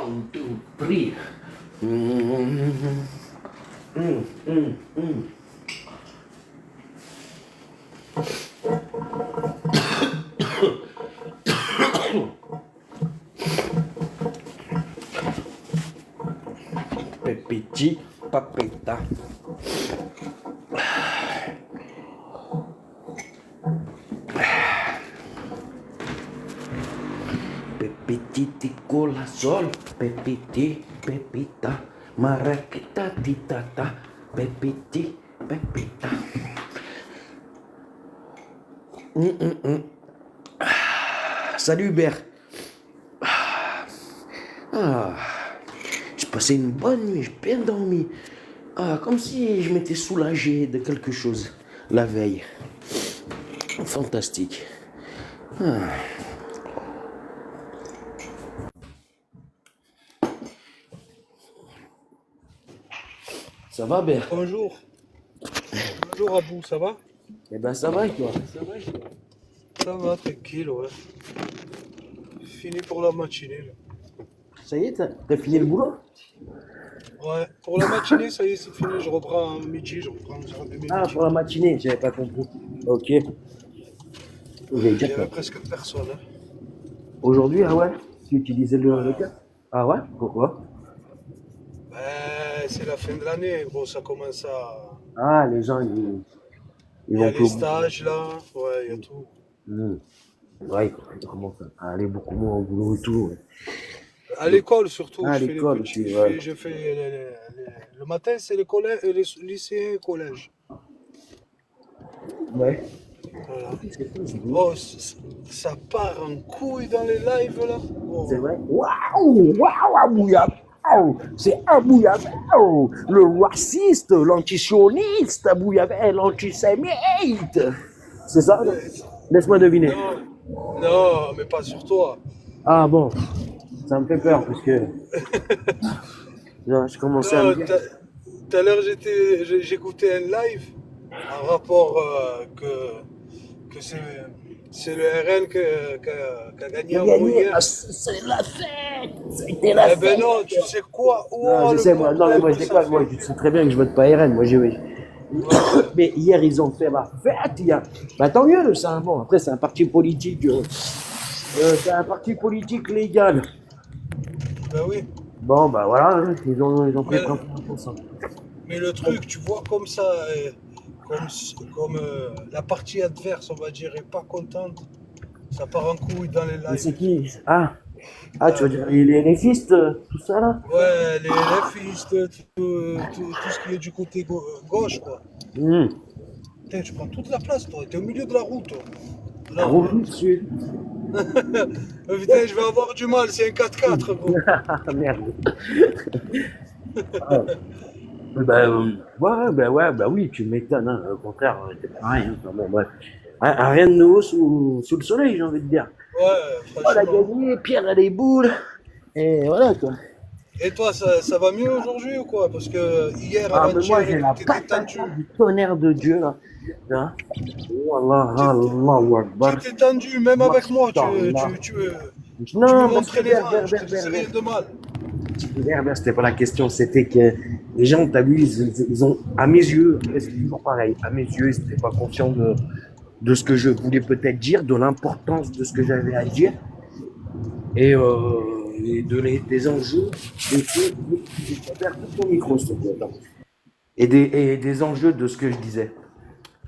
1, 2, 3. Mm, mm, mm, mm. Pepiti papeta. Pepiti cola sol, pepiti pepita, maraquita titata, pepiti pepita. Salut Hubert. Ah, j'ai passé une bonne nuit, j'ai bien dormi. Ah, comme si je m'étais soulagé de quelque chose la veille. Fantastique. Ah. Ça va, Bert? Bonjour, bonjour Abou, ça va? Eh ben, ça va et toi? Ça va, tranquille, ouais. Fini pour la matinée, là. Ça y est, t'as fini le boulot? Ouais, pour la matinée, ça y est, c'est fini. Je reprends à midi, je reprends aux heures de Ah, midi. pour la matinée, j'avais pas compris. Ok. J'allais Il dire y que avait presque personne, hein. aujourd'hui, ah ouais, tu utilisais le Ouais. casque? Ah ouais? Pourquoi? Ben, c'est la fin de l'année, gros, ça commence à... Ah, les gens, ils Il y vont a plus les au boulot. stages, là. Ouais, il y a tout. Hmm. Ouais, ils commencent à aller beaucoup moins au boulot et tout. Ouais. À l'école, surtout, Ah, à je fais les l'école petits... aussi, ouais. Je fais le matin, c'est les collèges, les lycéens et collèges. Ouais. Voilà. C'est cool, c'est cool. Oh, ça part en couille dans les lives, là. C'est Oh. vrai? Waouh! Waouh, Abouya! Waouh! C'est Abouya! Waouh! Le raciste, l'antisioniste, Abouya, l'antisémite! C'est ça? Non? Euh, Laisse-moi deviner. Non, non, mais pas sur toi. Ah bon, ça me fait peur parce que là, je commençais à me Non, dire. tout à l'heure, j'écoutais un live en rapport que c'est le RN qui a gagné J'ai en gros gagné! hier. Ah, c'est la fête! C'était la Eh ben fête! non, tu sais quoi? Non, Oh, je le sais, moi, non, mais bordel moi, je que ça déconne, moi, fait. je sais très bien que je vote pas RN, moi, j'ai. Ouais. Mais hier, ils ont fait la fête, il y a. Bah, tant mieux, c'est un bon. Après, c'est un parti politique. C'est un parti politique légal. Ben oui. Bon, bah voilà, hein, ils ont pris Mais, 31%. mais le truc, tu vois, comme ça, comme, comme la partie adverse, on va dire, est pas contente, ça part en couille dans les Mais c'est lives. qui? Ah, tu Ah, veux ben dire oui. les réfistes, tout ça là? Ouais, les leftistes, tout ce qui est du côté gauche, quoi. Hmm. Putain, tu prends toute la place, toi. T'es au milieu de la route, toi. Non, Gros dessus. putain, je vais avoir du mal, c'est un 4x4, gros. Ah, merde. Ah. Ouais, bah oui, tu m'étonnes, hein. Au contraire, c'est pareil, hein. Enfin, bon, bref. Rien de nouveau sous le soleil, j'ai envie de dire. Ouais, On a franchement. gagné, Pierre a les boules, et voilà quoi. Et toi, ça va mieux aujourd'hui ou quoi? Parce que hier, Ah, mais moi avant-hier et j'ai tout, la t'étais patate tendu. là, du tonnerre de Dieu là. Hein. Wallah, T'étais Allahu Akbar. t'étais tendu, même avec moi, Mashallah. tu me Non, parce que montrais les dents, je te disais rien de mal. C'était pas la question, c'était que les gens, t'as vu, ils ont, à mes yeux, après, c'est toujours pareil, à mes yeux, ils n'étaient pas conscients de ce que je voulais peut-être dire, de l'importance de ce que j'avais à dire, et des enjeux, j'ai perdu ton micro, s'il te plaît, attends. Et des enjeux de ce que je disais.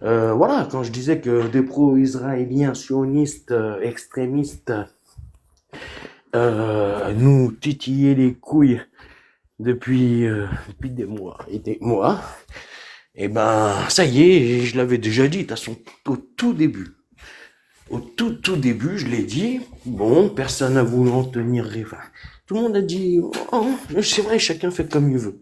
Voilà, quand je disais que des pro-israéliens, sionistes, extrémistes, nous titillaient les couilles depuis des mois et des mois, et ben, ça y est, je l'avais déjà dit, de toute façon, au tout début. Au tout début, je l'ai dit, bon, personne n'a voulu en tenir rêve. Tout le monde a dit, oh, c'est vrai, chacun fait comme il veut.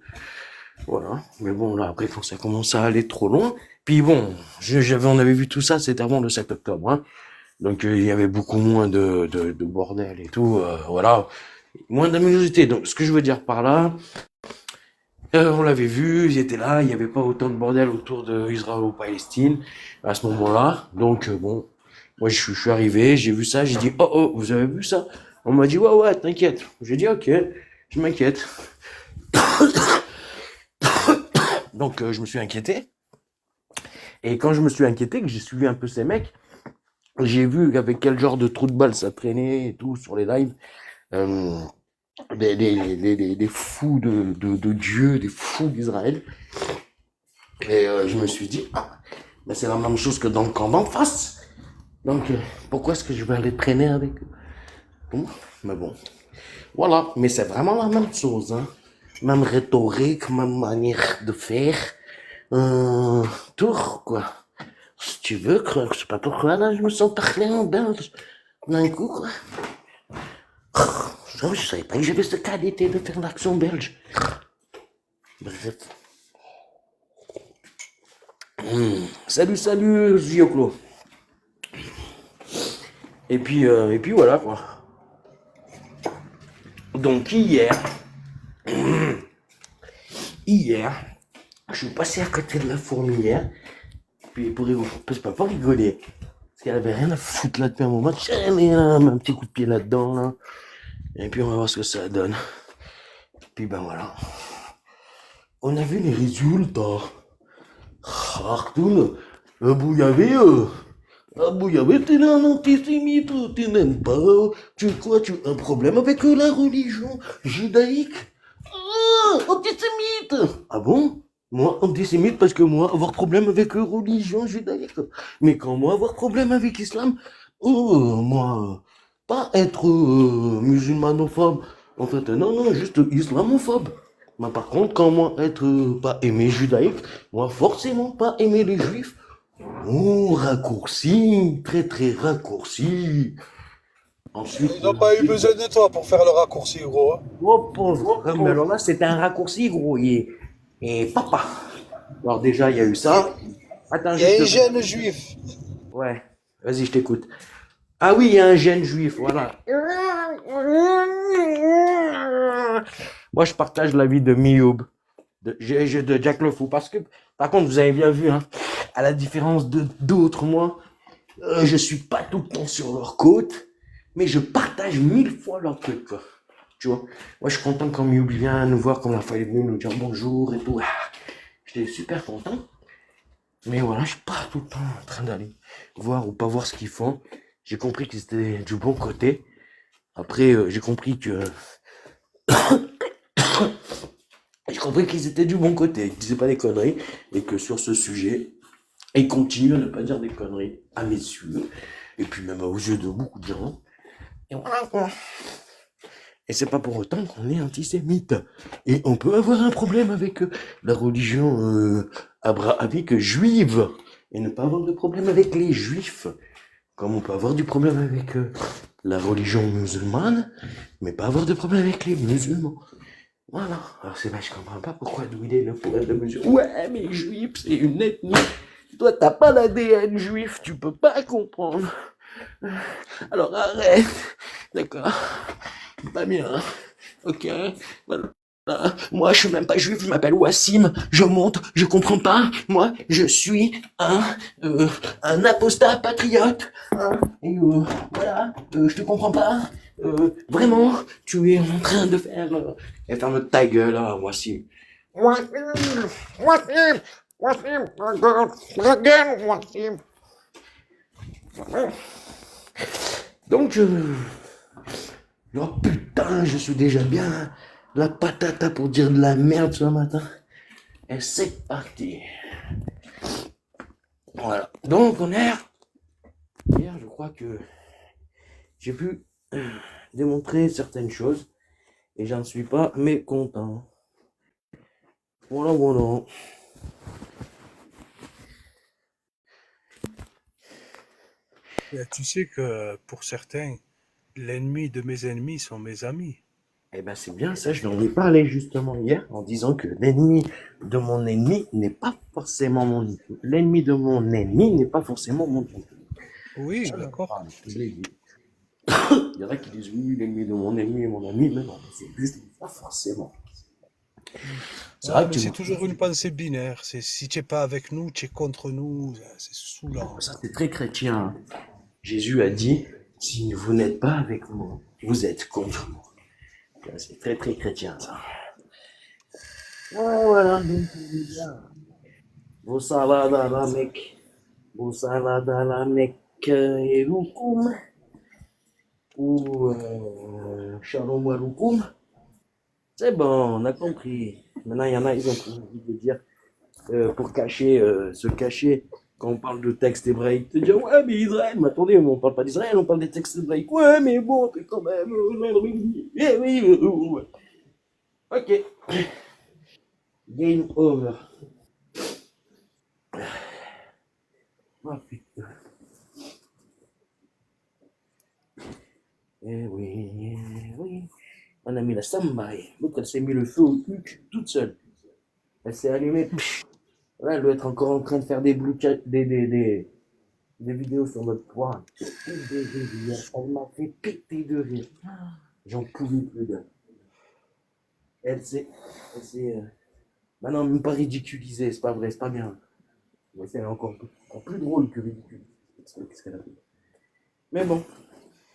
Voilà. Mais bon, là, après, quand ça commence à aller trop loin, puis bon, on avait vu tout ça, c'était avant le 7 octobre, hein. Donc, il y avait beaucoup moins de bordel et tout, voilà. Moins d'amusité. Donc, ce que je veux dire par là, on l'avait vu, ils étaient là, il n'y avait pas autant de bordel autour de Israël-Palestine à ce moment-là. Donc, bon, moi, je suis arrivé, j'ai vu ça, j'ai dit, oh, vous avez vu ça? On m'a dit, ouais, t'inquiète. J'ai dit, ok. Je m'inquiète. Donc, je me suis inquiété. Et quand je me suis inquiété, que j'ai suivi un peu ces mecs, j'ai vu avec quel genre de trou de balle ça traînait et tout sur les lives. Euh, des fous de Dieu, des fous d'Israël. Et je me suis dit, ah, ben c'est la même chose que dans le camp d'en face. Donc, pourquoi est-ce que je vais aller traîner avec eux? Bon, mais bon, voilà. Mais c'est vraiment la même chose, hein. Même rhétorique, même manière de faire. Tout, quoi. Si tu veux, quoi, je sais pas pourquoi, là, je me sens parler en belge. D'un coup, quoi. Je savais pas que j'avais cette qualité de faire l'accent belge. Bref. Salut, salut, Zioclo. Et puis voilà, quoi. Donc, hier, je suis passé à côté de la fourmilière. Puis pour rigoler, je peux pas rigoler. Parce qu'elle avait rien à foutre là depuis un moment. J'ai mis un petit coup de pied là-dedans, là. Et puis on va voir ce que ça donne. Puis ben voilà. On a vu les résultats. Artoun, Bouillavé, t'es un antisémite, tu n'aimes pas, tu quoi, tu as un problème avec la religion judaïque? Ah, antisémite! Ah bon? Moi, antisémite parce que moi, avoir problème avec la religion judaïque. Mais quand moi, avoir problème avec l'islam, moi, pas être musulmanophobe. En fait, non, non, juste islamophobe. Mais par contre, quand moi, être pas aimer judaïque, moi, forcément pas aimer les juifs. Oh, raccourci, très très raccourci. Ensuite, Ils n'ont pas eu besoin de toi pour faire le raccourci, gros, hein. oh pauvre, mais alors là, c'était un raccourci, gros. Et papa. Alors déjà, il y a eu ça. Attends, Il y a juste. un gène juif. Ouais, vas-y, je t'écoute. Ah oui, il y a un gène juif, voilà. Moi, je partage l'avis de Mioub, de Jack Le Fou, parce que, par contre, vous avez bien vu, hein, à la différence de d'autres, moi, je suis pas tout le temps sur leur côte, mais je partage 1000 fois leur truc, quoi. Tu vois, moi, je suis content quand Mioub vient nous voir, comme la fois il est venu nous dire bonjour et tout. Ah, j'étais super content. Mais voilà, je suis pas tout le temps en train d'aller voir ou pas voir ce qu'ils font. J'ai compris qu'ils étaient du bon côté. Après, j'ai compris qu'ils étaient du bon côté, qu'ils disaient pas des conneries et que sur ce sujet, ils continuent à ne pas dire des conneries à mes yeux et puis même aux yeux de beaucoup de gens. Et voilà quoi. Et c'est pas pour autant qu'on est antisémite. Et on peut avoir un problème avec la religion abrahamique juive et ne pas avoir de problème avec les juifs. Comme on peut avoir du problème avec la religion musulmane, mais pas avoir de problème avec les musulmans. Voilà. Alors c'est vrai, je comprends pas pourquoi d'où il est le problème de musulmans. Ouais, mais les juifs, c'est une ethnie. Toi, t'as pas l'ADN juif, tu peux pas comprendre. Alors arrête. D'accord. Pas bien. Ok. Voilà. Moi, je suis même pas juif, je m'appelle Wassim, je monte, je comprends pas. Moi, je suis un apostat patriote. Hein, et voilà, je te comprends pas. Vraiment, tu es en train de faire. Et ferme ta gueule, là, Wassim. Wassim, Wassim, Wassim, regarde, Wassim. Donc, oh putain, je suis déjà bien la patata pour dire de la merde ce matin. Et c'est parti. Voilà. Donc, on est. Hier, je crois que j'ai pu démontrer certaines choses et j'en suis pas mécontent. Voilà, voilà. Tu sais que pour certains, l'ennemi de mes ennemis sont mes amis. Eh ben, c'est bien ça, je n'en ai parlé justement hier en disant que l'ennemi de mon ennemi n'est pas forcément mon ennemi. L'ennemi de mon ennemi n'est pas forcément mon ennemi. Oui, Ça, d'accord. je l'ai dit. Il y en a qui disent oui, l'ennemi de mon ennemi est mon ami, mais non, c'est juste pas forcément. C'est Ouais, vrai que mais tu c'est vois, toujours une pensée binaire. C'est si tu n'es pas avec nous, tu es contre nous. C'est saoulant. ça c'est très chrétien, hein. Jésus a dit, si vous n'êtes pas avec moi, vous êtes contre moi. Ça, c'est très très chrétien ça. Ouais, voilà, donc je veux dire, vos salades à la Mecque, vos salades à la Mecque et loukoum, ou shalom wa loukoum. C'est bon, on a compris. Maintenant, il y en a, ils ont pris envie de dire, pour cacher, se cacher, quand on parle de texte hébraïque, de dire, ouais, mais Israël, mais attendez, on parle pas d'Israël, on parle des textes hébraïques. Ouais, mais bon, c'est quand même, eh oui, ouais. Ok, game over. Oh putain, eh oui, eh oui. On a mis la sambaille. L'autre, elle s'est mis le feu au cul toute seule. Elle s'est allumée. Pff. Là, elle doit être encore en train de faire des vidéos sur notre poids. Elle m'a fait péter de rire. J'en pouvais plus d'elle. Elle s'est, maintenant, même pas ridiculisée, c'est pas vrai, c'est pas bien. Ouais, c'est encore plus drôle que ridicule. Qu'est-ce qu'elle a fait. Mais bon,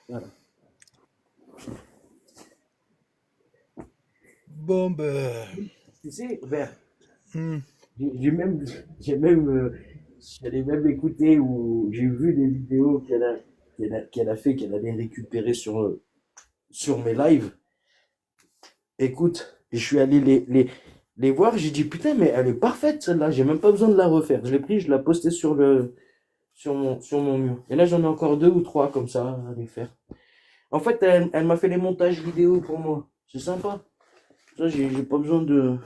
voilà. Bon, ben. Tu sais, Vert, Hmm. j'ai même, j'ai même, j'allais même écouter ou j'ai vu des vidéos qu'elle a fait, qu'elle allait récupérer sur mes lives. Écoute, je suis allé les voir, j'ai dit putain, mais elle est parfaite celle-là, j'ai même pas besoin de la refaire. Je l'ai pris, je l'ai posté sur mon mur. Et là, j'en ai encore deux ou trois comme ça à les faire. En fait, elle m'a fait les montages vidéo pour moi. C'est sympa. Ça, j'ai pas besoin de.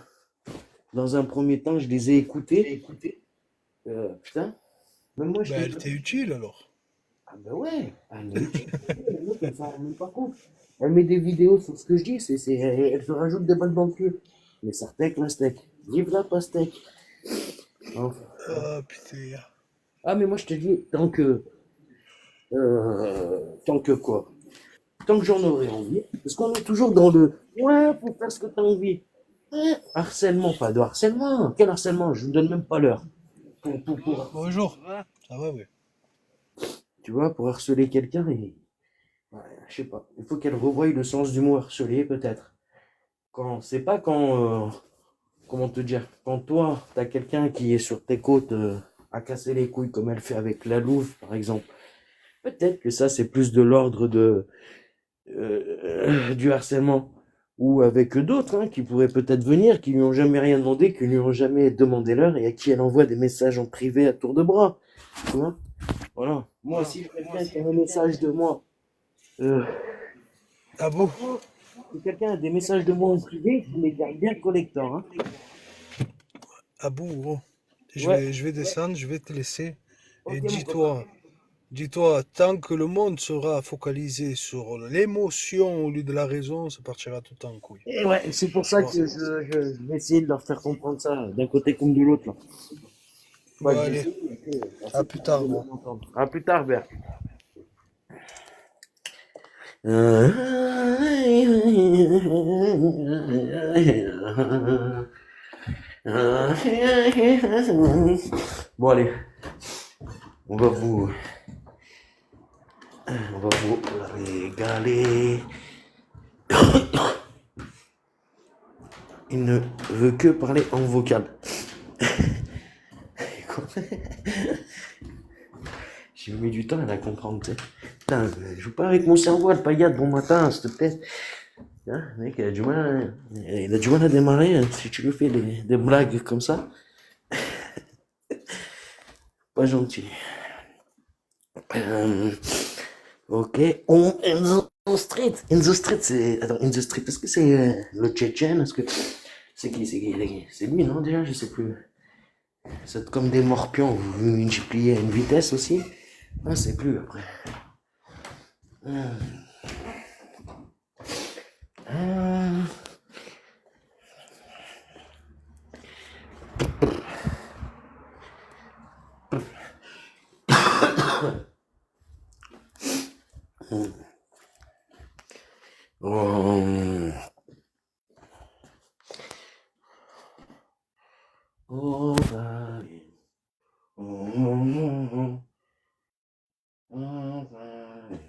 Dans un premier temps, je les ai écoutés. Putain, même moi, Ben, j'étais. elle t'est utile alors. Ah ben ouais, elle est utile. Elle s'en rend même pas compte. Elle met des vidéos sur ce que je dis, elle se rajoute des balles dans le pied. Mais ça steak, la steak. Vive la pastèque. Enfin. Ah, putain. Ah, mais moi, je te dis, tant que quoi? Tant que j'en aurai envie. Parce qu'on est toujours dans le, ouais, faut faire ce que t'as envie. Harcèlement, pas de harcèlement. Quel harcèlement? Je ne donne même pas l'heure. Pour harceler. Bonjour. Ça va, oui. Tu vois, pour harceler quelqu'un, ouais, je sais pas. Il faut qu'elle revoie le sens du mot harceler, peut-être. C'est pas quand, comment te dire, quand toi, t'as quelqu'un qui est sur tes côtes, à casser les couilles comme elle fait avec la louve, par exemple. Peut-être que ça, c'est plus de l'ordre du harcèlement. Ou avec d'autres, hein, qui pourraient peut-être venir, qui lui ont jamais rien demandé, qui lui ont jamais demandé l'heure et à qui elle envoie des messages en privé à tour de bras. Tu vois? Voilà. Moi, si quelqu'un qui a un message de moi, euh, Ah bon? franchement, si quelqu'un a des messages de moi en privé, il les garde bien collector, hein. Ah bon, gros. Ouais. Je vais descendre, je vais te laisser. Et Ok, mon copain. dis-toi, tant que le monde sera focalisé sur l'émotion au lieu de la raison, ça partira tout en couille. Et ouais, c'est pour Tu ça vois? que je vais essayer de leur faire comprendre ça, d'un côté comme de l'autre, là. Pas Bon, que allez. j'essaie, mais À assez plus capable tard, de gros. m'entendre. À plus tard, Bert. Bon, allez, on va vous, on va vous régaler. Il ne veut que parler en vocal. J'ai mis du temps à la comprendre, tu sais. Putain, je joue pas avec mon cerveau, le paillade, bon matin, s'il te plaît. Hein, le mec, il a du mal à démarrer, hein, si tu lui fais des blagues comme ça. Pas gentil. Euh, ok. In the street. In the street, c'est. Attends, in the street, est-ce que c'est le Tchétchène? Est-ce que. C'est lui, non, déjà? Je sais plus. C'est comme des morpions, vous multipliez à une vitesse aussi. Ah, c'est plus après. Ah, oh, oh, valley. Oh, oh, oh, valley.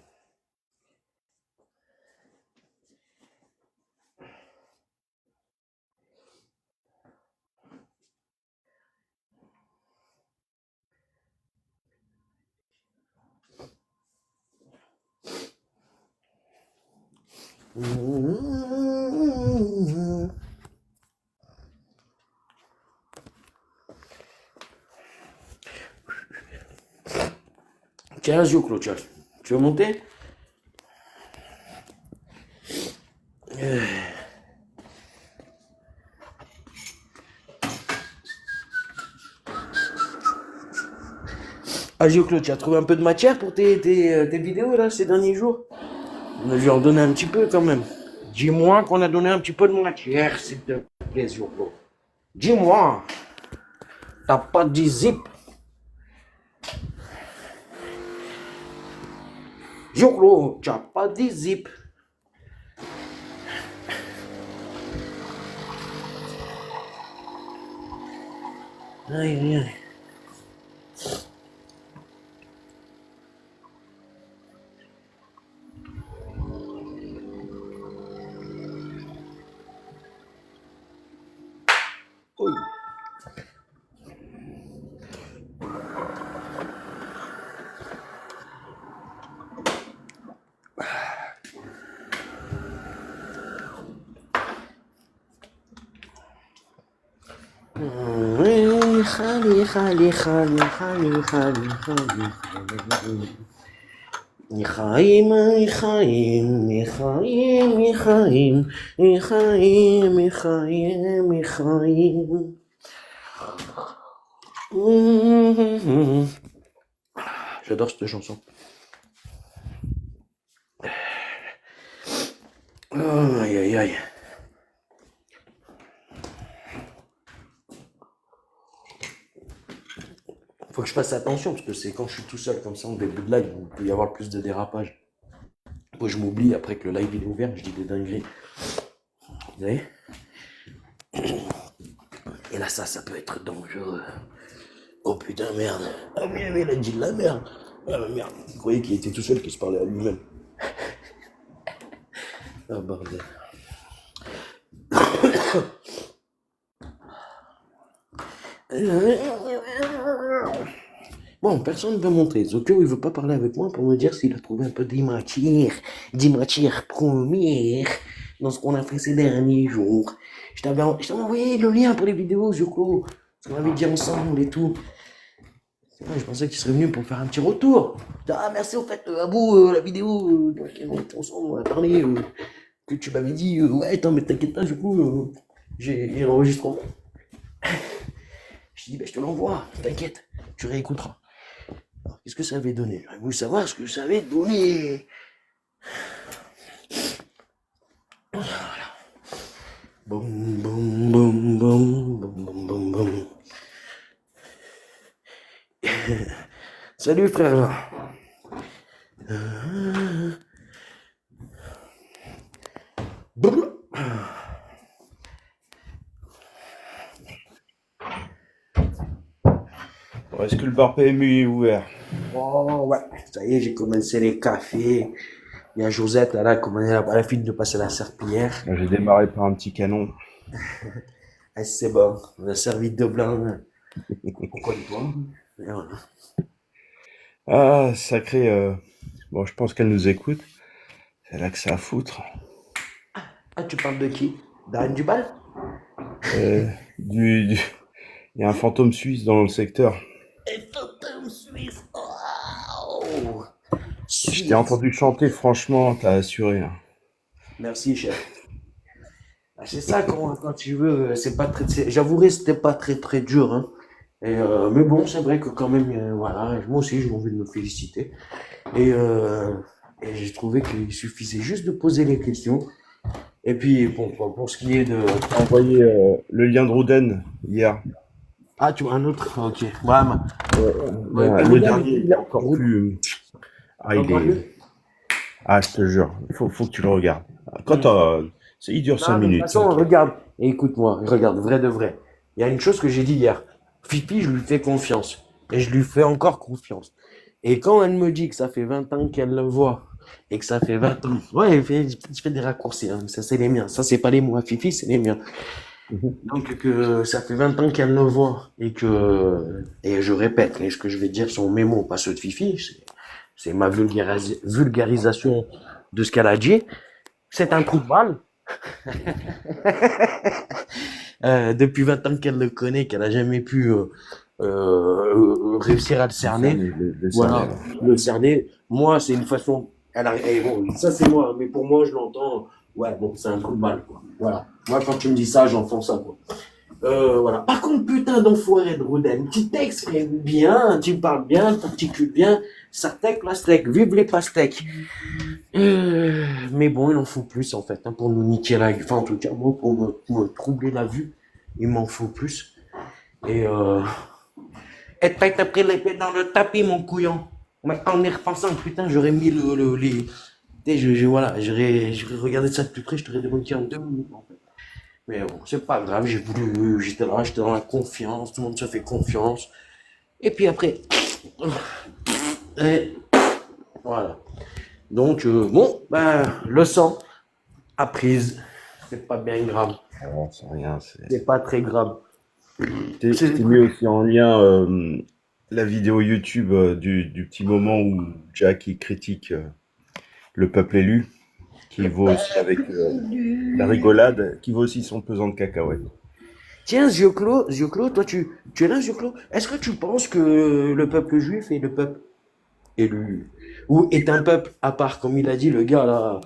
Tiens, Zio tiens. Tu veux monter? Ah, Zio tu as trouvé un peu de matière pour tes vidéos là ces derniers jours? On a dû en donner un petit peu quand même. Dis-moi qu'on a donné un petit peu de matière, s'il te plaît, Zio. Dis-moi, t'as pas dit zip? Zio tu as pas dit zip? Aïe, aïe, aïe. Oui. Khali, khali, khali, khali, khali, khali, khali. Michaim, Michaim, Michaim, Michaim, Michaim, Michaim, Michaim. J'adore cette chanson. Aïe, aïe, aïe. Faut que je fasse attention parce que c'est quand je suis tout seul comme ça en début de live où il peut y avoir plus de dérapage. Moi je m'oublie après que le live il est ouvert, je dis des dingueries. Vous voyez? Et là ça peut être dangereux. Oh putain merde. Ah mais il a dit de la merde. Ah mais merde. Vous croyez qu'il était tout seul qu'il se parlait à lui-même. Ah bordel. Bon, personne ne veut montrer. Zokyo, il veut pas parler avec moi pour me dire s'il a trouvé un peu d'imatière première dans ce qu'on a fait ces derniers jours. Je t'avais envoyé le lien pour les vidéos, Zokyo. Ce qu'on avait dit ensemble et tout. Ouais, je pensais que tu serais venu pour faire un petit retour. Ah, merci au fait, Abou, la vidéo dans laquelle on était ensemble, on a parlé, que tu m'avais dit, ouais, attends, mais t'inquiète pas, du coup, j'ai l'enregistrement. Je dis, bah, je te l'envoie, t'inquiète, tu réécouteras. Alors, qu'est-ce que ça avait donné? J'aurais voulu savoir ce que ça avait donné. Voilà. Boum, boum, boum, boum, boum, boum, boum, boum. Salut frère. Bon, est-ce que le bar PMU est ouvert? Oh ouais, ça y est, j'ai commencé les cafés. Il y a Josette, elle a commencé à la file de passer la serpillière. J'ai démarré par un petit canon. Ah, c'est bon, on a servi de blanc. Pourquoi du toi? Voilà. Ah, sacré. Bon, je pense qu'elle nous écoute. C'est là que ça à foutre. Ah, tu parles de qui? D'Anne Dubal? Euh, Il y a un fantôme suisse dans le secteur. Et fantôme suisse. Oh, Je t'ai Suisse. entendu chanter, franchement, t'as assuré, hein. Merci, chef. Ah, c'est ça quand tu veux, c'est pas très, j'avouerai, c'était pas très très dur, hein. Et, mais bon, c'est vrai que quand même, voilà, moi aussi j'ai envie de me féliciter. Et, euh, et j'ai trouvé qu'il suffisait juste de poser les questions. Et puis, bon, pour ce qui est de... T'as envoyé le lien de Rouden hier. Ah, tu vois, un autre? Ok. Ouais, bah, Ouais, le dernier, il est encore Roud- plus. Ah, il encore mieux. est. Ah, je te jure, faut que tu le regardes. Il dure 5 Non, mais de toute minutes. façon, regarde, et écoute-moi, regarde, vrai de vrai. Il y a une chose que j'ai dit hier. Fifi, je lui fais confiance. Et je lui fais encore confiance. Et quand elle me dit que ça fait 20 ans qu'elle le voit, et que ça fait 20 ans, ouais, je fais des raccourcis, hein, ça c'est les miens. Ça c'est pas les mots à Fifi, c'est les miens. Mhm. Donc que ça fait 20 ans qu'elle le voit, et je répète, et ce que je vais dire sont mes mots, pas ceux de Fifi, c'est ma vulgarisation de ce qu'elle a dit. C'est un trou de balle. Depuis 20 ans qu'elle le connaît, qu'elle a jamais pu réussir à le cerner. Voilà, cerner, le cerner. Moi, c'est une façon. Bon, ça c'est moi, mais pour moi, je l'entends. Ouais, bon, c'est un trou de balle, quoi. Voilà. Moi, quand tu me dis ça, j'entends ça, quoi. Voilà. Par contre, putain d'enfoiré de Roden, tu t'exprimes bien, tu parles bien, tu articules bien, ça steak, la steak, vive les pastèques. Mais bon, il en faut plus en fait, hein, pour nous niquer la vue. Enfin, en tout cas, moi, pour me troubler la vue, il m'en faut plus. Et t'as pris l'épée dans le tapis, mon couillon. Mais en y repensant, putain, j'aurais mis les. Voilà, j'aurais regardé ça de plus près, je t'aurais démonté en 2 minutes en fait. Mais bon, c'est pas grave, j'étais là, j'étais dans la confiance, tout le monde se fait confiance. Et puis après, et voilà. Donc, bon, ben, le sang a prise, c'est pas bien grave, Non, c'est rien. c'est pas très grave. Je t'ai mis aussi en lien la vidéo YouTube du petit moment où Jack il critique le peuple élu, qui vaut aussi avec la rigolade, qui vaut aussi son pesant de cacahuètes. Tiens, Zioclo, toi, tu es là, Zioclo? Est-ce que tu penses que le peuple juif est le peuple élu? Ou est un peuple à part, comme il a dit le gars là,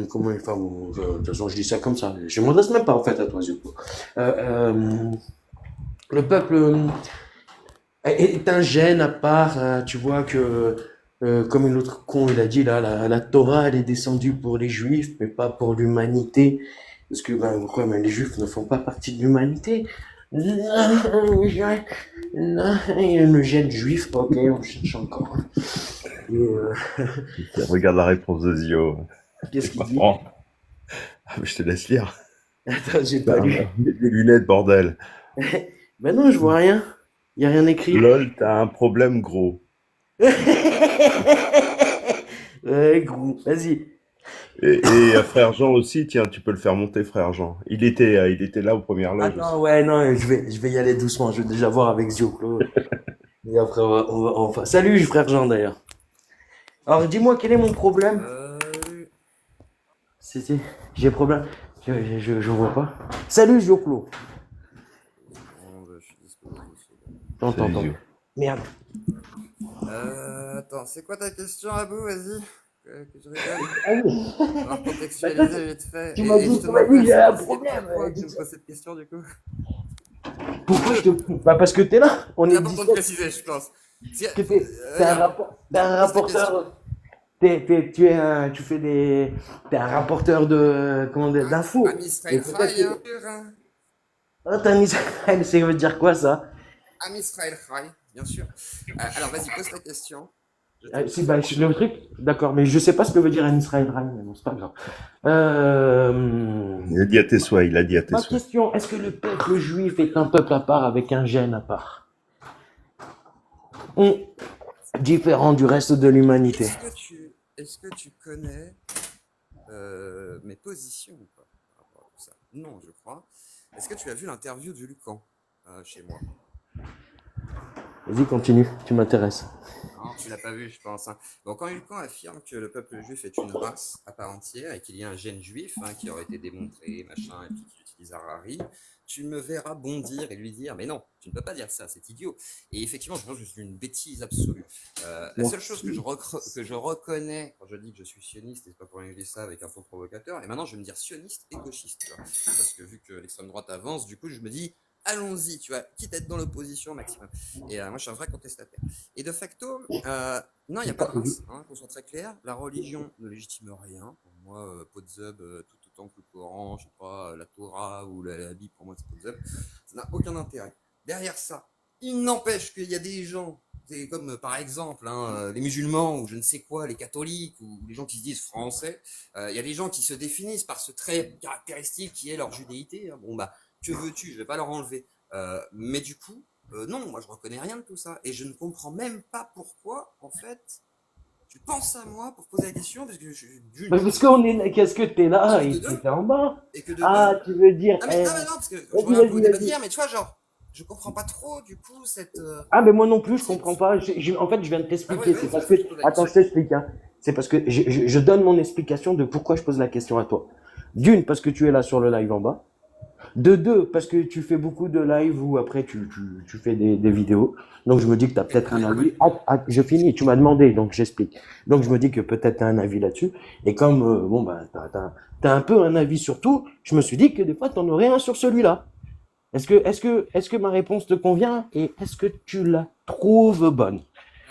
comment enfin, bon, de toute façon, je dis ça comme ça. Je m'adresse même pas en fait à toi, Zioclo. Le peuple est un gène à part, tu vois que, comme une autre con, il a dit là, la Torah, elle est descendue pour les juifs, mais pas pour l'humanité. Parce que, ben, pourquoi, mais les juifs ne font pas partie de l'humanité. Non, le gène juif, ok, on cherche encore. Et, Regarde la réponse de Zio. qu'est-ce qu'il dit? Marrant. Ah, mais je te laisse lire. Attends, j'ai pas lu. Mets des lunettes, bordel. Ben non, je vois rien. Il y a rien écrit. Lol, t'as un problème gros. Ouais, gros, vas-y. Et frère Jean aussi, tiens, tu peux le faire monter, frère Jean. Il était là aux premières loges aussi. Attends, ouais, non, je vais y aller doucement. Je vais déjà voir avec Zioclo. Et après, on va. Salut, frère Jean, d'ailleurs. Alors, dis-moi, quel est mon problème? J'ai problème. Je vois pas. Salut, Zioclo. Bon, bah, je suis dispo dans 2 secondes. T'entends. Zio. Merde. Attends, c'est quoi ta question, Abou? Vas-y, que je rigole. Ah oui. On va contextualiser vite fait. Tu m'as Et dit, je te tu m'as demande dit, j'ai un c'est problème. pourquoi tu me poses cette question, du coup? Pourquoi je te. Bah, parce que t'es là. On C'est est important de 17. préciser, je pense. Si, Que t'es un regarde, rapporteur. T'es un rapporteur de. Comment dire, d'infos. Am Et Israël peut-être Chai, que. hein, sûr, hein. Oh, t'as un Israël, ça veut dire quoi ça? Am Israël Chai, bien sûr. Alors, vas-y, pose ta question. Je Si, t'écoute. bah, le truc, d'accord, mais je sais pas ce que veut dire un Israël Ryan, mais bon, c'est pas grave. Il a dit à tes souhaits, il a dit à tes Ma souhaits. question, est-ce que le peuple juif est un peuple à part avec un gène à part? Différent du reste de l'humanité. Est-ce que tu connais mes positions ou pas par rapport à tout ça? Non, je crois. Est-ce que tu as vu l'interview du Lucan chez moi? Vas-y, continue, tu m'intéresses. Non, tu l'as pas vu, je pense, hein. Bon, quand Lucan affirme que le peuple juif est une race à part entière et qu'il y a un gène juif qui aurait été démontré, machin, et puis qu'il utilise Harari, tu me verras bondir et lui dire, mais non, tu ne peux pas dire ça, c'est idiot. Et effectivement, je pense que je suis une bêtise absolue. La seule chose que je reconnais quand je dis que je suis sioniste, et c'est pas pour rien que je dis ça avec un faux provocateur, et maintenant je vais me dire sioniste et gauchiste, tu vois. Parce que vu que l'extrême droite avance, du coup je me dis, allons-y, tu vois, quitte à être dans l'opposition maximum. Et moi je suis un vrai contestataire. Et de facto, non, il n'y a pas de race, hein, qu'on soit très clair. La religion ne légitime rien. Pour moi, Podzub, tout autant que le Coran, je sais pas, la Torah ou la Bible, pour moi c'est Podzub. Ça n'a aucun intérêt. Derrière ça, il n'empêche qu'il y a des gens, c'est comme par exemple les musulmans ou je ne sais quoi, les catholiques ou les gens qui se disent français. Il y a des gens qui se définissent par ce trait caractéristique qui est leur judéité. Bon bah, que veux-tu, je vais pas leur enlever. Mais du coup, non, moi je reconnais rien de tout ça. Et je ne comprends même pas pourquoi, en fait, tu penses à moi pour poser la question, parce que Parce qu'on est. Qu'est-ce que t'es là et et que de deux, t'es en bas? et que de Ah, deux. tu veux dire. Ah mais, non, mais non, parce que je Vas-y, reviens un peu au débat vas-y. d'hier, mais tu vois, genre, je comprends pas trop, du coup, cette... Ah, mais moi non plus, je comprends pas. En fait, je viens de Ah t'expliquer. ouais, C'est parce c'est que. ça, je pose la Attends, question. je t'explique. Hein. C'est parce que je donne mon explication de pourquoi je pose la question à toi. D'une, parce que tu es là sur le live en bas. De deux, parce que tu fais beaucoup de live ou après tu fais des vidéos. Donc je me dis que tu as peut-être un avis. Je finis, tu m'as demandé, donc j'explique. Donc je me dis que peut-être tu as un avis là-dessus. Et comme, bon, bah, t'as un peu un avis sur tout, je me suis dit que des fois, tu en aurais un sur celui-là. Est-ce que ma réponse te convient et est-ce que tu la trouves bonne?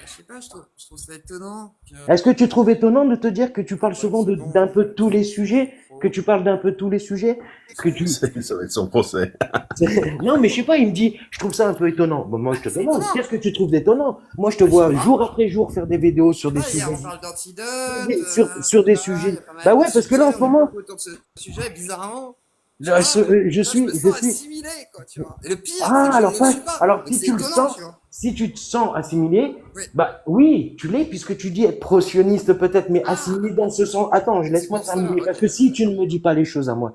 Je sais pas, je trouve ça étonnant Est-ce que tu trouves étonnant de te dire que tu parles souvent c'est d'un bon, peu tous les sujets, trop. que tu parles d'un peu tous les sujets, que tu... Ça va être son procès. Non, mais je sais pas, il me dit, je trouve ça un peu étonnant. Bon, moi, je te C'est demande, étonnant. qu'est-ce que tu trouves d'étonnant? Moi, je te Je sais vois pas. jour après jour faire des vidéos sur des Ah, hier, sujets, on parle d'antidote, sur des là, il y sujets. a pas Bah mal ouais, de parce que là, en sujets, ce on est moment, beaucoup autour de ce sujet, bizarrement. Je sais là, pas, je là, je me suis, sens assimilé, quoi, tu vois. Et le pire, c'est ah, que je ne le suis pas. alors Donc si c'est tu le étonnant, sens, tu vois. si tu te sens assimilé, Oui. bah oui, tu l'es puisque tu dis être pro-sioniste peut-être, mais Ah, assimilé dans ce sens. Attends, c'est laisse-moi pour ça, terminer parce ok. que si tu ne me dis pas les choses à moi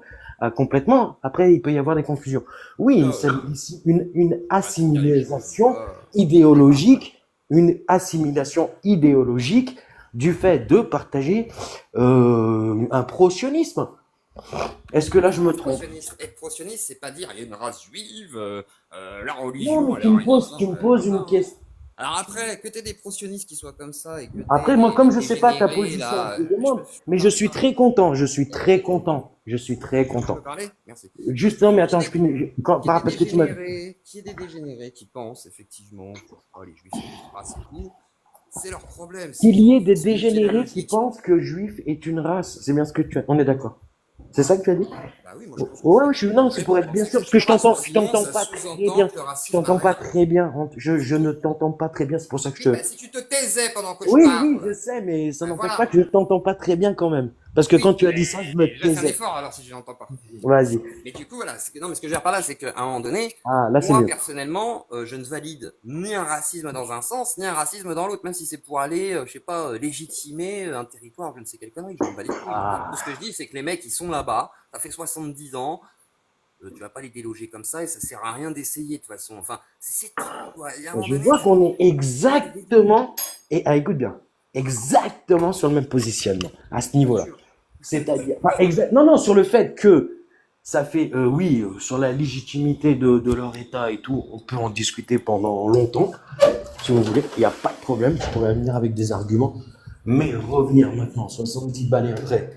complètement, après il peut y avoir des confusions. Oui, Ah, c'est ici une on va te dire les choses, assimilation idéologique, une assimilation idéologique du fait de partager un pro-sionisme. Est-ce que là je Non, me trompe? être pro-sioniste, c'est pas dire il y a une race juive, la Non, religion, mais elle a rien, tu me comme poses ça, une hein. question. Alors après, que t'aies des pro-sionistes qui soient comme ça et que t'aies Après, moi, comme les je sais pas ta dégénérés, position, là, je te demande, je peux mais je parler ou suis pas? très content, je suis très content, je suis très Je content. peux parler? Merci. Juste, non, mais Qu'il attends, y ait je des, finis, qu'il y ait des parce que tu m'as, dégénérés, qu'il y ait des dégénérés qui pensent effectivement que oh, les juifs c'est une race et tout, c'est leur problème. qu'il S'ils y ait ont, des s'ils utilisent la dégénérés qui logique, pensent que juif est une race, c'est bien ce que tu as, on est d'accord. C'est ça que tu as dit? bah oui, moi je pense que Ouais, c'est ouais, non, c'est délibéré pour de être bien penser que sûr, parce c'est que une race, ou je sinon t'entends ça pas très sous-entend bien, que le je racisme n'a t'entends pas rien. très bien, C'est je tout. ne t'entends pas très bien, c'est pour ça que je Oui, te, bah si tu te taisais pendant que je oui, oui, je parle, sais, mais ça ben n'empêche pas voilà. que je t'entends pas très bien quand même. Parce que quand Oui, tu as dit ça, je me je fais un taisais. effort alors si je n'entends pas. Vas-y. Mais du coup, voilà. Non, mais ce que je veux dire par là, c'est qu'à un moment donné, Ah, là, c'est moi, mieux. personnellement, je ne valide ni un racisme dans un sens, ni un racisme dans l'autre, même si c'est pour aller, je sais pas, légitimer un territoire, je ne sais quelle connerie, je m'en bats les couilles. Tout ce Ah, que je dis, c'est que les mecs, ils sont là-bas, ça fait 70 ans, tu vas pas les déloger comme ça, et ça sert à rien d'essayer, de toute façon. Enfin, c'est tout, quoi. Et à un moment je donné, vois qu'on est arrête de délirer. exactement, et écoute bien, exactement sur le même positionnement à ce Bien niveau-là. sûr. C'est-à-dire, enfin, non, non, sur le fait que ça fait, oui, sur la légitimité de leur État et tout, on peut en discuter pendant longtemps, si vous voulez, il n'y a pas de problème, je pourrais venir avec des arguments, mais revenir maintenant, 70 balais après,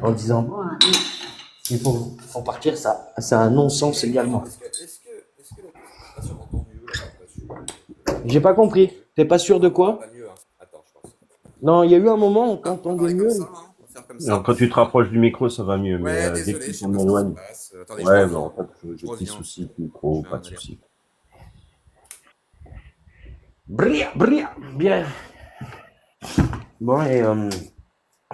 en disant, il faut partir, ça, c'est un non-sens Mais attends, également. est-ce que la question, je sais pas si on entend mieux, là, là-dessus. J'ai pas compris. T'es pas sûr de Non, on n'entend quoi? pas mieux, hein. Attends, je pense. Non, il y a eu un moment où on Ah, on va t'entendait parler comme mieux. ça, hein. On va faire comme Alors, ça. quand tu te rapproches du micro, ça va mieux, mais Ouais, dès que désolé, tu je sais t'en pas ce qui se éloignes, passe. Attendez, je ouais, bah, en reviens. fait, Je j'ai des reviens. soucis de micro, Je pas viens de d'aller. soucis. Bria, bria, bien. Bon, et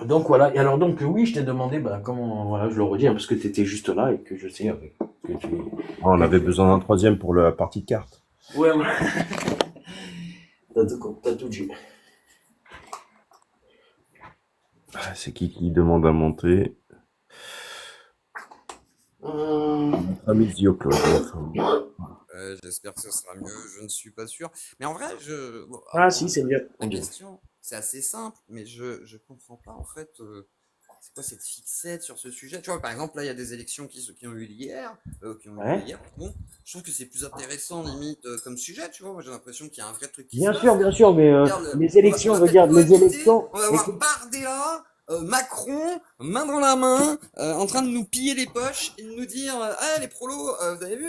donc voilà. Et alors, donc, oui, je t'ai demandé, bah, comment, voilà, je le redis, hein, parce que t'étais juste là et que je sais que tu. Ah, on avait besoin d'un troisième pour la partie de cartes. Ouais, ouais. T'as tout dit. Ah, c'est qui demande à monter? Notre ami Zioclo. J'espère que ce sera mieux. Je ne suis pas sûr. Mais en vrai, bon, Ah, si, c'est bien. la question, c'est assez simple, mais je comprends pas, en fait, c'est quoi cette fixette sur ce sujet? Tu vois, par exemple, là, il y a des élections qui ont eu lieu hier, Ouais. pardon. Je trouve que c'est plus intéressant, limite, comme sujet, tu vois. Moi, j'ai l'impression qu'il y a un vrai truc qui se Bien passe. sûr, mais Regarde, les on élections, va peut-être regarde, les cohabiter, élections. on va voir Écoute, Bardella, Macron, main dans la main, en train de nous piller les poches et de nous dire ah les prolos, vous avez vu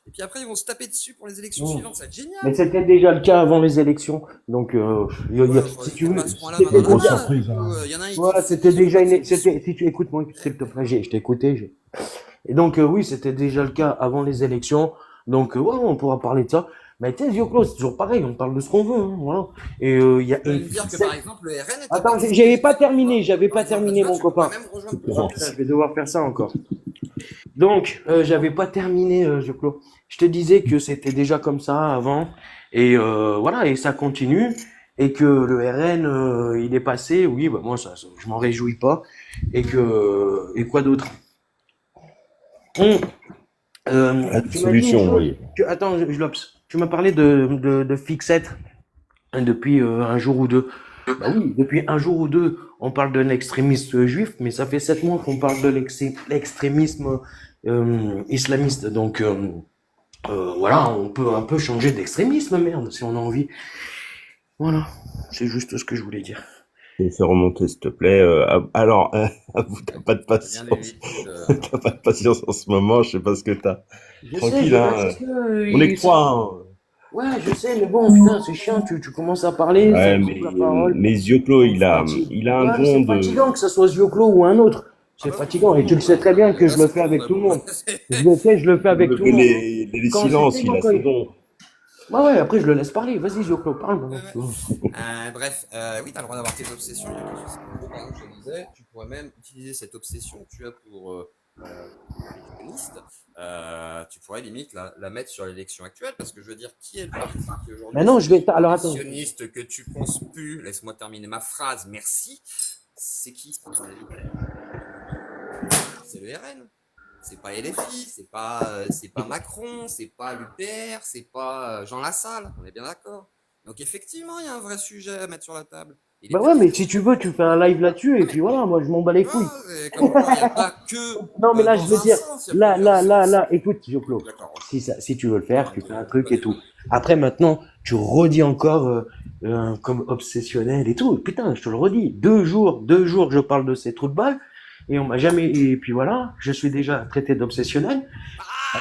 et puis après ils vont se taper dessus pour les élections suivantes, ça va être mais génial. c'était déjà le cas avant les élections. Donc, Ouais, enfin, si tu c'était veux, pas à ce point-là main c'était dans la Grosse déjà. main. Du surprise, coup, hein. il y en a un, il dit Voilà, c'est c'était des sous, déjà l'autre c'est une. des sous. Si tu écoutes-moi, s'il te plaît, je t'ai écouté. Et donc, oui, c'était déjà le cas avant les élections. Donc, ouais, on pourra parler de ça. Mais tu sais, Zioclo, c'est toujours pareil, on parle de ce qu'on veut. Hein, voilà. Et il y a. Tu vas me dire que par exemple le RN était Attends, parti j'avais non, pas mais dans le terminé, chat, mon tu peux pas copain. même rejoindre Oh, putain, je vais devoir faire ça encore. Donc, j'avais pas terminé, Zioclo. Je te disais que c'était déjà comme ça avant. Et voilà, et ça continue. Et que le RN, il est passé. Oui, bah, moi, je m'en réjouis pas. Et quoi d'autre? Pas de Tu m'as dit une solution, chose. oui. Attends, je l'obs. Tu m'as parlé de fixette depuis un jour ou deux. Bah oui, depuis un jour ou deux, on parle d'un extrémiste juif, mais ça fait 7 mois qu'on parle de l'extrémisme islamiste. Donc voilà, on peut un peu changer d'extrémisme, merde, si on a envie. Voilà, c'est juste ce que je voulais dire. Et fais remonter, s'il te plaît. Alors, avoue, t'as pas de T'as bien patience. l'habitude. T'as pas de patience en ce moment, je sais pas ce que t'as. Je sais, Tranquille, hein. je sais, On est que trois, hein. ouais, je sais, mais bon, putain, c'est chiant, tu commences à parler, ça Ouais, me coupe la parole, mais Zioclo, ça me fatigue. il a un Ouais, mais don c'est de. fatigant que ce soit Zioclo ou un autre. Ah C'est bah oui, fatigant, et tu le sais très bien que là je le c'est fais avec tout le bon. monde. Je le fais Pour avec tout lever le monde. Hein. les Quand je sais, silences, il moi, a quand ce il... don. Ouais, ouais, après je le laisse parler. Vas-y, Zioclo, parle Ouais, maintenant. ouais. Tu vois. Bref, oui, tu as le droit d'avoir tes obsessions, il n'y a pas de souci. En gros, par exemple, je te disais, tu pourrais même utiliser cette obsession que tu as pour les sionistes, tu pourrais limite la mettre sur l'élection actuelle, parce que je veux dire, qui est le parti qui aujourd'hui Maintenant, je vais... soutient Alors, les attends. sionistes que tu penses plus, laisse-moi terminer ma phrase, merci, c'est qui, à ton avis? C'est le RN. C'est pas LFI, c'est pas Macron, c'est pas l'UPR, c'est pas Jean Lassalle, on est bien d'accord. Donc effectivement, il y a un vrai sujet à mettre sur la table. Il est Bah ouais, peut-être mais si tu veux, tu fais un live là-dessus, non et mais puis voilà, moi, je m'en bats les tu couilles. vois, c'est comme quoi il n'y a pas que Non, mais là, je dans veux un dire, sens, il y a plusieurs sens. écoute, Dioplo, D'accord, ok. si tu veux le faire, tu fais un truc et Vas-y, tout. vas-y. Après, maintenant, tu redis encore comme obsessionnel et tout. Putain, je te le redis. 2 jours, je parle de ces trous de balles et on m'a jamais. Et puis voilà, je suis déjà traité d'obsessionnel. Ah,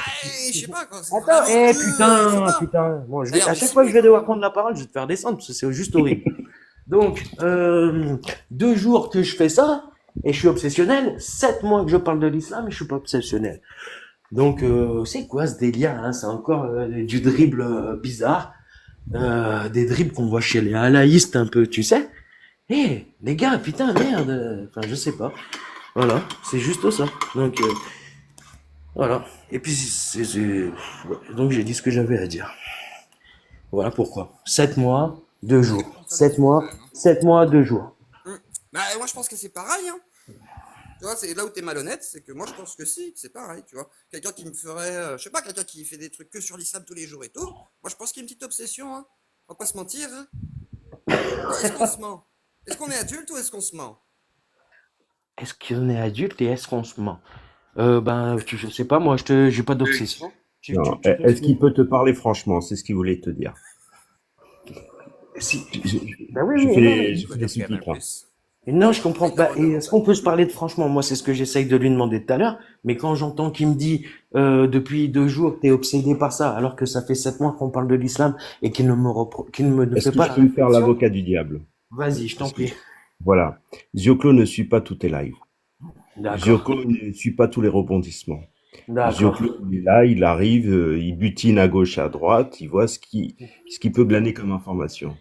je sais pas, quand c'est Attends, vraiment que, je sais pas. putain. Bon, D'ailleurs, à chaque fois que disciplé je vais quand devoir même. prendre la parole, je vais te faire descendre parce que c'est juste horrible. Donc, 2 jours que je fais ça et je suis obsessionnel. 7 mois que je parle de l'islam et je suis pas obsessionnel. Donc, c'est quoi ce délire hein. C'est encore du dribble bizarre, des dribbles qu'on voit chez les halaïstes un peu, tu sais. Eh, les gars, putain, merde. Enfin, je sais pas. Voilà, c'est juste ça. Donc, voilà. Et puis, ouais. Donc, j'ai dit ce que j'avais à dire. Voilà pourquoi. 7 mois, deux On est jours. pas en train de 7 mois, hein. 7 mois, 2 jours. Bah, moi, je pense que c'est pareil, hein. Tu vois, c'est là où t'es malhonnête, c'est que moi je pense que si, c'est pareil, tu vois. Quelqu'un qui me ferait, je sais pas, quelqu'un qui fait des trucs que sur l'islam tous les jours et tout, moi je pense qu'il y a une petite obsession, hein. On va pas se mentir, hein. Est-ce qu'on se ment? Est-ce qu'on est adulte ou est-ce qu'on se ment? Est-ce qu'on est adulte et est-ce qu'on se ment? Je sais pas, moi, j'ai pas d'obsession. Non, Tu penses est-ce que... qu'il peut te parler franchement? C'est ce qu'il voulait te dire. Si, Je, je- bah oui, je oui, fais non, mais... je Faut fais des dire quand même un sous-titres, hein. plus. Non, je comprends Oui, non, pas. Et non. est-ce qu'on peut se parler de franchement? Moi, c'est ce que j'essaye de lui demander tout à l'heure. Mais quand j'entends qu'il me dit depuis 2 jours, t'es obsédé par ça, alors que ça fait 7 mois qu'on parle de l'islam et qu'il ne me ne Est-ce fait que pas je la peux me faire réflexion, l'avocat du diable? vas-y, je t'en Parce que, prie. voilà. Zioclo ne suit pas tous tes lives. D'accord, Zioclo ne suit pas tous les rebondissements. d'accord. Zioclo, il est là, il arrive, il butine à gauche, à droite, il voit ce qu'il peut glaner comme information.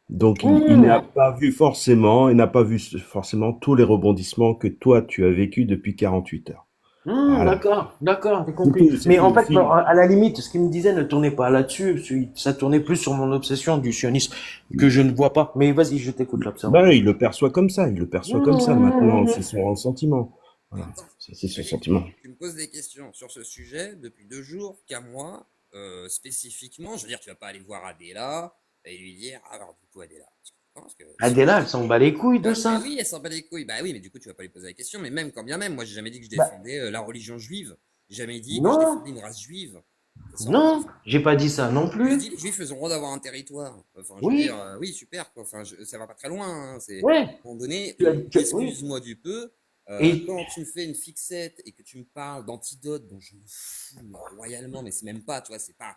Donc, Mmh. il n'a pas vu forcément tous les rebondissements que toi, tu as vécu depuis 48 heures. Voilà. D'accord, j'ai C'est compris. tout, c'est Mais en tout. fait, non, à la limite, ce qu'il me disait ne tournait pas là-dessus, ça tournait plus sur mon obsession du sionisme que je ne vois pas. Mais vas-y, je t'écoute, l'observant. Ben, il le perçoit comme ça, il le perçoit comme ça. Maintenant, c'est Mmh. son ressentiment. Voilà. Attends, C'est son David, sentiment. tu me poses des questions sur ce sujet depuis 2 jours, qu'à moi, spécifiquement. Je veux dire, tu vas pas aller voir Adela et lui dire, ah, alors du coup, Adela, tu comprends parce que si Adela, elle s'en bat les couilles de mais ça. oui, elle s'en bat les couilles. Bah oui, mais du coup, tu vas pas lui poser la question. Mais même quand bien même, moi, j'ai jamais dit que je Bah, défendais la religion juive. J'ai jamais dit que je non, défendais une race juive. Ça, c'est non, relatif. j'ai pas dit ça non J'ai plus. dit les juifs, ils ont le droit d'avoir un territoire. Enfin, je veux dire, Oui, oui, super, quoi. Enfin, ça va pas très loin, hein. C'est, ouais, à un moment donné, oui. excuse-moi du peu, Et quand tu me fais une fixette et que tu me parles d'antidote dont je me fous mais royalement, mais c'est même pas, tu vois, c'est pas,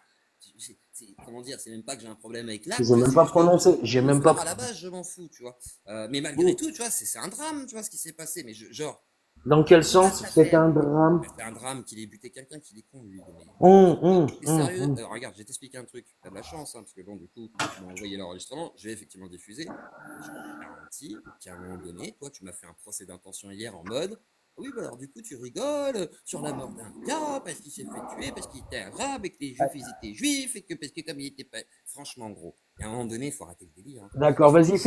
comment dire, c'est même pas que j'ai un problème avec je l'acte, n'ai même c'est pas juste que prononcé, j'ai le même fleur pas. à la base, je m'en fous, tu vois. Mais malgré Oui. tout, tu vois, c'est un drame, tu vois, ce qui s'est passé. Mais genre, Dans quel on a sens sa c'est terre. un drame? Mais c'est un drame qu'il ait buté quelqu'un, qu'il est con, lui. Mais Hum, non, hum, mais hum, sérieux, hum. regarde, je vais t'expliquer un truc. T'as de la chance, hein, parce que bon, du coup, tu m'as envoyé l'enregistrement, je vais effectivement diffuser. Mais je te garantis qu'à un moment donné, toi, tu m'as fait un procès d'intention hier en mode. Oui, bah alors du coup, tu rigoles sur la mort d'un gars parce qu'il s'est fait tuer, parce qu'il était arabe et que les juifs, ils étaient juifs et que parce que comme il était pas. Franchement, gros, à un moment donné, il faut arrêter le délire, hein. D'accord, Et je vas-y, te jure que,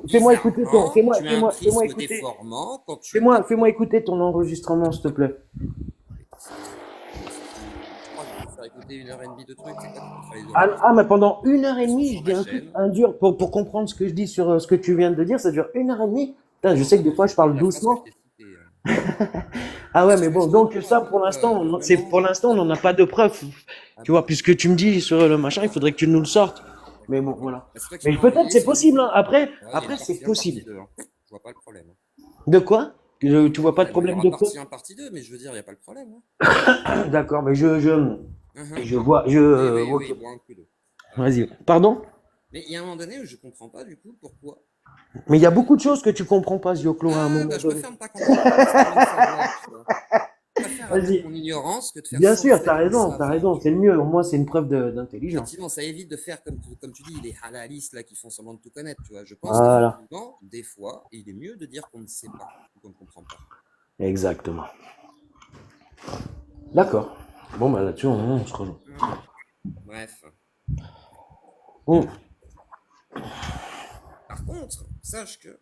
fais-moi écouter bizarrement, tu as un fais-moi prisme écouter, déformant quand tu fais-moi écouter ton enregistrement, s'il te plaît. mais c'est moi aussi qui. Je crois que je vais le faire écouter 1h30 de trucs, c'est quoi, tu peux faire les Mais pendant 1 heure et demie, je sur dis ma un truc chaîne. dur pour comprendre ce que je dis sur ce que tu viens de dire, ça dure 1 heure et demie. Putain, je sais que des fois je parle La phrase que je doucement. t'ai citée. Ah ouais, Parce mais que bon, je donc comprends ça un pour peu, l'instant, vraiment. pour l'instant, on n'en a pas de preuves. Ah Tu vois, bon? puisque tu me dis sur le machin, il faudrait que tu nous le sortes. Mais D'accord, bon, d'accord. voilà. Bah, c'est toi qui Mais me l'as peut-être envoyé, c'est c'est une... possible, hein. Après, Ouais, il y a après une c'est partie 1, partie possible. 2. Hein. Je vois pas le problème. Hein. De quoi? Tu vois pas de Il y problème aura de quoi? partie 1, partie 2, mais je veux dire, il n'y a pas le problème. Hein. D'accord, mais je vois, Oui, oui, ok. oui, bois un coup d'eau. Vas-y. Pardon? Mais il y a un moment donné où je comprends pas, du coup, pourquoi. Mais il y a beaucoup de choses que tu comprends pas, Zioclo, à un Ah, moment bah je donné. préfère ne pas comprendre, parce qu'il vaut mieux savoir, tu vois. Je préfère admettre Vas-y. mon ignorance que de faire Bien sûr, semblant de t'as savoir, raison, tu c'est le vois. mieux. Au moins, c'est une preuve d'intelligence. Effectivement, ça évite de faire comme tu dis, les halalistes là qui font semblant de tout connaître, tu vois. Je pense Voilà. qu'effectivement, des fois, il est mieux de dire qu'on ne sait pas ou qu'on ne comprend pas. Exactement. D'accord. Bon, bah là-dessus, on se rejoint. Bref. Bon. Par contre, sache que,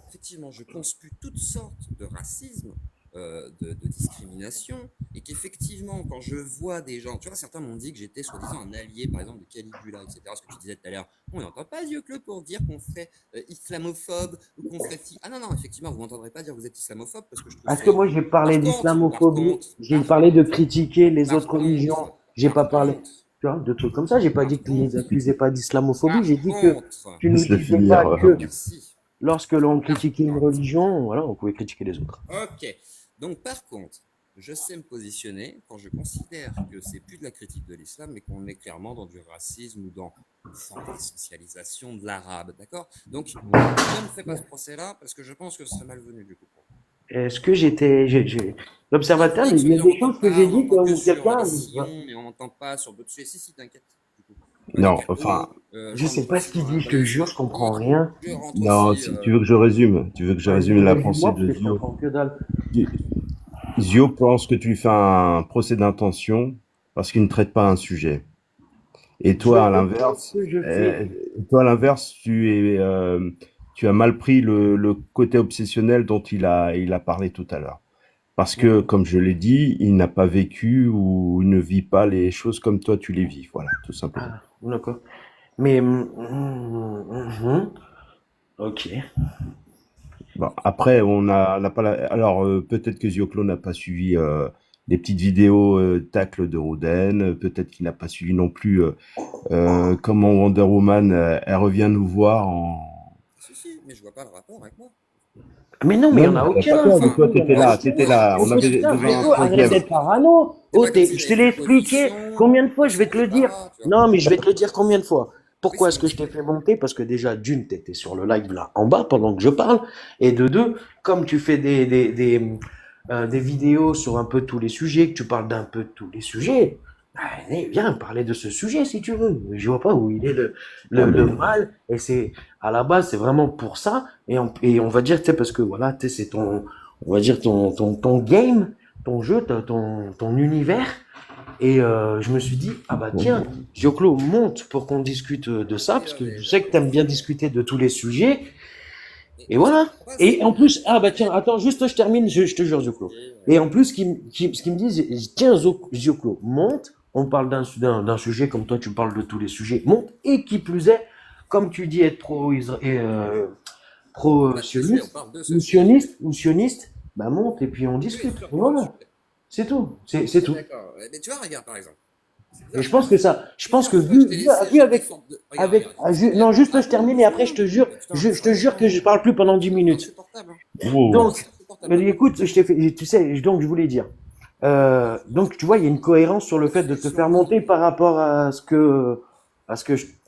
effectivement, je conspue toutes sortes de racisme, de discrimination, et qu'effectivement, quand je vois des gens, tu vois, certains m'ont dit que j'étais soi-disant un allié, par exemple, de Caligula, etc. Ce que tu disais tout à l'heure, on n'entend pas Dieu-Claude pour dire qu'on serait islamophobe ou qu'on serait si. Ah non, non, effectivement, vous m'entendrez pas dire que vous êtes islamophobe parce que je trouve Est-ce ça que moi, idiot. j'ai parlé Par d'islamophobie? contre, J'ai par parlé de contre, critiquer les par autres religions. contre, J'ai pas par parlé, contre, tu vois, de trucs comme ça. J'ai pas dit par que tu ne les contre, accusais pas d'islamophobie. J'ai par dit que contre, tu ne Laisse-le disais finir. pas que merci. lorsque l'on Par critiquait une contre, religion, voilà, on pouvait critiquer les autres. ok. Donc, par contre, je sais me positionner quand je considère que c'est plus de la critique de l'islam, mais qu'on est clairement dans du racisme ou dans une forme d'essentialisation de l'arabe, d'accord? Donc, je ne fais pas ce procès-là parce que je pense que ce serait malvenu du coup. Est-ce que Si, vous l'observateur, dites, il y a oui, on des m'entend choses que pas, j'ai on dit n'entend que comme sur quelqu'un. les sillons, mais on m'entend pas sur d'autres sujets. Si, t'inquiète, du coup. Les Non, enfin, cadeaux, Je j'en sais montre pas ce aussi qu'il dans la dit, je te jure, je politique et comprends autres. rien. Je rentre non, aussi. si tu veux que je résume, tu veux que je Vas-y, résume la pensée résume-moi, parce de que je Zio. comprends que dalle. Zio pense que tu lui fais un procès d'intention parce qu'il ne traite pas un sujet. Et Je toi, à sais pas ce l'inverse, que je fais. tu as mal pris le côté obsessionnel dont il a parlé tout à l'heure. Parce que, Mhm. comme je l'ai dit, il n'a pas vécu ou il ne vit pas les choses comme toi tu les vis. Voilà, tout simplement. Ah, d'accord. Mais, ok. Bon, après, on n'a pas alors peut-être que Zioclo n'a pas suivi les petites vidéos tacles de Roden, peut-être qu'il n'a pas suivi non plus comment Wonder Woman elle revient nous voir en. Si, si, mais je vois pas le rapport avec moi. Mais non, mais il y Non, en a non, pas aucun, toi, c'est mais toi tout, il y en a t'étais aucun. là, Au on avait quotidien, déjà un frérot, arrête troisième. d'être parano. C'est Oh, pas comme si je j'avais te l'ai pris expliqué position, combien de fois, je je vais te le savais dire. pas, tu vois. Non, mais je vais te le dire combien de fois. Oui, Pourquoi c'est est-ce mon que je t'ai idée. fait monter? Parce que déjà, d'une, tu étais sur le live là en bas pendant que je parle. Et de deux, comme tu fais des vidéos sur un peu tous les sujets, que tu parles d'un peu de tous les sujets, bah, allez, viens parler de ce sujet si tu veux. Je vois pas où il est Ah, le mais mal. Et c'est, à la base, c'est vraiment pour ça. Et on va dire, tu sais, parce que voilà, tu sais, c'est on va dire ton game, ton jeu, ton univers. Et je me suis dit, ah bah tiens, Gioclo, monte pour qu'on discute de ça, Oui, parce non, que mais je sais que tu aimes bien discuter de tous les sujets. mais Et ce que je voilà. comprends pas, c'est Et en que plus, ah bah tiens, attends, juste je termine, je te jure, Gioclo. oui, Et vas-y. en plus, ce qu'ils me disent, tiens, Gioclo, monte, on parle d'un sujet comme toi, tu parles de tous les sujets, monte, et qui plus est, comme tu dis être Pas de sujet, on pro-sioniste, parle de ce sujet. ou sioniste, bah monte, et puis on Oui, discute. Et sur quoi le voilà. sujet? C'est tout. C'est Mais tout. d'accord. Mais tu vois, regarde par exemple. C'est Et bizarre, mais par exemple, je pense que plusieurs fois je t'ai laissé, vu je défends. Regarde, regarde, non, j'accélère. juste Ah, je termine et après je te jure, putain, je te jure que je sérieusement. parle plus pendant 10 C'est minutes. insupportable. Hein. wow. Non, Donc, c'est insupportable. Maintenant, écoute, je t'ai fait, tu sais, donc je voulais dire. Donc, tu vois, il y a une cohérence sur le fait de te faire surpris. monter par rapport à ce que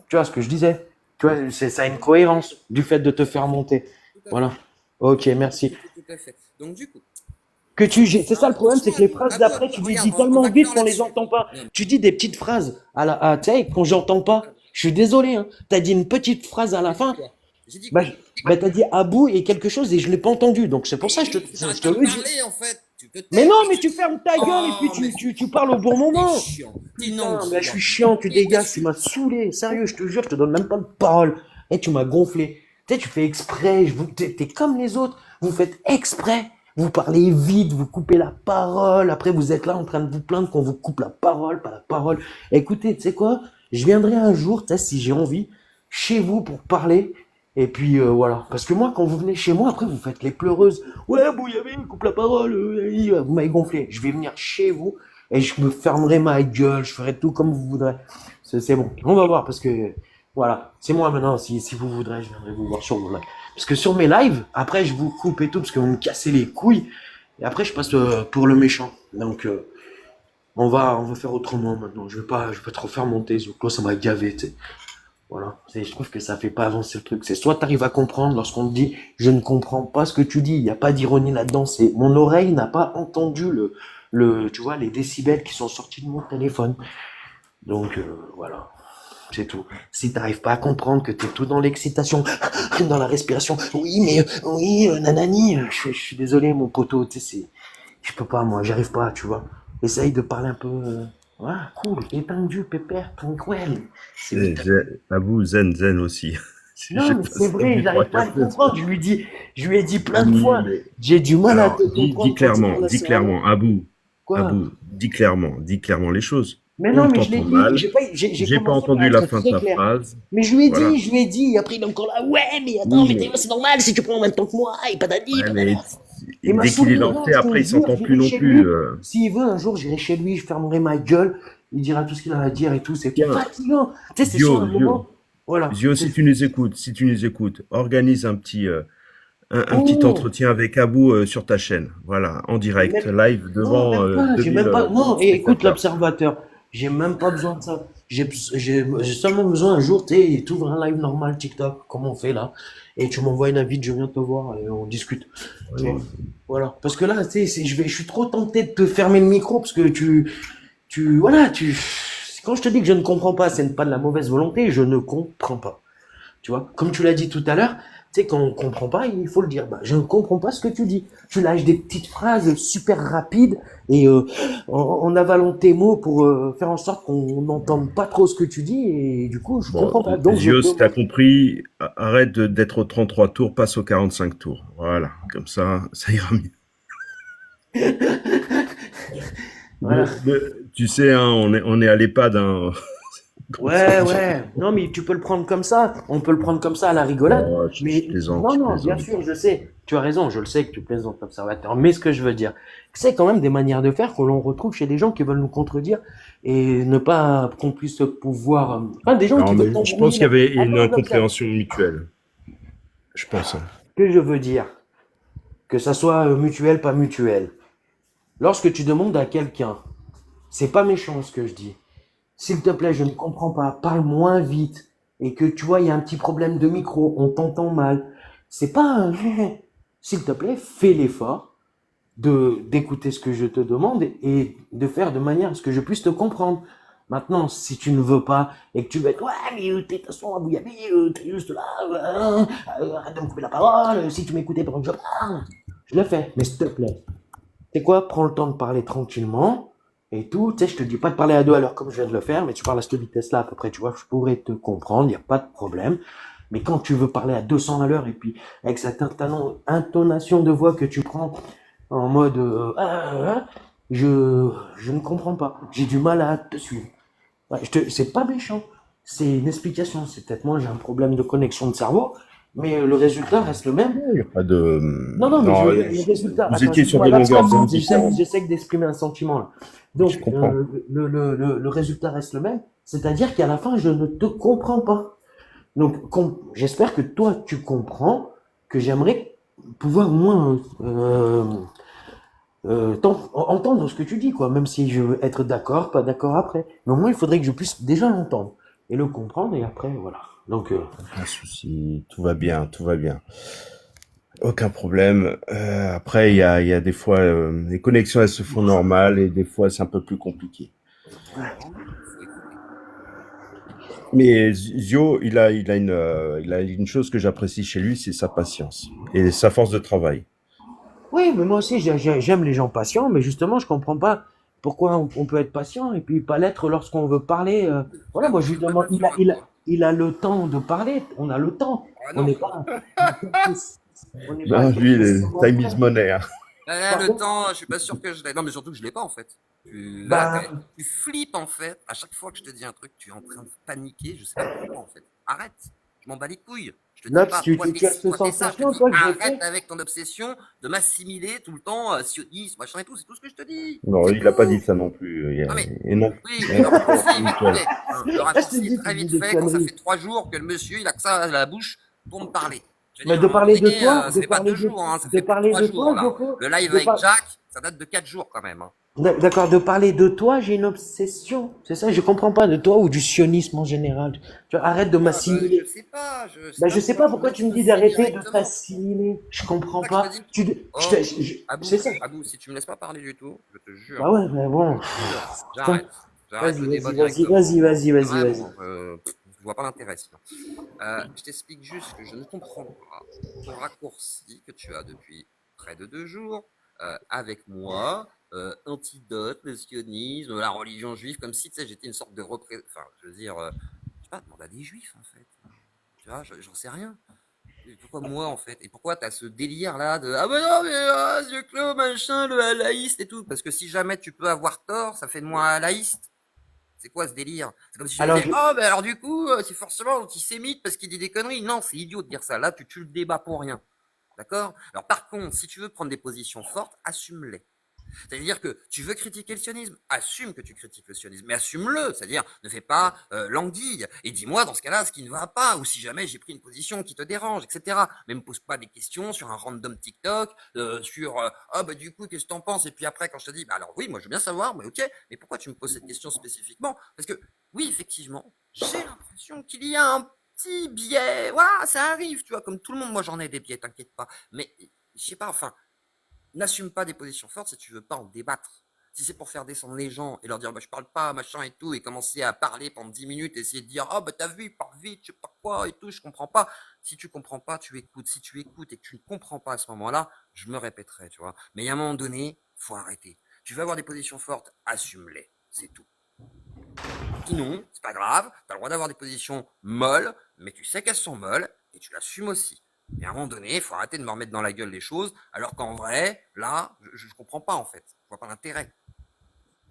tu vois, ce que je disais. Tu vois, ça a une cohérence du fait de te Tout à faire fait. monter. Tout à fait. Voilà. Ok, merci. Tout à fait. Donc, du coup, C'est ça le problème, c'est que les phrases d'après, tu les regarde, dis on tellement va vite clore qu'on les là-dessus. entend pas. Non, mais Tu dis des petites phrases tu sais, quand j'entends pas. Je suis désolé, hein. T'as dit une petite phrase à la j'ai dit fin. quoi? J'ai dit Bah, quoi? t'as dit Abou et quelque chose et je l'ai pas entendu. Donc c'est pour ça Mais que oui, parce que je t'arrêtes te pas de le dis. parler, en fait. Tu te Mais tais. non, mais tu fermes ta gueule et puis Oh, mais tu parles au bon t'es moment. chiant. T'es une Putain, mais là, je suis engueulade. chiant, tu Mais dégages, tu m'as saoulé. Sérieux, je te jure, je te donne même pas de parole. Et tu m'as gonflé. Tu sais, tu fais exprès, t'es comme les autres. Vous faites exprès. Vous parlez vite, vous coupez la parole. Après, vous êtes là en train de vous plaindre qu'on vous coupe la parole, pas la parole. Écoutez, tu sais quoi? Je viendrai un jour, tu sais, si j'ai envie, chez vous pour parler. Et puis voilà. Parce que moi, quand vous venez chez moi, après, vous faites les pleureuses. Ouais, Bouillabaisse, coupe la parole. Vous m'avez gonflé. Je vais venir chez vous et je me fermerai ma gueule. Je ferai tout comme vous voudrez. C'est bon. On va voir parce que voilà. C'est moi maintenant. Si vous voudrez, je viendrai vous voir sur vos lives. Parce que sur mes lives, après, je vous coupe et tout parce que vous me cassez les couilles. Et après, je passe pour le méchant. Donc, on va faire autrement maintenant. Je vais pas trop faire monter. Zoclo, ça m'a gavé, tu sais. Voilà. Je trouve que ça fait pas avancer le truc. C'est soit t'arrives à comprendre lorsqu'on te dit, je ne comprends pas ce que tu dis. Il n'y a pas d'ironie là-dedans. C'est, mon oreille n'a pas entendu tu vois, les décibels qui sont sortis de mon téléphone. Donc, voilà. C'est tout. Si t'arrives pas à comprendre que t'es tout dans l'excitation, dans la respiration, oui, mais, oui, nanani, je suis désolé, mon poteau, tu sais, je peux pas, moi, j'arrive pas, tu vois. Essaye de parler un peu, voilà, cool, étendu, pépère, tranquille. C'est vite. À vous, zen aussi. Non, J'ai mais passé c'est vrai, du temps j'arrive pas à à le faire ça. comprendre. Je lui ai dit plein de Oui, fois, mais j'ai du mal à alors, te comprendre quand tu parles dis assez rarement. clairement, Quoi? dis clairement les choses. Mais non, On mais je l'ai t'entend dit, mal. j'ai J'ai pas commencé par entendu la être fin de très ta clair. phrase. Mais Voilà. je lui ai dit, après il est encore là, ouais, mais attends, Oui, mais mais, c'est normal si tu prends en même temps que moi, et patati, ouais, patata. Il m'a dès qu'il est saoulé, non, lancé, je te après, il jure, s'entend plus j'irai non chez plus. lui. S'il veut, un jour, j'irai chez lui, je fermerai ma gueule, il dira tout ce qu'il a à dire et tout, c'est Tiens, fatigant. Tu sais, c'est sur un moment, voilà. Zio, si tu nous écoutes, organise un petit Oh, entretien avec Abou sur ta chaîne. Voilà, en mais direct, même, live non, devant même pas, j'ai 2000 même pas, non, et écoute spectateurs. l'observateur, j'ai même pas besoin de ça. J'ai seulement besoin un jour, tu sais, t'ouvres un live normal TikTok, comme on fait là, et tu m'envoies une invite, je viens te voir et on discute, tu vois. Oui. Voilà. Parce que là, tu sais, je suis trop tenté de te fermer le micro parce que voilà, quand je te dis que je ne comprends pas, ce n'est pas de la mauvaise volonté, je ne comprends pas. Tu vois, comme tu l'as dit tout à l'heure, tu sais, quand on comprend pas, il faut le dire. Bah, je ne comprends pas ce que tu dis. Tu lâches des petites phrases super rapides et en avalant tes mots pour faire en sorte qu'on n'entende pas trop ce que tu dis et du coup, je Bon, comprends pas. Donc, je Zio, si t'as demande. compris, arrête d'être aux 33 tours, passe aux 45 tours. Voilà, comme ça ira mieux. Voilà. Tu sais, hein, on est à l'EHPAD, hein. Comme ça. Ouais. Non, mais tu peux le prendre comme ça. On peut le prendre comme ça à la rigolade. Oh, Mais non, je non, bien plaisante. sûr, je sais. Tu as raison, je le sais que tu plaisantes, observateur. Mais ce que je veux dire, c'est quand même des manières de faire que l'on retrouve chez des gens qui veulent nous contredire et ne pas qu'on puisse pouvoir. Enfin, des gens Non, qui veulent mais je pense t'embrouiller. qu'il y avait une Attends, observe. incompréhension mutuelle. Je pense, hein. Ce que je veux dire, que ça soit mutuel, pas mutuel. Lorsque tu demandes à quelqu'un, c'est pas méchant ce que je dis. S'il te plaît, je ne comprends pas, parle moins vite. Et que tu vois, il y a un petit problème de micro, on t'entend mal. C'est pas un... S'il te plaît, fais l'effort d'écouter ce que je te demande et de faire de manière à ce que je puisse te comprendre. Maintenant, si tu ne veux pas et que tu veux être, ouais, mais t'es de toute façon, Abou Yabi, t'es juste là, arrête de me couper la parole, si tu m'écoutais pendant que je parle, je le fais, mais s'il te plaît. C'est quoi? Prends le temps de parler tranquillement et tout. Tu sais, je te dis pas de parler à 2 à l'heure comme je viens de le faire, mais tu parles à cette vitesse-là à peu près, tu vois, je pourrais te comprendre, il n'y a pas de problème. Mais quand tu veux parler à 200 à l'heure et puis avec cette intonation de voix que tu prends en mode je ne comprends pas. J'ai du mal à te suivre. Ouais, c'est pas méchant. C'est une explication. C'est peut-être moi, j'ai un problème de connexion de cerveau, mais le résultat reste le même. Il n'y a pas de. Non, mais je Non, veux dire, le résultat. vous Attends, étiez sur excuse-moi, des longueurs l'absence, d'onde différentes. j'essaie d'exprimer un sentiment là. Je Donc, comprends. le résultat reste le même, c'est-à-dire qu'à la fin, je ne te comprends pas. Donc, j'espère que toi, tu comprends que j'aimerais pouvoir moins entendre ce que tu dis, quoi. Même si je veux être d'accord, pas d'accord après. Mais au moins, il faudrait que je puisse déjà l'entendre et le comprendre et après, voilà. Donc, Pas de souci, tout va bien, tout va bien. Aucun problème. Après, il y a des fois, les connexions, elles se font normales et des fois, c'est un peu plus compliqué. C'est normal, faut écouter. Mais Zio, il a une chose que j'apprécie chez lui, c'est sa patience et sa force de travail. oui, mais moi aussi, j'aime les gens patients, mais justement, je comprends pas pourquoi on peut être patient et puis pas l'être lorsqu'on veut parler. Voilà, moi, je lui demande, il a le temps de parler, on a le temps. Ah On non, n'est pas à quelques, on n'est pas à Non, lui, quelques secondes time is près. money, hein. Là, le Pardon? temps, je suis pas sûr que je l'ai. Non, mais surtout que je l'ai pas en fait. Là, Bah, tu flippes en fait. À chaque fois que je te dis un truc, tu es en train de paniquer. Je sais pas pourquoi en fait. Arrête. Je m'en bats les couilles. Je te dis Nox, pas, toi t'es tu as ci, cette toi t'es ça. Je te sensation, dis, toi, que j'ai arrête fait? avec ton obsession de m'assimiler tout le temps, sionisme, machin et tout. C'est tout ce que je te dis. Non, C'est il n'a pas dit tout. ça non plus. Non mais, Et non, oui, et mais le n'importe quoi, raccourci, Michel. ok. Hein, le Ah, je te raccourci est dis, tu très dis vite des fait quand ça conneries. fait 3 jours que le monsieur il a que ça à la bouche pour me parler. Je veux Mais dire, à un moment donné, ça fait pas 2 jours, hein, ça de fait plus de parler trois de jours toi, là. Joko, Le live de avec par- Jack, ça date de 4 jours quand même. Hein. d'accord, de parler de toi, j'ai une obsession. C'est ça, je comprends pas de toi ou du sionisme en général. Tu vois, arrête de Ah, bah, je m'assimiler. sais pas, je sais Ben, pas je sais pourquoi pas tu me pourquoi tu me dis l'associes d'arrêter de directement. t'assimiler. Je C'est pour comprends ça que je te pas. dis, Je, oh, c'est ça. Abou, si tu me laisses pas parler du tout, je te jure, Bah ouais, mais bon. Putain. j'arrête. J'arrête Vas-y, le débat vas-y, vas-y, directement. vas-y, vas-y, vas-y, vas-y. Vraiment, je vois pas l'intérêt sinon. Je t'explique juste que je ne comprends pas ton raccourci que tu as depuis près de 2 jours avec moi, antidote, le sionisme, la religion juive, comme si tu sais, j'étais une sorte de représentant. Enfin, je veux dire, je sais pas, demande à des juifs en fait. Tu vois, j'en sais rien. Et pourquoi moi en fait? Et pourquoi t'as ce délire là de ah ben non mais Dieu Clos machin le laïste et tout? Parce que si jamais tu peux avoir tort, ça fait de moi un laïste. C'est quoi ce délire? C'est comme si je Alors, disais, oh, ben alors du coup, c'est forcément antisémite parce qu'il dit des conneries. Non, c'est idiot de dire ça. Là, tu tues le débat pour rien. D'accord? Alors par contre, si tu veux prendre des positions fortes, assume-les. C'est-à-dire que tu veux critiquer le sionisme, assume que tu critiques le sionisme, mais assume-le, c'est-à-dire ne fais pas l'anguille et dis-moi dans ce cas-là ce qui ne va pas, ou si jamais j'ai pris une position qui te dérange, etc. Mais me pose pas des questions sur un random TikTok, sur ah bah du coup qu'est-ce que t'en penses, et puis après quand je te dis bah alors oui moi je veux bien savoir, mais ok, mais pourquoi tu me poses cette question spécifiquement? Parce que oui effectivement j'ai l'impression qu'il y a un petit biais, voilà ça arrive, tu vois, comme tout le monde, moi j'en ai des biais, t'inquiète pas, mais je sais pas, enfin n'assume pas des positions fortes si tu veux pas en débattre. Si c'est pour faire descendre les gens et leur dire bah je parle pas, machin et tout, et commencer à parler pendant 10 minutes, et essayer de dire ah bah t'as vu, il parle vite, je sais pas quoi et tout, je comprends pas. Si tu comprends pas, tu écoutes. Si tu écoutes et que tu ne comprends pas à ce moment-là, je me répéterai, tu vois. Mais à un moment donné, faut arrêter. Tu veux avoir des positions fortes, assume-les, c'est tout. Sinon, c'est pas grave, t'as le droit d'avoir des positions molles, mais tu sais qu'elles sont molles et tu l'assumes aussi. Et à un moment donné, il faut arrêter de me remettre dans la gueule les choses, alors qu'en vrai, là, je comprends pas en fait. Je vois pas l'intérêt.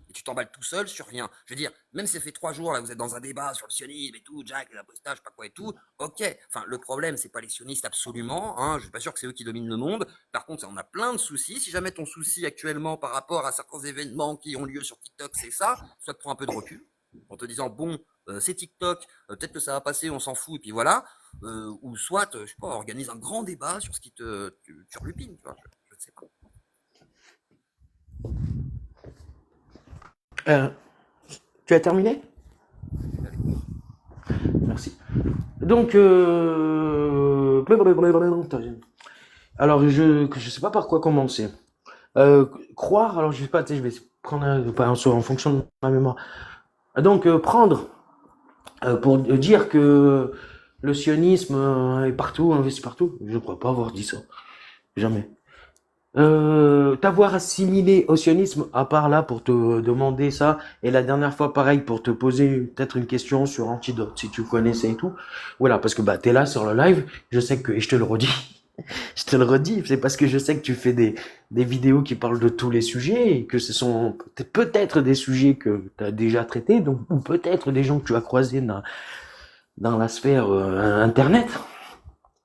Et tu t'emballes tout seul sur rien. Je veux dire, même si ça fait 3 jours, là, vous êtes dans un débat sur le sionisme et tout, Jack, les apostages, je sais pas quoi et tout, ok. Enfin, le problème, c'est pas les sionistes absolument, hein, je suis pas sûr que c'est eux qui dominent le monde. Par contre, on a plein de soucis. Si jamais ton souci actuellement par rapport à certains événements qui ont lieu sur TikTok, c'est ça, soit prends un peu de recul en te disant, bon, c'est TikTok, peut-être que ça va passer, on s'en fout, et puis voilà. Ou soit, je sais pas, organise un grand débat sur ce qui te turlupine, tu vois, je ne sais pas. Euh, tu as terminé? Allez. Merci. Donc, alors, je sais pas par quoi commencer. Croire, alors je sais pas, tu sais, je vais prendre en fonction de ma mémoire. Donc, prendre pour dire que le sionisme est partout, investi partout, je ne crois pas avoir dit ça. Jamais. T'avoir assimilé au sionisme, à part là pour te demander ça, et la dernière fois pareil pour te poser peut-être une question sur Antidote, si tu connaissais et tout. Voilà, parce que bah t'es là sur le live, je sais que, et je te le redis, je te le redis, c'est parce que je sais que tu fais des vidéos qui parlent de tous les sujets, et que ce sont peut-être des sujets que tu as déjà traités, donc, ou peut-être des gens que tu as croisés dans la sphère internet.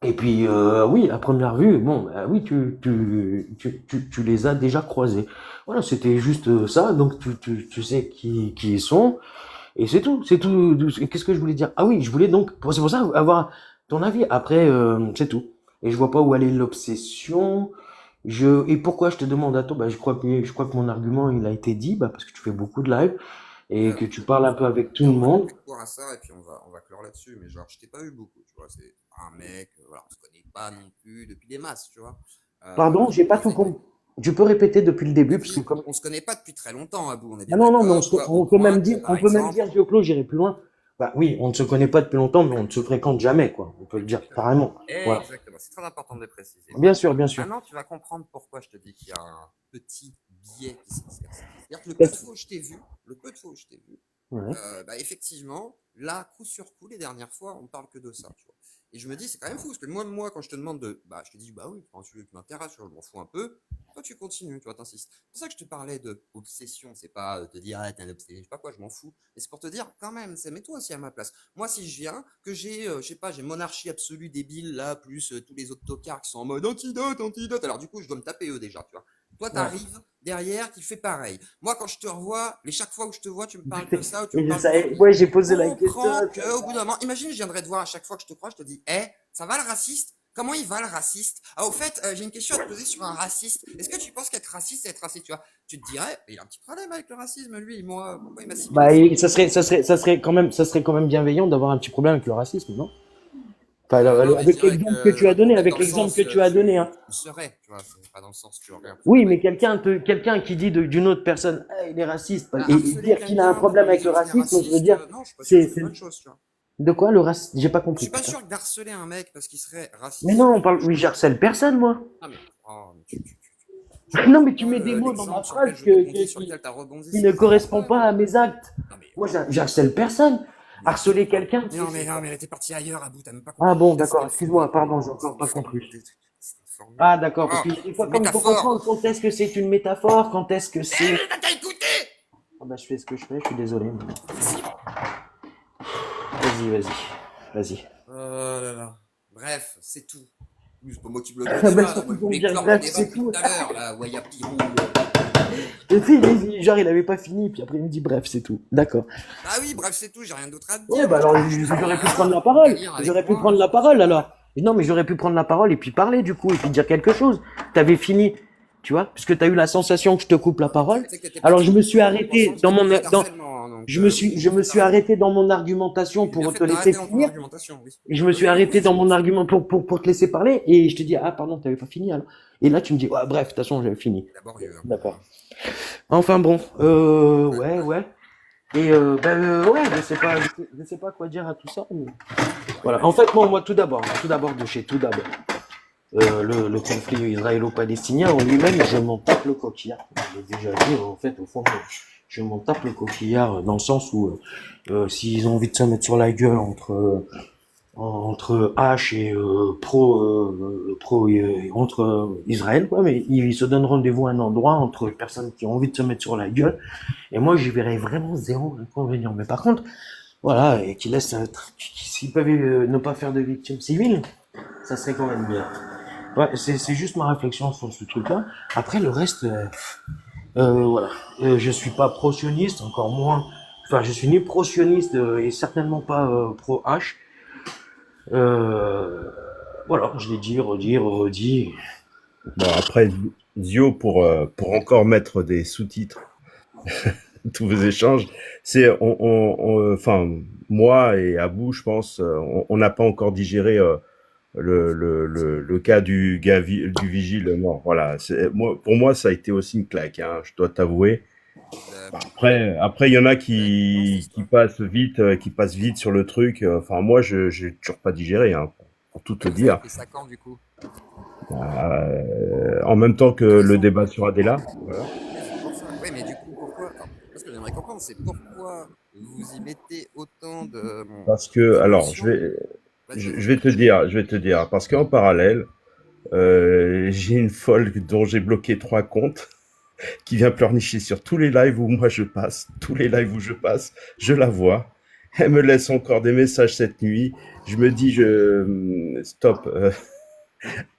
Et puis, oui, à première vue, bon, bah, oui, tu les as déjà croisés. Voilà, c'était juste ça. Donc, tu sais qui ils sont. Et c'est tout. C'est tout. Qu'est-ce que je voulais dire? Ah oui, je voulais donc, c'est pour ça, avoir ton avis. Après, c'est tout. Et je vois pas où aller l'obsession. Et pourquoi je te demande à toi? Bah, je crois que mon argument, il a été dit, bah, parce que tu fais beaucoup de live et que tu parles un peu avec tout le On va monde. couper court à ça et puis on va clore là-dessus. Mais genre, je t'ai pas eu beaucoup, tu vois. C'est un mec, voilà, on se connaît pas non plus depuis des masses, tu vois. Pardon, j'ai pas tout compris. Tu peux répéter depuis le Je début, parce que dis, comme on se connaît pas depuis très longtemps, Abou, on est ah bien non, non, mais d'accord. Tu vois, au on peut point même que, dire, par on peut même exemple, dire, Dioclo, j'irai plus loin. Bah oui, on ne se connaît pas depuis longtemps, mais on ne se fréquente jamais, quoi. On peut le dire exactement. carrément. Voilà. Exactement. C'est très important de le préciser. Bien sûr, bien sûr. Maintenant, tu vas comprendre pourquoi je te dis qu'il y a un petit biais qui s'exerce. C'est-à-dire que le peu de Qu'est-ce- fois où je t'ai vu, le peu de fois où je t'ai vu, Ouais. bah, effectivement, là, coup sur coup, les dernières fois, on parle que de ça, tu vois. Et je me dis, c'est quand même fou, parce que moi, quand je te demande de, bah, je te dis, bah oui, c'est un sujet qui m'intéresse, je m'en fous un peu. toi, tu continues, tu vois, t'insistes. C'est pour ça que je te parlais de obsession. C'est pas te dire, ah, t'es un obsédé, je sais pas quoi, je m'en fous. Mais c'est pour te dire, quand même, mets-toi aussi à ma place. Moi, si je viens, que j'ai, je sais pas, j'ai monarchie absolue débile, là, plus tous les autres tocards qui sont en mode antidote, antidote. Alors, du coup, je dois me taper eux déjà, tu vois. Toi, Ouais. t'arrives derrière, tu fais pareil. Moi, quand je te revois, les chaque fois où je te vois, tu me Je parles sais- de ça ou tu me et je parles de savais- Jean-Pierre. ouais, j'ai posé la question. Comprends qu'au bout d'un moment, imagine, je viendrais te voir à chaque fois que je te crois, je te dis, ça va le raciste? Comment il va le raciste? Ah, au fait, j'ai une question à te poser sur un raciste. Est-ce que tu penses qu'être raciste, c'est être raciste, tu vois? Tu te dirais, il a un petit problème avec le racisme, lui, moi, pourquoi il m'assimile Bah, à ça? ça serait quand même bienveillant d'avoir un petit problème avec le racisme, non? Enfin, Non, mais je avec dirais l'exemple que tu as un donné, problème avec dans le l'exemple que sens, tu as donné, hein. tu le serais, tu vois, c'est pas dans le sens, tu aurais un Oui, problème mais avec. quelqu'un qui dit d'une autre personne, ah, il est raciste, Bah, et harceler dire qu'il a un quelqu'un pour problème lui avec le dire qu'il est racisme, je veux raciste, dire, non, je suis pas sûr que c'est une bonne chose, tu vois. de quoi le racisme? J'ai pas Je suis compris. pas sûr que d'harceler un mec parce qu'il serait Mais raciste non, soit on une bonne parle, oui, chose. j'harcèle personne, moi. Ah, mais, oh, mais je Non, comprends mais tu pas mets des mots dans ma l'exemple sur lequel phrase je rebondis, sur lequel tu as rebondi, qui ne je comprends correspondent pas. pas à mes actes. Non, mais, Moi, j'harcèle personne. mais tu. Harceler quelqu'un, tu sais, Mais c'est... non, mais là, t'es parti ailleurs, à bout, t'as même pas Ah compris. bon, Là, c'était d'accord, une formule. excuse-moi, pardon, j'ai C'est encore une pas formule. compris. C'est une formule. Ah d'accord, parce Oh, que des c'est fois, une comme il faut métaphore. comprendre quand est-ce que c'est une métaphore, quand est-ce que c'est... T'as écouté? Ah bah, je fais ce que je fais, je suis désolé. Imbécile. Vas-y. Oh là là. Bref, c'est tout. Oui, c'est pas moi qui bloque le Ah bah, débat, là. surtout Moi, je pour me voulais dire clore le bref, débat c'est depuis tout tout. à l'heure, là. Ouais, y a Pirou. Et puis, genre, il avait pas fini, puis après, il me dit bref, c'est tout. D'accord. Ah oui, bref, c'est tout, j'ai rien d'autre à te Ouais, dire. bah Moi, je alors, te dis juste, j'aurais pu voilà, prendre la un parole. délire avec J'aurais pu moi. prendre la parole, alors. Non, mais j'aurais pu prendre la parole et puis parler, du coup, et puis dire quelque chose. T'avais fini, tu vois, puisque t'as eu la sensation que je te coupe la Tu sais parole. que t'étais Alors, parti je dans me tous suis les sens en arrêté pensant que c'était une accusé d'harcèlement, hein, donc oui, je j'ai me fait suis t'arrêter. arrêté dans mon argumentation J'ai bien pour fait te de laisser t'arrêter dans ton finir. argumentation, oui. Et je me suis Oui, arrêté dans je mon sais. argument pour te laisser parler. Et je te dis, ah, pardon, t'avais pas fini, alors. Et là, tu me dis, ouais, bref, de toute façon, j'avais fini. C'est laborieux, un peu, D'accord. hein. Enfin bon, Ouais. ouais. Et ouais, je sais pas quoi dire à tout ça. Mais... Voilà. En fait, moi, tout d'abord, de chez tout d'abord, le conflit israélo-palestinien en lui-même, je m'en tape le coquillard. Je l'ai déjà dit, en fait, au fond, je m'en tape le coquillard dans le sens où s'ils ont envie de se mettre sur la gueule entre H et entre Israël, quoi, mais ils se donnent rendez-vous à un endroit entre personnes qui ont envie de se mettre sur la gueule. Et moi, j'y verrais vraiment zéro inconvénient. Mais par contre, voilà, et qu'ils laissent, s'ils peuvent ne pas faire de victimes civiles, ça serait quand même bien. Ouais, c'est juste ma réflexion sur ce truc-là. Après, le reste, voilà. Je suis pas pro-sioniste, encore moins. Enfin, je suis ni pro-sioniste et certainement pas pro-H. Euh, voilà, je l'ai dit, redit. Bon, après, Zio, pour encore mettre des sous-titres tous vos échanges, c'est, enfin, moi et Abou, je pense, on n'a pas encore digéré le cas du gars du vigile mort. Voilà, pour moi, ça a été aussi une claque, hein, je dois t'avouer. Après, il y en a C'est une immense qui histoire. passent vite sur le truc. Enfin, moi, j'ai toujours pas digéré, hein, pour tout te Et vous avez dire. pris ça quand, du coup? En même temps que C'est le récent. débat sur Adela, voilà. Oui, c'est pour ça. Oui, mais du coup, pourquoi? Enfin, moi, ce que j'aimerais comprendre, c'est pourquoi vous y mettez autant Parce que, alors, d'émotions. Vas-y, vas-y. je vais te dire, parce qu'en parallèle, j'ai une folle dont j'ai bloqué 3 comptes qui vient pleurnicher sur tous les lives où moi je passe, tous les lives où je passe, je la vois. Elle me laisse encore des messages cette nuit. Je me dis, stop.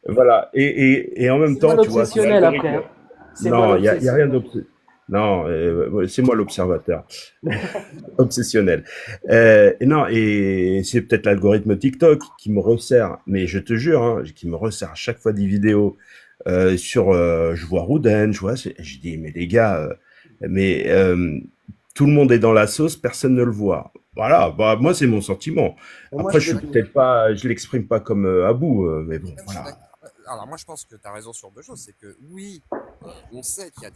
Voilà. Et en même C'est moi temps, tu vois, c'est l'obsessionnel après, l'algorithme. hein. C'est moi Non, y a rien l'obsessionnel. d'obsessionnel. Non, c'est moi l'observateur obsessionnel. Et non, et c'est peut-être l'algorithme TikTok qui me resserre, mais je te jure, hein, qui me resserre à chaque fois des vidéos sur, je vois Rouden, je dis, mais les gars, mais tout le monde est dans la sauce, personne ne le voit. Voilà, bah moi c'est mon sentiment. Et moi, Après, je je vais suis te... peut-être pas, je l'exprime pas comme Abou, mais bon, Je suis voilà. d'accord. Alors, moi, je pense que tu as raison sur deux choses. C'est que oui, on sait qu'il y a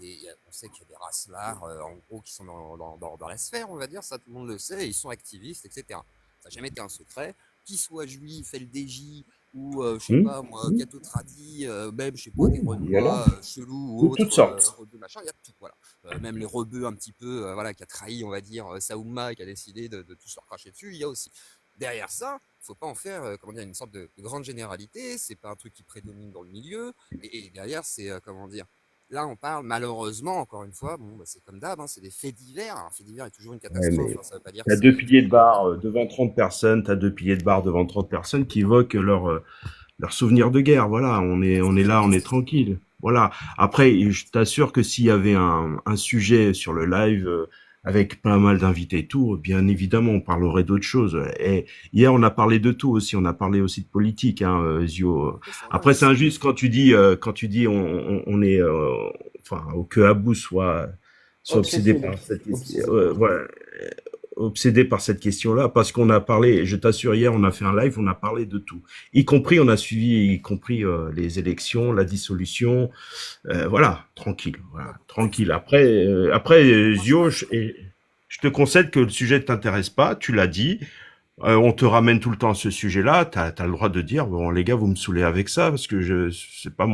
on sait qu'il y a des racelards, en gros, qui sont dans la sphère, on va dire. Ça, tout le monde le sait. Ils sont activistes, etc. Ça n'a jamais été un secret. Qu'ils soient juifs, LDJ, ou, je sais Hmm. pas, moi, Kato Tradi, même, je sais pas, des Il y en a Renois, chelous ou de toutes autres, sortes. rebeux, machin, il y a tout, voilà. Même les rebeux un petit peu, voilà, qui a trahi, on va dire, Saouma, et qui a décidé de tous leur cracher dessus, il y a aussi. Derrière ça, faut pas en faire comment dire, une sorte de grande généralité, c'est pas un truc qui prédomine dans le milieu, et derrière, c'est comment dire, Là, on parle malheureusement, encore une fois, bon, bah, c'est comme d'hab, hein, c'est des faits divers. Un fait divers est toujours une Ouais, catastrophe, mais hein, ça veut pas dire que t'as deux c'est piliers de toujours bar devant 30 personnes, t'as deux piliers de bar devant 30 personnes qui évoquent leurs souvenirs de guerre. Voilà, on est là, on est tranquille. Voilà. Après, je t'assure que s'il y avait un sujet sur le live avec pas mal d'invités et tout, bien évidemment, on parlerait d'autres choses. Et hier, on a parlé de tout aussi. On a parlé aussi de politique, hein, Zio. c'est ça, Après, c'est c'est- injuste quand tu dis on est, enfin, que Abou soit obsédé Obsessionnel. par cette question. Obsédé. Ouais, obsédé par cette question-là parce qu'on a parlé, je t'assure, hier, on a fait un live, on a parlé de tout. Y compris, on a suivi, y compris les élections, la dissolution. Voilà, tranquille. bah, Voilà, c'est ça. tranquille. Après, Moi, je Zio, reste. je te concède que le sujet ne t'intéresse pas, tu l'as dit. On te ramène tout le temps à ce sujet-là, t'as le droit de dire, bon, les gars, vous me saoulez avec ça parce que c'est pas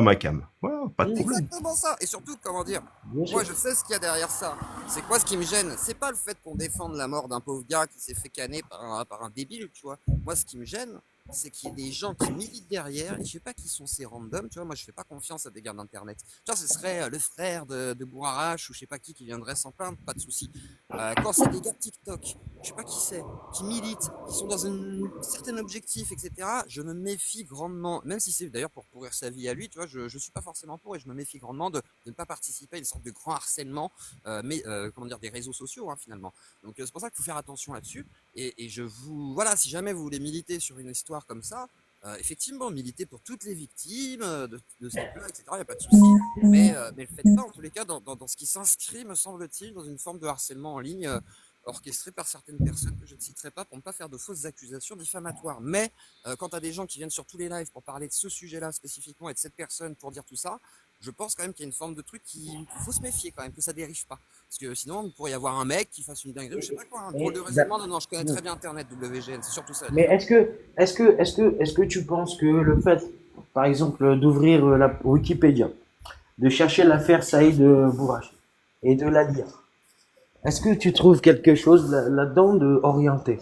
ma cam. Voilà, pas de C'est problème. exactement ça. Et surtout, comment dire, Bien moi sûr. je sais ce qu'il y a derrière ça. C'est quoi ce qui me gêne? C'est pas le fait qu'on défende la mort d'un pauvre gars qui s'est fait canner par un débile, tu vois. Moi, ce qui me gêne, c'est qu'il y ait des gens qui militent derrière, et je sais pas qui sont ces randoms, tu vois. Moi, je fais pas confiance à des gars d'internet. Tu vois, ce serait le frère de Bourarache ou je sais pas qui viendrait s'en plaindre, pas de souci. Quand c'est des gars de TikTok, je sais pas qui c'est, qui militent, qui sont dans un certain objectif, etc., je me méfie grandement, même si c'est d'ailleurs pour pourrir sa vie à lui, tu vois, je suis pas forcément pour et je me méfie grandement de ne pas participer à une sorte de grand harcèlement, comment dire, des réseaux sociaux, hein, finalement. Donc c'est pour ça qu'il faut faire attention là-dessus. Et je vous, voilà, si jamais vous voulez militer sur une histoire comme ça, effectivement, militer pour toutes les victimes de ce type-là, etc., il n'y a pas de souci. Mais le faites pas, en tous les cas, dans ce qui s'inscrit, me semble-t-il, dans une forme de harcèlement en ligne orchestré par certaines personnes que je ne citerai pas pour ne pas faire de fausses accusations diffamatoires. Mais quand tu as des gens qui viennent sur tous les lives pour parler de ce sujet-là spécifiquement et de cette personne pour dire tout ça, je pense quand même qu'il y a une forme de truc qu'il faut se méfier quand même, que ça dérive pas. Parce que sinon, il pourrait y avoir un mec qui fasse une dinguerie, ou je sais pas quoi, un drôle de Et, raisonnement. Non, non, je connais très bien Internet, WGN, c'est surtout ça la mais différence. est-ce que tu penses que le fait, par exemple, d'ouvrir la Wikipédia, de chercher l'affaire Saïd Bourrach et de la lire, est-ce que tu trouves quelque chose là-dedans de orienté?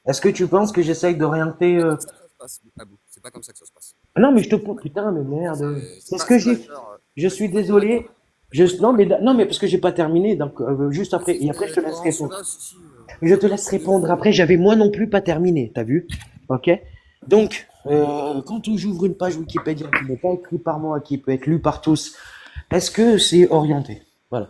Est-ce que tu penses que j'essaye d'orienter C'est pas comme ça que ça se passe, Abou. C'est pas comme ça que ça se passe. Ah non, mais je C'est te pose, putain, mais merde. c'est C'est ce pas, que c'est pas j'ai. genre. Je Ouais, suis c'est pas genre désolé. d'accord. Ouais, je suis pas d'accord. Non, mais parce que j'ai pas terminé. Donc, juste Ah, après. si, Et après, je te laisse pendant répondre. celui-là, si, si, Je te laisse c'est de répondre. fou. Après, j'avais moi non plus pas terminé. T'as vu? Ok? Donc, quand j'ouvre une page Wikipédia qui n'est pas écrite par moi, qui peut être lue par tous, est-ce que c'est orienté? Voilà.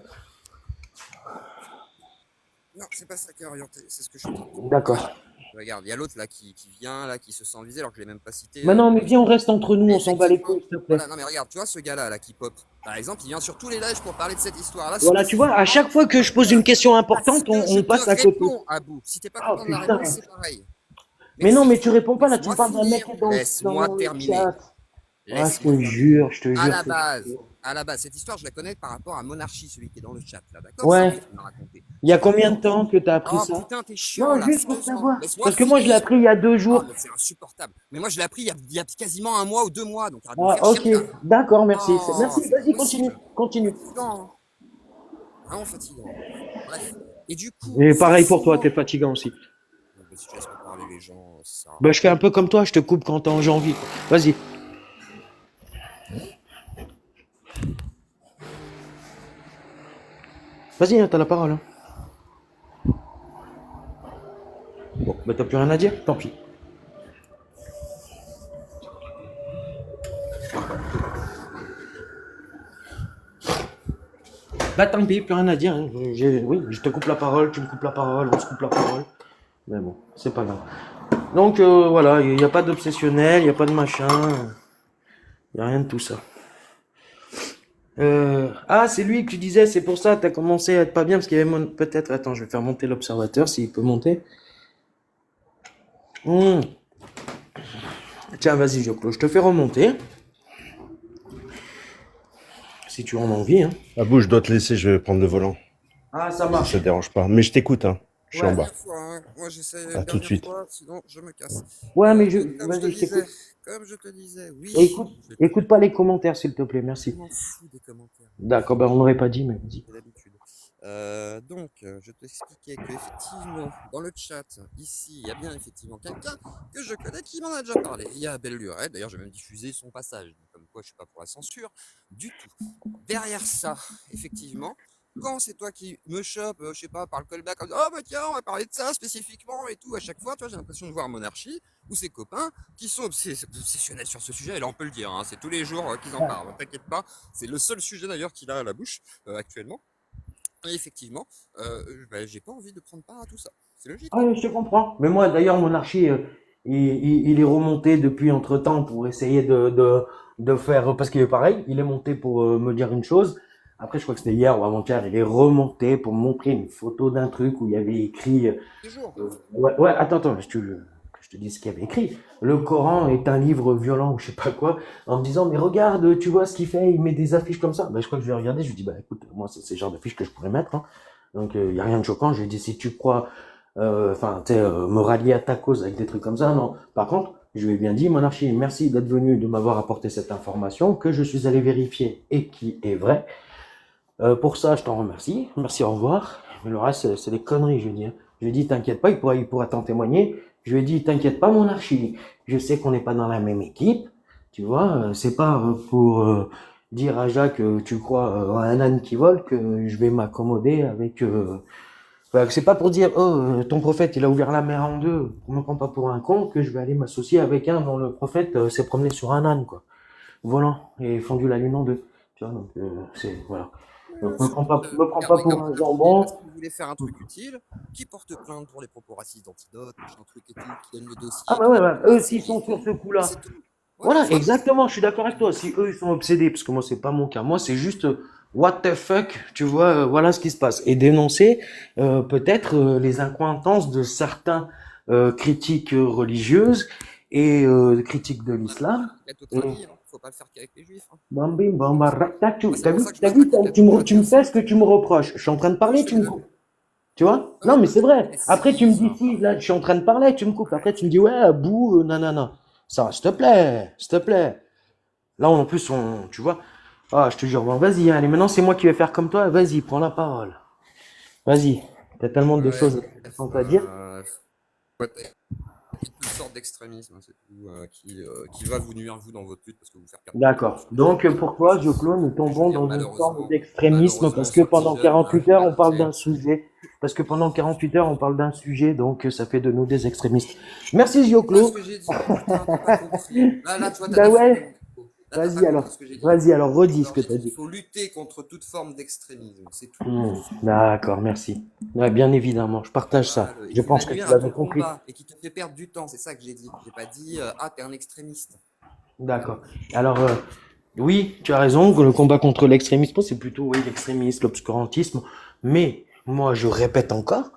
Non, c'est pas ça qui est orienté, c'est ce que je suis en train de dire. D'accord. Regarde, il y a l'autre là qui vient, là, qui se sent visé alors que je l'ai même pas cité. Maintenant, mais viens, on reste entre nous. Mais On s'en bat les effectivement, couilles, s'il te plaît. voilà, non mais regarde, tu vois ce gars-là là, qui pop, par exemple, il vient sur tous les lives pour parler de cette histoire-là Voilà, tu vois, à spécifiquement chaque fois que je pose une question parce importante, que je on te passe à côté. réponds, Abou. Si t'es pas Oh content de la putain. réponse, c'est pareil. Mais non, Merci. mais tu réponds pas là, tu me Laisse-moi parles d'un mec finir. qui est Laisse-moi dans le terminer. chat. Ah, Laisse-moi terminer. je te jure, c'est chaud. À la base, cette histoire, je la connais par rapport à Monarchie, celui qui est dans le chat, là, d'accord? C'est Ouais. lui qui m'a raconté. Il y a J'ai combien de toujours dit, temps que t'as appris oh ça? putain, t'es chiant Non, là, juste pour sérieusement. savoir. Laisse-moi Parce que moi, je l'ai finir. appris il y a 2 jours. Ah, mais c'est insupportable. Mais moi, je l'ai appris il y a quasiment un mois ou 2 mois, donc arrête de me Ah, faire chier, ok. putain. D'accord, merci. Oh, Merci, c'est pas vas-y, continue. possible. Continue. Fatigant, hein. Vraiment fatigant. Bref. Et du coup, Et pareil pour toi, t'es forcément. fatigant aussi. Bah, si tu laisses pas parler les gens, ça sert à Bah, rien. je fais un peu comme toi, je te coupe quand j'ai envie. Vas-y. Vas-y, hein, t'as la parole. Hein. Bon, bah t'as plus rien à dire? Tant pis. Bah tant pis, plus rien à dire. Hein. Oui, je te coupe la parole, tu me coupes la parole, on se coupe la parole. Mais bon, c'est pas grave. Donc voilà, il n'y a pas d'obsessionnel, il n'y a pas de machin. Il n'y a rien de tout ça. Ah, c'est lui que tu disais, c'est pour ça que tu as commencé à être pas bien, parce qu'il y avait peut-être... Attends, je vais faire monter l'observateur, s'il peut monter. Hmm. Tiens, vas-y, Joclo, je te fais remonter. Si tu en as envie. Hein. Abou, je dois te laisser, je vais prendre le volant. Ah, ça Si marche. ça te dérange pas. Mais je t'écoute, hein. Je suis en Ouais. bas. Dernière fois, hein. Moi j'essaie À une tout de dernière suite. fois, sinon je me casse. Ouais, mais Donc, vas-y, je t'écoute. comme je te disais, oui, Et écoute, je écoute pas les commentaires, s'il te plaît, je merci. m'en fous des commentaires. D'accord, ben on n'aurait pas dit, mais vas-y. C'est l'habitude. Je t'expliquais que effectivement, dans le chat, ici, il y a bien effectivement quelqu'un que je connais qui m'en a déjà parlé. Il y a Belle Lurette, d'ailleurs j'ai même diffusé son passage, comme quoi, je suis pas pour la censure, du tout. Derrière ça, effectivement, quand c'est toi qui me chope, je sais pas, par le callback, oh bah tiens, on va parler de ça spécifiquement et tout, à chaque fois, tu vois, j'ai l'impression de voir Monarchie ou ses copains qui sont obsessionnels sur ce sujet, et là on peut le dire, hein, c'est tous les jours qu'ils en parlent, t'inquiète pas, c'est le seul sujet d'ailleurs qu'il a à la bouche actuellement. Et effectivement, bah, j'ai pas envie de prendre part à tout ça. C'est logique, Ah, non? oui, je te comprends. Mais moi, d'ailleurs, Monarchie, il est remonté depuis entre-temps pour essayer de faire, parce qu'il est pareil, il est monté pour me dire une chose. Après, je crois que c'était hier ou avant-hier, il est remonté pour me montrer une photo d'un truc où il y avait écrit, Des jours. ouais, ouais, attends, que je te dis ce qu'il y avait écrit. Le Coran est un livre violent ou je sais pas quoi, en me disant, mais regarde, tu vois ce qu'il fait, il met des affiches comme ça. Ben, je crois que je vais regarder, je lui dis, bah écoute, moi, c'est ce genre d'affiches que je pourrais mettre, hein. Donc, il y a rien de choquant. Je lui dis, si tu crois, enfin, tu sais, me rallier à ta cause avec des trucs comme ça, non. Par contre, je lui ai bien dit, Monarchie, merci d'être venu, de m'avoir apporté cette information que je suis allé vérifier et qui est vraie. Pour ça, je t'en remercie. Merci, au revoir. Mais le reste, c'est des conneries, je veux dire. Je lui ai dit, t'inquiète pas, il pourra t'en témoigner. Je lui ai dit, t'inquiète pas, Monarchie. Je sais qu'on n'est pas dans la même équipe. Tu vois, c'est pas pour dire à Jacques, tu crois à un âne qui vole, que je vais m'accommoder avec. Enfin, c'est pas pour dire, oh, ton prophète, il a ouvert la mer en deux. On me prend pas pour un con que je vais aller m'associer avec un dont le prophète s'est promené sur un âne, quoi. Volant et fendu la lune en deux. Tu vois, donc c'est voilà. Donc C'est tout me prends pas regardé pour comme un ça utile jambon. parce qu'il voulait faire un truc utile, qui porte plainte pour les propos racistes d'Antidote, machin truc et tout, qui donne le Ah dossier, bah qui ouais, dit ouais, voilà, eux c'est s'ils sont sur bidon, ce et coup-là. c'est tout. Voilà, Voilà, c'est tout. exactement, je suis d'accord avec toi. Si eux ils sont obsédés, parce que moi c'est pas mon cas. Moi c'est juste what the fuck, tu vois, voilà ce qui se passe. Et dénoncer peut-être les incohérences de certains critiques religieuses et critiques de Ouais, l'islam. il a tout Et trahi, hein. Faut pas le faire qu'avec les juifs, hein. bam bim bam bam, rac, tac, Moi, c'est t'as pour vu, ça que je t'as me vu, traduis tu me, tu me l'adversaire. fais ce que tu me reproches. Je suis en train de Oui, parler, je te tu me l'ai coupes. vu. Tu vois? Ah Non, oui, mais bah, c'est vrai. mais Après, tu me ça dis, va si, pas. là, je suis en train de parler, tu me coupes. Après, tu me dis, ouais, bouh, nanana. Ça, s'il te plaît, s'il te plaît. Là, en plus, tu vois. Ah, je te jure, bon, vas-y, allez, maintenant, c'est moi qui vais faire comme toi. Vas-y, prends la parole. Vas-y. T'as tellement de Ouais, choses bref, intéressantes à dire. ouais, et toutes sortes d'extrémismes, hein, c'est tout, qui va vous nuire, vous, dans votre lutte, parce que vous faire perdre du temps D'accord. sur des Donc, conneries. pour Moi, toi, Dioclo, nous je veux tombons dire, dans une forme malheureusement, d'extrémisme parce que ce petit pendant jeune, 48 heures, on tu parle sais, d'un sujet. Parce que pendant 48 heures, on parle d'un sujet, donc ça fait de nous des extrémistes. Merci, c'est pas ce Dioclo. que j'ai dit, putain, t'as pas compris. Là, tu vois, t'as Ben déformé ouais. mon propos. Là, t'as pas compris ce que j'ai dit. Vas-y, alors, redis ce Alors, que j'ai t'as dit, il dit. faut lutter contre toute forme d'extrémisme, c'est tout. C'est Hmm, tout ce que j'ai dit. d'accord, merci. Ouais, bien évidemment, je partage ça. Voilà, et Je qui va pense que tu nuire à l'avais ton compris. combat, et qui te fait perdre du temps, c'est ça que j'ai dit. J'ai pas dit, ah, t'es un extrémiste. Voilà. D'accord. Alors, oui, tu as raison, que le combat contre l'extrémisme, c'est plutôt oui, l'extrémisme, l'obscurantisme. Mais moi, je répète encore,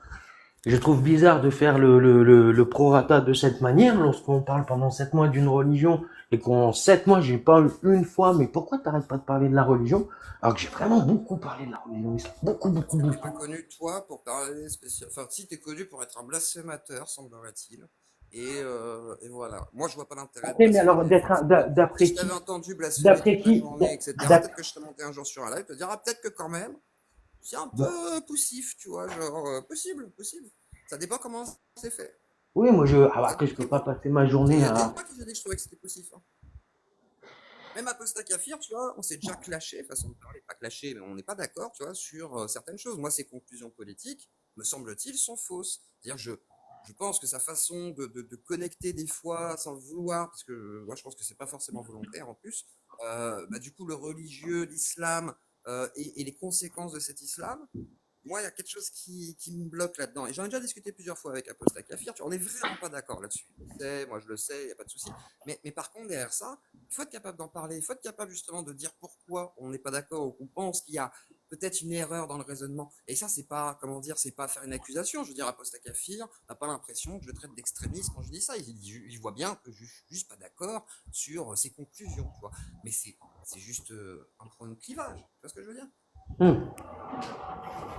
je trouve bizarre de faire le prorata de cette manière lorsqu'on parle pendant 7 mois d'une religion et qu'en 7 mois, j'ai pas eu une fois, mais pourquoi t'arrêtes pas de parler de la religion? Alors que j'ai vraiment beaucoup parlé de la religion islam. Beaucoup, Parce beaucoup, que t'es pas beaucoup. connu, toi, pour parler spécial. Enfin, si t'es connu pour être un blasphémateur, semblerait-il. Et voilà. Moi, je vois pas l'intérêt de Après, mais alors, blasphémer. Enfin, si d'après je t'avais qui? entendu blasphémer D'après toute la qui? journée, etc., D'après, peut-être que je serais monté un jour sur un live, te dire, ah, peut-être que quand même, c'est un peu poussif, tu vois, genre, possible, possible. Ça dépend comment c'est fait. oui, moi, Ça après, je peux dépend. pas passer ma Il journée y a à, moi qui j'ai dit que je trouvais que c'était poussif, hein. Même Aposta Kafir, tu vois, on s'est déjà clashé, façon de parler, pas clashé, mais on n'est pas d'accord, tu vois, sur certaines choses. Moi, ses conclusions politiques, me semble-t-il, sont fausses. C'est-à-dire, je pense que sa façon de connecter des fois sans le vouloir, parce que moi, je pense que c'est pas forcément volontaire en plus, bah, du coup, le religieux, l'islam et les conséquences de cet islam, moi, il y a quelque chose qui me bloque là-dedans. Et j'en ai déjà discuté plusieurs fois avec Aposta Kafir. On n'est vraiment pas d'accord là-dessus. Il sait, moi je le sais, il n'y a pas de souci. Mais par contre, derrière ça, il faut être capable d'en parler. Il faut être capable justement de dire pourquoi on n'est pas d'accord ou qu'on pense qu'il y a peut-être une erreur dans le raisonnement. Et ça, c'est pas, comment dire, c'est pas faire une accusation. Je veux dire, Aposta Kafir n'a pas l'impression que je le traite d'extrémiste quand je dis ça. Il voit bien que je suis juste pas d'accord sur ses conclusions, tu vois. Mais c'est juste un problème de clivage. Tu vois ce que je veux dire? hmm.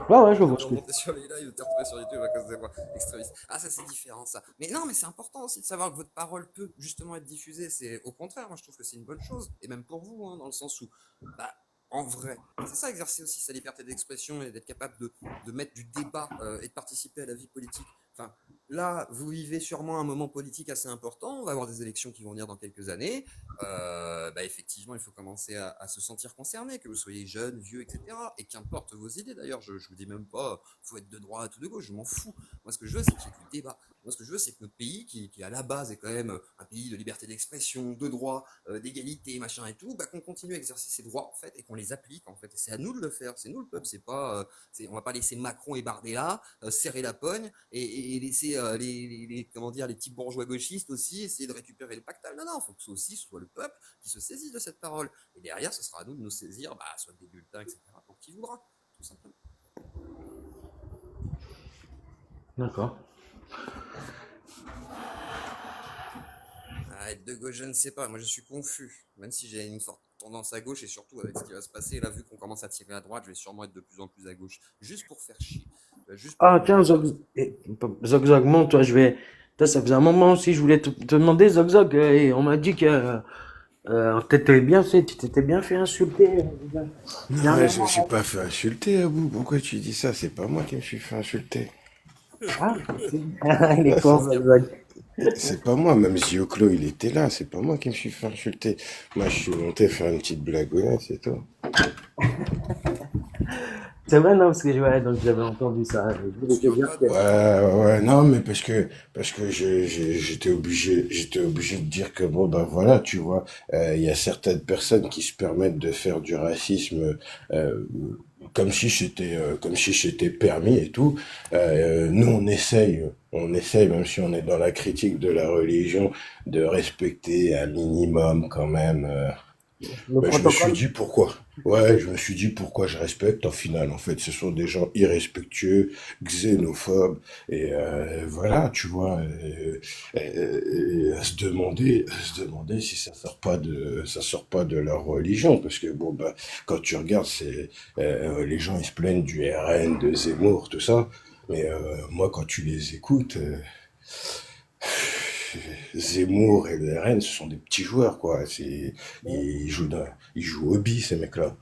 Ouais, ouais, je Tu viens vois de ce que. remonter sur les lives, de te retrouver sur YouTube à cause des voix extrémistes. Ah, ça c'est différent ça. Mais non, mais c'est important aussi de savoir que votre parole peut justement être diffusée. C'est au contraire, moi je trouve que c'est une bonne chose. Et même pour vous, hein, dans le sens où, bah, en vrai, c'est ça exercer aussi sa liberté d'expression et d'être capable de mettre du débat et de participer à la vie politique. Enfin, là, vous vivez sûrement un moment politique assez important. On va avoir des élections qui vont venir dans quelques années. Effectivement, il faut commencer à se sentir concerné, que vous soyez jeune, vieux, etc. Et qu'importe vos idées, d'ailleurs. Je vous dis même pas, faut être de droite ou de gauche, je m'en fous. Moi, ce que je veux, c'est qu'il y ait du débat. Moi, ce que je veux, c'est que notre pays, qui à la base est quand même un pays de liberté d'expression, de droit, d'égalité, machin et tout, qu'on continue à exercer ces droits, en fait, et qu'on les applique, en fait. Et c'est à nous de le faire. C'est nous le peuple. C'est pas, on va pas laisser Macron et Bardella serrer la pogne et laisser comment dire, les petits bourgeois gauchistes aussi essayer de récupérer le pactal. Non, non, il faut que ce soit le peuple qui se saisisse de cette parole. Et derrière, ce sera à nous de nous saisir, soit des bulletins, etc., pour qui voudra, tout simplement. D'accord. Être de gauche, je ne sais pas. Moi, je suis confus. Même si j'ai une forte tendance à gauche, et surtout avec ce qui va se passer, là, vu qu'on commence à tirer à droite, je vais sûrement être de plus en plus à gauche. Juste pour faire chier. Juste pour Ah, tiens, Zog Zog, moi, toi, ça faisait un moment aussi, je voulais te demander, Zog Zog, et on m'a dit que tu t'étais bien fait insulter. Non, mais je me suis pas fait insulter, Abou. Pourquoi tu dis ça? C'est pas moi qui me suis fait insulter. Ah, il est con, Zog Zog. C'est pas moi, même Zioclo, il était là. C'est pas moi qui me suis fait insulter. Moi, je suis monté faire une petite blagounette, c'est tout. C'est vrai, non, parce que donc j'avais entendu ça. Je voulais te dire que. Ouais, non, mais parce que j'étais obligé de dire que bon, ben voilà, tu vois, il y a certaines personnes qui se permettent de faire du racisme, comme si c'était permis et tout. Nous, on essaye, même si on est dans la critique de la religion, de respecter un minimum quand même. Le Ben, je me suis protocole. dit pourquoi. Ouais, je me suis dit pourquoi je respecte. En final, en fait, ce sont des gens irrespectueux, xénophobes, et voilà, tu vois, à se demander si ça sort pas de leur religion, parce que bon, bah, quand tu regardes, les gens ils se plaignent du RN, de Zemmour, tout ça, mais moi, quand tu les écoutes. Zemmour et le RN, ce sont des petits joueurs, quoi. Ils jouent au bi, ces mecs-là.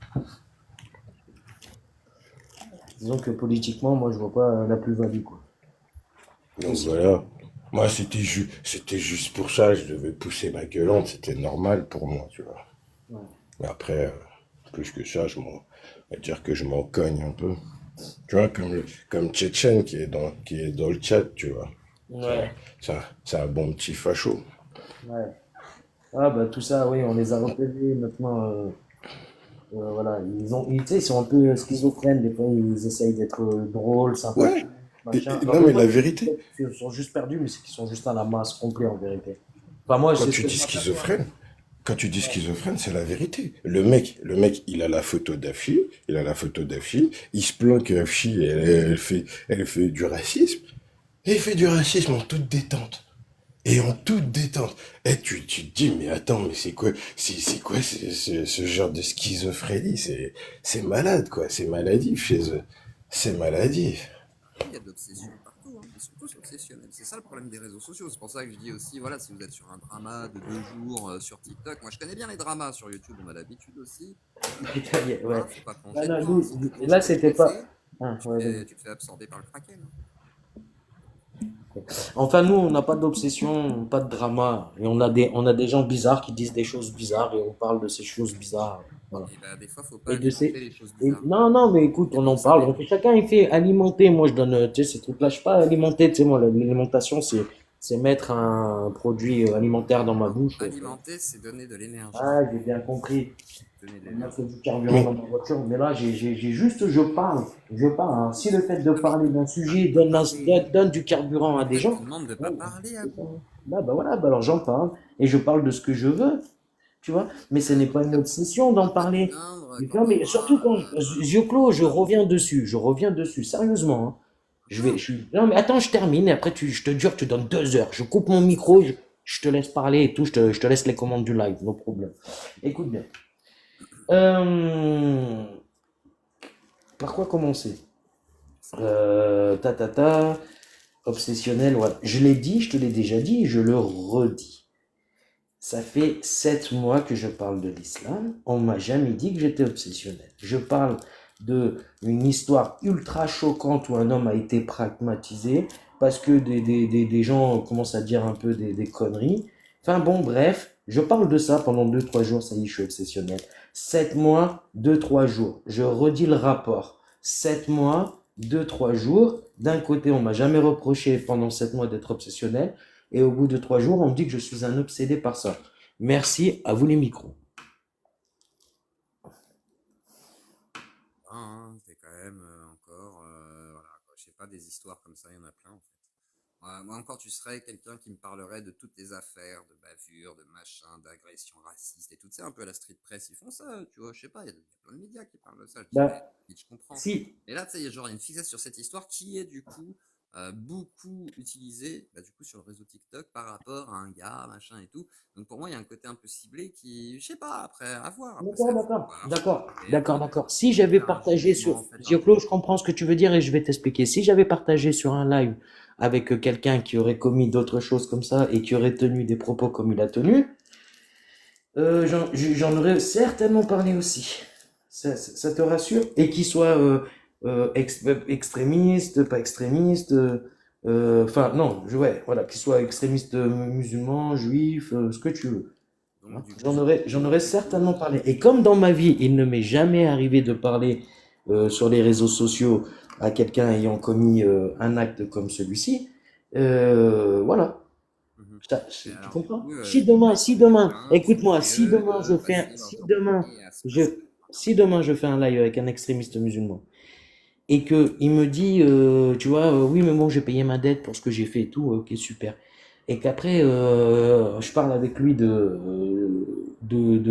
Disons que politiquement, moi, je vois pas la plus-value, quoi. Donc voilà. Moi, c'était juste pour ça, je devais pousser ma gueulante, c'était normal pour moi, tu vois. Ouais. Mais après, plus que ça, on va dire que je m'en cogne un peu. Tu vois, comme Tchétchène qui est dans le chat, tu vois. Ça, Ouais. c'est un bon petit facho. Ouais. Ah, bah, tout ça, oui, on les a repérés maintenant. Voilà, tu sais, ils sont un peu schizophrènes, des fois, ils essayent d'être drôles, sympathiques, Ouais. machin. Alors, Non, des mais fois, la vérité, ils sont juste perdus, mais c'est qu'ils sont juste à la masse complète, en vérité. Enfin, moi, quand c'est ce tu que je dis m'aperçois. schizophrène, quand tu dis Ouais. schizophrène, c'est la vérité. Le mec, il a la photo d'Affi, il se plaint que Affi, elle fait du racisme, et il fait du racisme en toute détente. Et en toute détente. Et tu te dis, mais attends, mais c'est quoi ce genre de schizophrénie? C'est malade, quoi. C'est maladif chez eux. C'est maladif. Il y a de l'obsession partout, hein. Ils sont tous obsessionnels. C'est ça le problème des réseaux sociaux. C'est pour ça que je dis aussi, voilà, si vous êtes sur un drama de 2 jours sur TikTok, moi je connais bien les dramas sur YouTube, on a l'habitude aussi. Ouais. Hein, faut pas Ah plonger non, dedans, hein. Si tu plonges là, comme je c'était l'ai pas. fait, Ah, ouais, vas-y. tu te fais absorber par le kraken, hein. Enfin, nous, on n'a pas d'obsession, pas de drama. Et on a des gens bizarres qui disent des choses bizarres et on parle de ces choses bizarres. Voilà. Et des fois, faut pas Et de alimenter ces. les choses Et, bizarres. non, non, mais écoute, C'est on pour en ça parle. les. Chacun, il fait alimenter. Moi, je donne, tu sais, ces trucs-là. Je suis pas alimenter. Tu sais, moi, l'alimentation, c'est mettre un produit alimentaire dans ma Non, bouche. alimenter, c'est donner de l'énergie. Ah, j'ai bien compris. Donner de Moi, l'énergie. c'est du carburant dans Mais, ma voiture. Mais là, j'ai juste, je parle. Je parle, hein. Si le fait de Non, mais parler d'un sujet pas parler. donne du carburant à En des fait, tu gens, demandes de pas ouais, parler à c'est ça. vous. Bah voilà, bah alors j'en parle. Et je parle de ce que je veux, tu vois. Mais ce n'est pas une obsession d'en Faut pas te parler. plaindre quand Non, mais surtout t'auras. quand Zioclo, je reviens dessus. Je reviens dessus, sérieusement, hein. Non, Non, mais attends, je termine. Et après, je te jure, tu donnes 2 heures. Je coupe mon micro, je te laisse parler et tout. Je te laisse les commandes du live, no problème. Écoute bien. Euh, Par quoi commencer? Ta ta ta. Obsessionnel, voilà. Je l'ai dit, je te l'ai déjà dit, je le redis. Ça fait 7 mois que je parle de l'islam. On m'a jamais dit que j'étais obsessionnel. Je parle une histoire ultra choquante où un homme a été pragmatisé parce que des gens commencent à dire un peu des conneries. Enfin bon, bref, je parle de ça pendant 2, 3 jours, ça y est, je suis obsessionnel. 7 mois, 2, 3 jours. Je redis le rapport. 7 mois, 2, 3 jours. D'un côté, on m'a jamais reproché pendant 7 mois d'être obsessionnel. Et au bout de 3 jours, on me dit que je suis un obsédé par ça. Merci, à vous les micros. C'est quand même encore, voilà, quoi. Je sais pas, des histoires comme ça, il y en a plein en fait. Moi encore, tu serais quelqu'un qui me parlerait de toutes les affaires, de bavures, de machin, d'agressions racistes et tout ça, un peu à la street press, ils font ça, tu vois, je sais pas, il y a plein de médias qui parlent de ça, je dis, Bah, je comprends. si, Et là, tu sais, il y a genre une fixette sur cette histoire qui est du coup beaucoup utilisée, bah, du coup, sur le réseau TikTok par rapport à un gars, machin et tout. Donc pour moi, il y a un côté un peu ciblé qui, je sais pas, après, à voir, après ça, d'accord, faut d'accord, voir, d'accord, mais d'accord, d'accord. Si faut j'avais faire un partagé jugement sur, en fait par Gio-Claude, rapport. je comprends ce que tu veux dire et je vais t'expliquer. Si j'avais partagé sur un live avec quelqu'un qui aurait commis d'autres choses comme ça et qui aurait tenu des propos comme il a tenu, j'en aurais certainement parlé aussi. Ça te rassure? Et qu'il soit extrémiste, pas extrémiste, enfin non, ouais, voilà, qu'il soit extrémiste musulman, juif, ce que tu veux. Donc du J'en aurais certainement coup, parlé. Et comme dans ma vie, il ne m'est jamais arrivé de parler sur les réseaux sociaux à quelqu'un ayant commis un acte comme celui-ci, voilà. mhm. Mais Tu alors du comprends? coup, Si c'est demain, quelqu'un écoute-moi, sérieux, facile à interpréter, à se passer. si demain je fais un live avec un extrémiste musulman et que il me dit, tu vois, oui, mais bon, j'ai payé ma dette pour ce que j'ai fait et tout, ok, super. Et qu'après, je parle avec lui de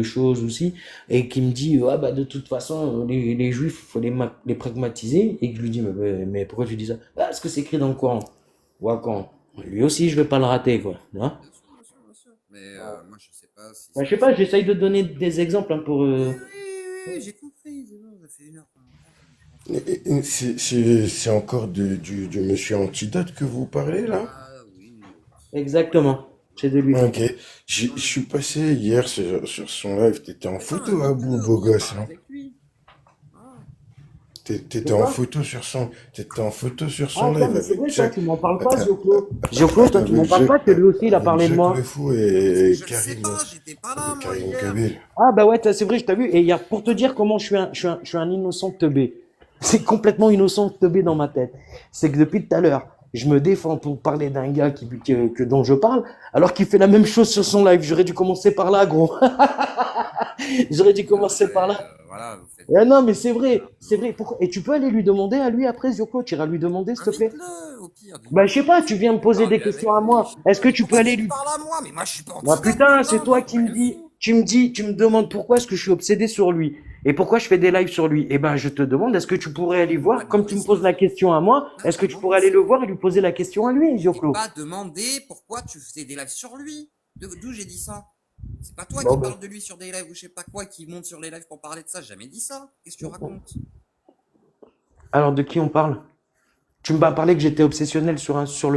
choses aussi, et qui me dit, ah bah de toute façon, les juifs, faut les pragmatiser, et que je lui dis, mais pourquoi tu dis ça? Ah, parce que c'est écrit dans le Coran. Ouais, quand lui aussi, je vais pas le rater, quoi. Hein. Bien sûr, bien sûr, bien sûr. Mais moi, je sais pas si Bah, c'est je sais parce pas, que. j'essaye de donner des exemples hein, pour. Oui, oui, oui, j'ai compris. C'est bon, ça fait 1 heure qu'on en parle, je comprends. C'est encore du monsieur Antidote que vous parlez là? Ah oui. Exactement, c'est de lui. Ok. Je suis passé hier sur son live. T'étais en Attends, photo, à bout, invite-le, au beau pire, gosse, parle hein. avec lui. Ah, T'étais C'est en quoi? photo sur t'étais en photo sur Ah, son tiens, live mais c'est avec vrai, toi, Jack, tu m'en parles pas, euh, Zioclo. Zioclo, toi, tu m'en parles pas, que lui aussi, il a avec parlé de Jack moi. Le Fou parce que et je le sais pas, j'étais pas là, moi, Karim hier. Kabil. Ah, bah ouais, c'est vrai, je t'ai vu. Et il y a, pour te dire comment je suis un innocent teubé. C'est complètement innocent teubé dans ma tête. C'est que depuis tout à l'heure, je me défends pour parler d'un gars dont je parle, alors qu'il fait la même chose sur son live. J'aurais dû commencer par là, gros. J'aurais dû commencer par Après, là. voilà, vous faites Ah non, mais vous faites l'un ou c'est vrai. l'autre. Pourquoi? Et tu peux aller lui demander à lui après, Zioko, tu iras lui demander, s'il te plaît. Invite-le, au pire, Bah, dis-lui je sais que pas, tu viens me poser des parle-lui avec questions à lui, je moi. sais Est-ce pas. que Mais tu peux pourquoi aller tu me lui... parles à moi? Mais moi, je suis pas Bah, antidote, putain, c'est putain, toi faut qui pas me être dis, fou. tu me demandes pourquoi est-ce que je suis obsédé sur lui et pourquoi je fais des lives sur lui. Eh ben, je te demande, est-ce que tu pourrais aller Je t'ai pas voir, comme tu demandé me poses ça. la question à moi, Là, est-ce j'ai que tu demandé pourrais aller le ça. voir et lui poser la question à lui, Je t'ai Zioclo? pas demandé pourquoi tu faisais des lives sur lui. D'où j'ai dit ça? C'est pas toi Bon, qui ben. parles de lui sur des lives ou je sais pas quoi, qui monte sur les lives pour parler de ça. J'ai jamais dit ça. Qu'est-ce que tu racontes? Alors, de qui on parle? Tu m'as parlé que j'étais obsessionnel sur ce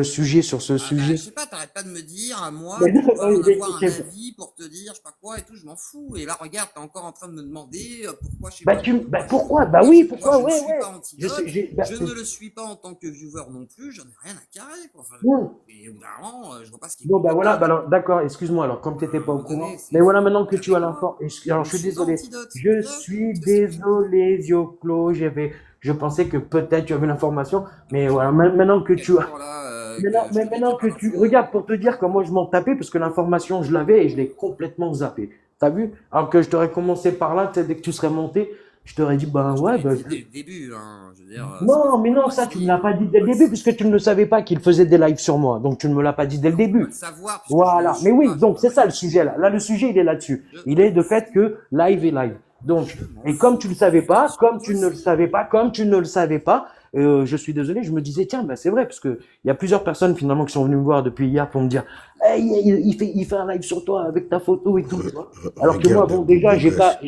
Ah bah, je sujet. sais pas, t'arrêtes pas de me dire, à moi, Mais tu non, dois en avoir un je- avis pour te dire, je sais pas quoi et tout, je m'en fous. Et là, regarde, t'es encore en train de me demander pourquoi, je sais pas quoi. bah Moi, pourquoi? Bah moi, oui, moi, pourquoi? je ne Ouais, suis pas ouais. Je sais, antidote, bah, je ne le suis pas en tant que viewer non plus, j'en ai rien à carrer, quoi. Enfin, bon. et au bout d'un moment, je vois pas ce qui est Bon, bah voilà, bah compliqué. alors, d'accord, excuse-moi, alors, comme tu À n'étais un pas au moment donné, courant. Mais faut voilà, maintenant que parler tu as avec moi. l'info. Alors, Je je ne suis suis pas désolé. antidote, Je ok? suis Qu'est-ce que je fais? désolé, Zioclo. Je pensais que peut-être tu avais l'information. Ah bah, Mais j'ai voilà, vu maintenant que quel tu as. jour là que je te dis que Maintenant j'ai pas que tu. d'infos. Regarde, pour te dire que moi, je m'en tapais, parce que l'information, je l'avais et je l'ai complètement zappé. T'as vu? Alors que je t'aurais commencé par là, tu sais, dès que tu serais monté, je t'aurais dit, ben Moi, je te ouais, l'ai ben. dit dès le début, hein. Je veux dire, c'est Non, mais pas non, ça, tu me l'as possible. pas dit dès le début, puisque tu ne le savais pas qu'il faisait des lives sur moi. Donc, tu ne me l'as pas dit dès le Je peux pas le début. savoir puisque je ne le Voilà. Mais suis oui, pas. Je donc peux c'est pas ça le sujet là. l'imaginer. Là, le sujet, il est là-dessus. Je Il est m'en de fait fous. que live est live. Donc, Je m'en et comme tu fous. le C'est savais juste que pas, c'est pas comme tu ne le possible. savais pas, comme tu ne le savais pas, je suis désolé, je me disais, tiens, ben c'est vrai, parce que il y a plusieurs personnes finalement qui sont venues me voir depuis hier pour me dire, hey, il fait un live sur toi avec ta photo et tout, tu vois. Alors que moi, Regarde, bon, Abou, déjà, beau gosse.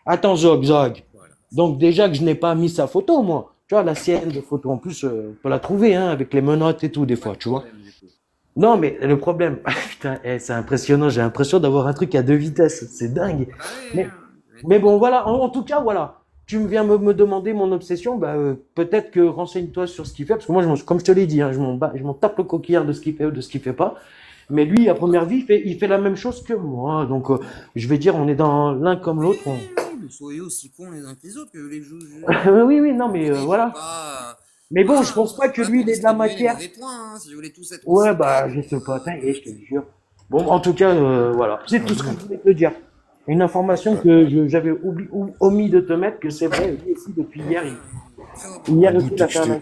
attends, Zog. Voilà. Donc, déjà que je n'ai pas mis sa photo, moi. Tu vois, la sienne de photo, en plus, on peut la trouver, hein, avec les menottes et tout, des Pas fois, de tu vois. problème du coup. Non, mais le problème, putain, c'est impressionnant. J'ai l'impression d'avoir un truc à 2 vitesses. C'est dingue. Ah bah oui, Mais, hein, tu mais m'étonnes. bon, voilà. En tout cas, voilà. tu me viens me demander mon obsession, bah, peut-être que renseigne-toi sur ce qu'il fait, parce que moi, comme je te l'ai dit, hein, je m'en tape le coquillard de ce qu'il fait ou de ce qu'il fait pas. Mais lui, à première vue, il fait la même chose que moi. Donc, je vais dire, on est dans l'un comme l'autre. Mais soyez aussi cons les uns que les autres, que les joues. Oui, oui, non, mais voilà. Mais bon, je pense pas que lui, il ait de la matière. Si vous voulez tous être Ouais, aussi bah, bêtes, je sais pas, je te jure. Bon, en tout cas, voilà. C'est tout ce que je voulais te dire. Une information que j'avais omis de te mettre, que c'est vrai, lui aussi, depuis hier. Hier Abou, aussi, il a fait un live.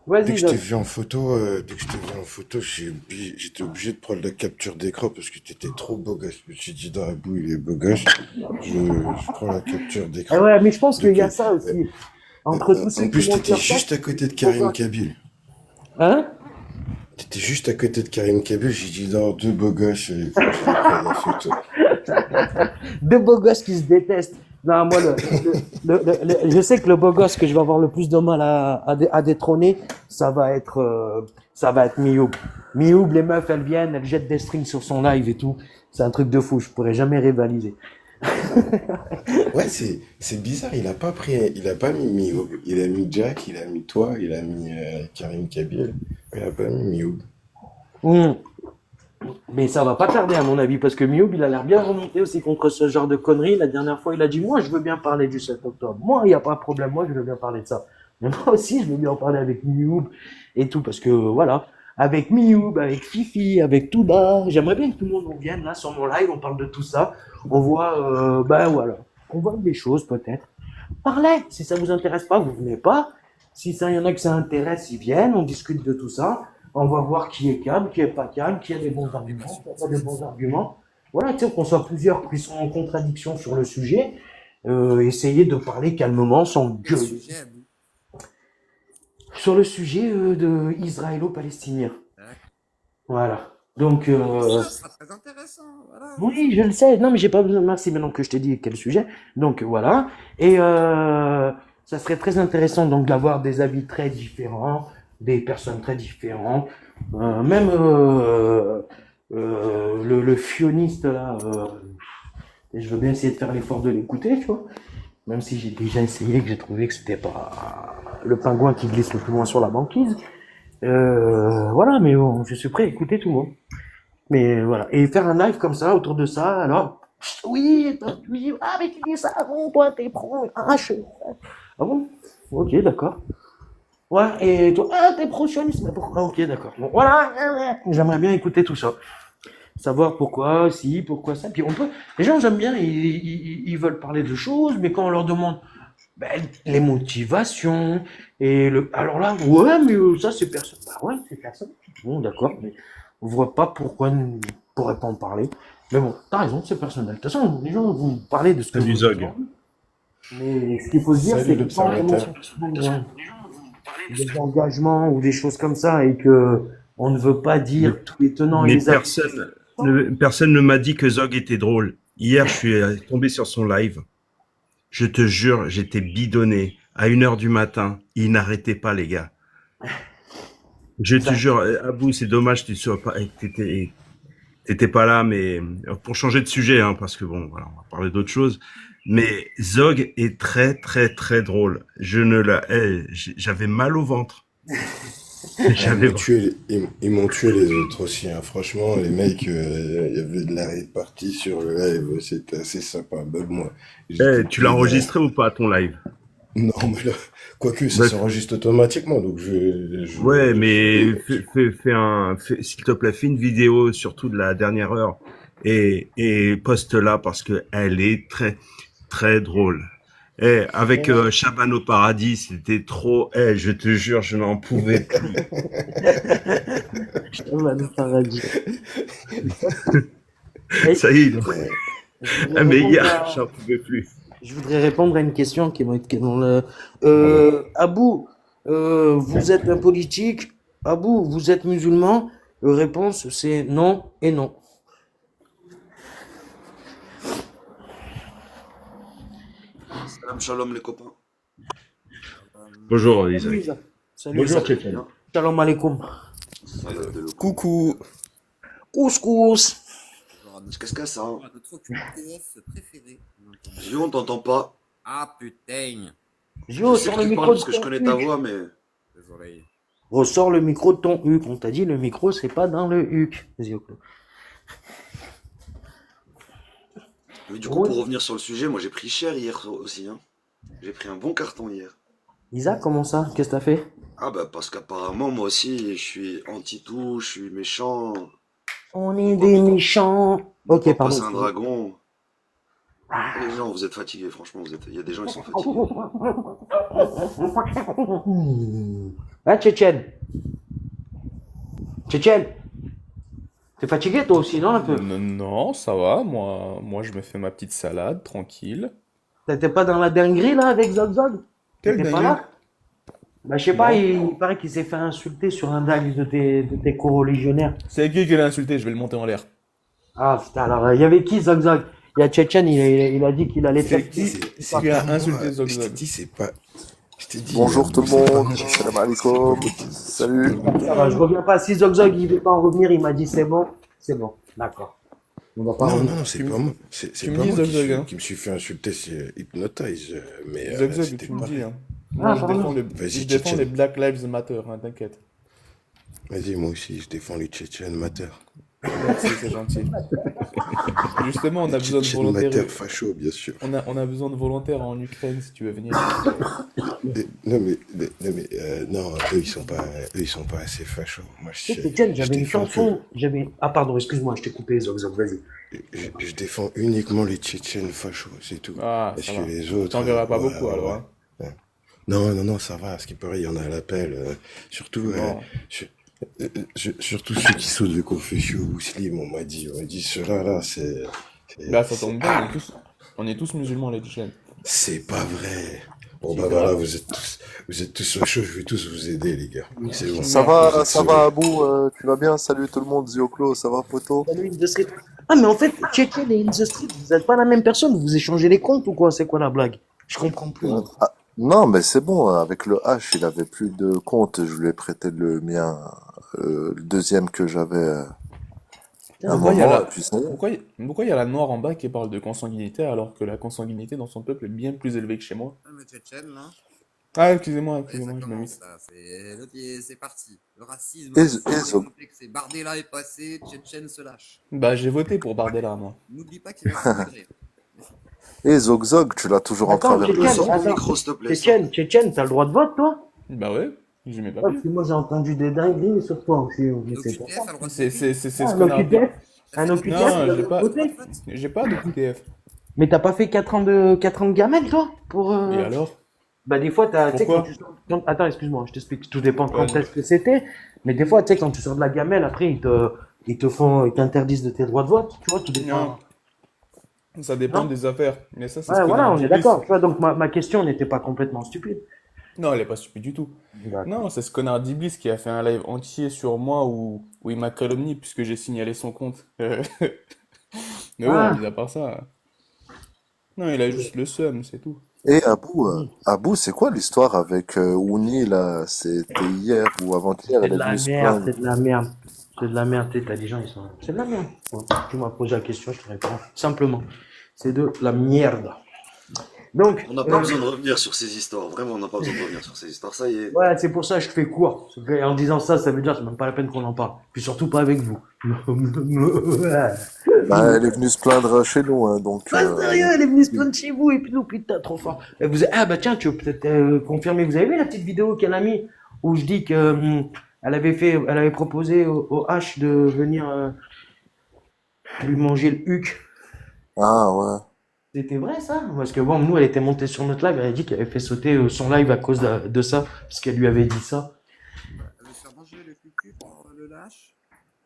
Vas-y, dès que je t'ai Zod. vu en photo, j'étais obligé de prendre la capture d'écran parce que t'étais trop beau gosse. Je me suis dit, dans Abou, il est beau gosse. Je prends la capture Ah d'écran. ouais, mais je pense qu'il Donc, y a ça aussi. Entre tous en ceux qui plus, montent t'étais sur scène. juste à côté de Karim Kabil. Hein? T'étais juste à côté de Karim Kabil. J'ai dit, non, deux beaux gosses. Il faut que je prenne la photo. Deux beaux gosses qui se détestent. Non, moi, je sais que le beau gosse que je vais avoir le plus de mal à détrôner, ça va être Mioub. Mioub, les meufs, elles viennent, elles jettent des strings sur son live et tout. C'est un truc de fou, je pourrais jamais rivaliser. Ouais, c'est bizarre. Il a pas mis Mioub. Il a mis Jack, il a mis toi, il a mis Karim Kabil. Il a pas mis Mioub. Hum. Mais ça va pas tarder à mon avis, parce que Mioub, il a l'air bien remonté aussi contre ce genre de conneries. La dernière fois, il a dit, moi, je veux bien parler du 7 octobre. Moi, il n'y a pas de problème, moi, je veux bien parler de ça. Mais moi aussi, je veux bien en parler avec Mioub et tout, parce que voilà, avec Mioub, avec Fifi, avec Touba, j'aimerais bien que tout le monde vienne là sur mon live, on parle de tout ça. On voit, ben voilà, on voit des choses peut-être. Parlez, si ça vous intéresse pas, vous venez pas. Si ça y en a que ça intéresse, ils viennent, on discute de tout ça. On va voir qui est calme, qui est pas calme, qui a des bons arguments, qui a pas des bons arguments. Voilà, tu sais, qu'on soit plusieurs qui sont en contradiction sur le sujet, essayer de parler calmement, sans gueuler. Sur le sujet de israélo-palestinien. Voilà. Donc, ça sera très intéressant. Voilà. oui, je le sais. Non, mais j'ai pas besoin. Merci maintenant que je t'ai dit quel sujet. Donc voilà. Et ça serait très intéressant donc d'avoir des avis très différents, des personnes très différentes. Même le fioniste là, je veux bien essayer de faire l'effort de l'écouter, tu vois. Même si j'ai déjà essayé, que j'ai trouvé que c'était pas le pingouin qui glisse le plus loin sur la banquise. Voilà, mais bon, je suis prêt à écouter tout le monde. Mais voilà. Et faire un live comme ça, autour de ça, alors, oui, oui, ah, mais tu dis ça, bon, toi, t'es pro, ah, ah bon? Ok, d'accord. Ouais, et toi, ah, t'es pro-sioniste, mais pourquoi? Ok, d'accord. Bon, voilà, j'aimerais bien écouter tout ça. Savoir pourquoi, si, pourquoi ça. Puis on peut, les gens, j'aime bien, ils veulent parler de choses, mais quand on leur demande, ben, les motivations, alors là, ouais, mais ça, c'est personne. Bah ouais, c'est personne. Bon, d'accord, mais on voit pas pourquoi on pourrait pas en parler. Mais bon, t'as raison, c'est personnel. De toute façon, les gens, vous parlez de ce que Salut vous Zog. entendez. Mais ce qu'il faut se dire, Salut c'est que quand l'observateur. on a des engagements ou des choses comme ça et que on ne veut pas dire tous les tenants et Mais les aboutissants. personne ne m'a dit que Zog était drôle. Hier, je suis tombé sur son live. Je te jure, j'étais bidonné. À 1h du matin, il n'arrêtait pas, les gars. Je te jure, Abou, c'est dommage que tu sois pas, que t'étais pas là, mais pour changer de sujet, hein, parce que bon, voilà, on va parler d'autre chose. Mais Zog est très, très, très drôle. J'avais mal au ventre. J'avais. Ils m'ont tué les autres aussi, hein. Franchement, les mecs, il y avait de la répartie sur le live, c'était assez sympa. Même moi, j'étais Tu l'as pénal. enregistré ou pas, ton live? Non, mais là, quoique, ça Bah, s'enregistre automatiquement, donc ouais, mais s'il te plaît, fais une vidéo, surtout de la dernière heure, et poste-la parce que elle est très, très drôle. Avec Chaban au paradis, c'était trop. Je te jure, je n'en pouvais plus. Chaban au paradis. Ça y est. Mais hier, À... j'en pouvais plus. Je voudrais répondre à une question qui est dans le. Abou, vous êtes un politique. Abou, vous êtes musulman. Réponse, c'est non et non. Salam shalom les copains. Bonjour, Isaac. Salut, Isa. Salut, Bonjour, Isa. Stéphane. Shalom alaikum. Coucou. Couscous. Qu'est-ce que ça? Notre QTF préféré. Vieux, on t'entend pas. Ah putain. Gio, Je sais sors que le tu micro parles de parce que je ton connais ta huc. voix, mais. Désolé. Ressors le micro de ton huc. On t'a dit le micro, c'est pas dans le huc. Zioclo. Mais du coup, pour revenir sur le sujet, moi j'ai pris cher hier aussi. Hein. J'ai pris un bon carton hier. Isa, comment ça? Qu'est-ce que t'as fait? Ah bah parce qu'apparemment, moi aussi, je suis anti-tout, je suis méchant. On est des méchants. Mon Ok, papa, pardon. c'est un dragon. Les gens, vous êtes fatigués, franchement, il y a des gens, ils sont fatigués. Ah, Tchétchène. Tchétchène. T'es fatigué toi aussi, non, un peu? Non, ça va, moi je me fais ma petite salade, tranquille. T'étais pas dans la dinguerie là avec Zog Zog? Quelle T'étais pas dinguerie? là? Bah, je sais pas, Non. il paraît qu'il s'est fait insulter sur un live de tes co-religionnaires. C'est qui l'a insulté, je vais le monter en l'air. Ah putain, alors il y avait qui Zog Zog? Il y a Tchétchène, il a dit qu'il allait C'est faire qui C'est qui a pas moi. insulté Zog Je t'ai Zog? dit, c'est pas. Je t'ai dit. Bonjour tout le c'est pas monde, moi. salam alaikum, salut. Ça va, je reviens pas. Si Zog Zog il veut pas en revenir, il m'a dit c'est bon, d'accord. On va pas Non, revenir. non, c'est pas moi. C'est tu me pas dis moi Zog Zog, hein. qui me suis fait insulter, c'est Hypnotize. Mais Zog Zog, c'était tu me pas. dis, hein. Ah, Moi je pardon. défends, Vas-y, je défends Tchétchène. les Black Lives Matter, hein, t'inquiète. Vas-y, moi aussi, je défends les Tchétchènes Mater. Merci, c'est gentil. Justement, on a Les besoin de Tchétchènes volontaires. Mater facho, bien sûr. On a besoin de volontaires en Ukraine si tu veux venir. Non, eux, ils sont pas assez fachos. Moi, Tu sais, Tchétchène, je j'avais une défends chanson. Ah pardon, excuse-moi, je t'ai coupé Zog Zog, vas-y. je défends uniquement les Tchétchènes fachos, c'est tout. Ah, Parce ça que va. les autres. T'en verras pas ouais, beaucoup alors, ouais. hein. Non, ça va. Ce qui paraît, il y en a à l'appel. Surtout, Bon. surtout ceux qui sautent de Confession ou Muslim, on m'a dit, ceux-là, là, Là, ça tombe bien, on est tous musulmans, les Tchétchènes. c'est pas vrai. Bon, bah voilà, vous êtes tous fachos, je vais tous vous aider, les gars. C'est bon. Ça Vous va, êtes ça sauvés. va Abou, tu vas bien? Salut tout le monde, Zioclo, ça va poto? Salut, In The Street. Ah, mais en fait, Tchétchène et In The Street, vous êtes pas la même personne, vous échangez les comptes ou quoi? C'est quoi la blague? Je comprends plus. Ah, non, mais c'est bon, avec le H, il avait plus de compte, je lui ai prêté le mien, le deuxième que j'avais à un Pourquoi il y a moment, la... et puis ça y est. pourquoi il y a la noire en bas qui parle de consanguinité alors que la consanguinité dans son peuple est bien plus élevée que chez moi? Le Tchétchène, là. Ah, excusez-moi, Ouais, ça je me commence, mise. là. C'est parti. Le racisme, Et c'est complexe. C'est Bardella est passé, Tchétchène se lâche. Bah, j'ai voté pour Bardella, moi. N'oublie pas qu'il va se degré. Et Zog Zog, tu l'as toujours en Attends, travers de Tchétchène, ça. Sors ton attends. micro, s'il te plaît. Tchétchène, t'as le droit de vote, toi? Bah ouais, j'ai mes Ouais, papiers. parce que moi j'ai entendu des dingueries sur toi aussi. Mais c'est pour L'OQTF ça. a le droit de C'est voter. ce Ah, un qu'on a... OQTF? Un OQTF, Non, il a j'ai pas- voté. J'ai pas de QTF. Mais t'as pas fait 4 ans de gamelle, toi? Pour, Et alors? Bah, des fois, tu sais, Pourquoi quand tu sors. Attends, excuse-moi, je t'explique. Tout dépend quand Ouais. est-ce que c'était. Mais des fois, tu sais, quand tu sors de la gamelle, après, ils t'interdisent de tes droits de vote. Tu vois, tout dépend. Non, ça dépend Non. des affaires. Mais ça, c'est Ouais, ce qu'on voilà, a on dit est plus. d'accord. Tu vois, donc ma question n'était pas complètement stupide. Non, elle est pas stupide du tout. Non, c'est ce connard d'Iblis qui a fait un live entier sur moi où il m'a calomnié puisque j'ai signalé son compte. Mais bon, Ah. mis à part ça. Non, il a juste le seum, c'est tout. Et Abou, c'est quoi l'histoire avec Ouni, là? C'était hier ou avant-hier, C'est elle de est la venue se merde, plaindre. c'est de la merde. C'est de la merde, tu sais, t'as des gens, ils sont. C'est de la merde. Ouais. Tu m'as posé la question, je te réponds. Simplement. C'est de la merde. Donc. On n'a pas besoin de revenir sur ces histoires. Vraiment, on n'a pas besoin de revenir sur ces histoires. Ça y est. Ouais, c'est pour ça que je fais court. En disant ça, ça veut dire que c'est même pas la peine qu'on en parle. Puis surtout pas avec vous. Bah, elle est venue se plaindre chez nous, hein, donc... Pas sérieux, elle est venue se plaindre chez vous et puis nous, putain, trop fort. Et Ah bah tiens, tu veux peut-être confirmer. Vous avez vu la petite vidéo qu'elle a mis où je dis que elle avait proposé au H de venir lui manger le huc. Ah, ouais. C'était vrai ça? Parce que bon, nous, elle était montée sur notre live, elle a dit qu'elle avait fait sauter son live à cause de ça, parce qu'elle lui avait dit ça. Elle va se faire manger le cul par le lâche.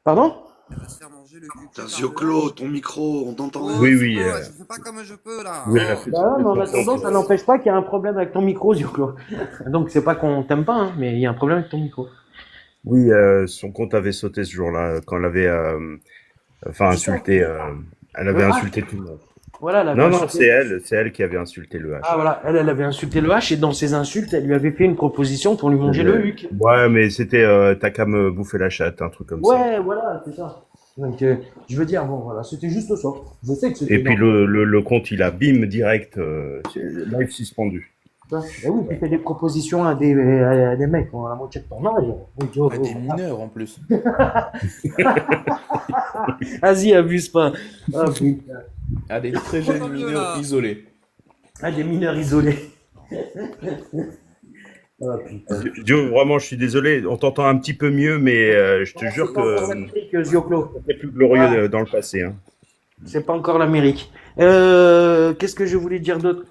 Pardon? Elle va se faire manger le cul Putain, par le Zioclo, lâche. ton micro, on t'entend. Oh, Oui, c'est oui, bon, je fais pas comme je peux là. Oui, Oh. elle a fait- Bah ouais, mais en attendant, ça n'empêche pas qu'il y a un problème avec ton micro, Zioclo. Donc c'est pas qu'on t'aime pas, hein, mais il y a un problème avec ton micro. Oui, son compte avait sauté ce jour-là quand elle avait insulté. Elle avait Le H. insulté tout le monde. Voilà, elle avait Non, non, insulté- c'est elle qui avait insulté le H. Ah voilà, elle avait insulté le H et dans ses insultes, elle lui avait fait une proposition pour lui manger le huc. Ouais, mais c'était t'as qu'à me bouffer la chatte, un truc comme ça. Ouais, voilà, c'est ça. Donc, je veux dire, bon, voilà, c'était juste ça. Je sais que Et c'était puis normal. le compte, il a bim direct, live suspendu. Et oui, tu fais des propositions à des mecs qui ont la moitié de ton âge. Oui, tu vois, À des voilà. mineurs en plus. Vas-y, abuse pas. Ah, putain. À des très On jeunes va mieux mineurs là. isolés. Ah, des mineurs isolés. Ah, putain. Dio, vraiment, je suis désolé, on t'entend un petit peu mieux, mais je te Non, jure c'est pas encore que l'Amérique, Zioclo. c'était plus glorieux Ah, dans le passé. Hein. c'est pas encore l'Amérique. Qu'est-ce que je voulais dire d'autre?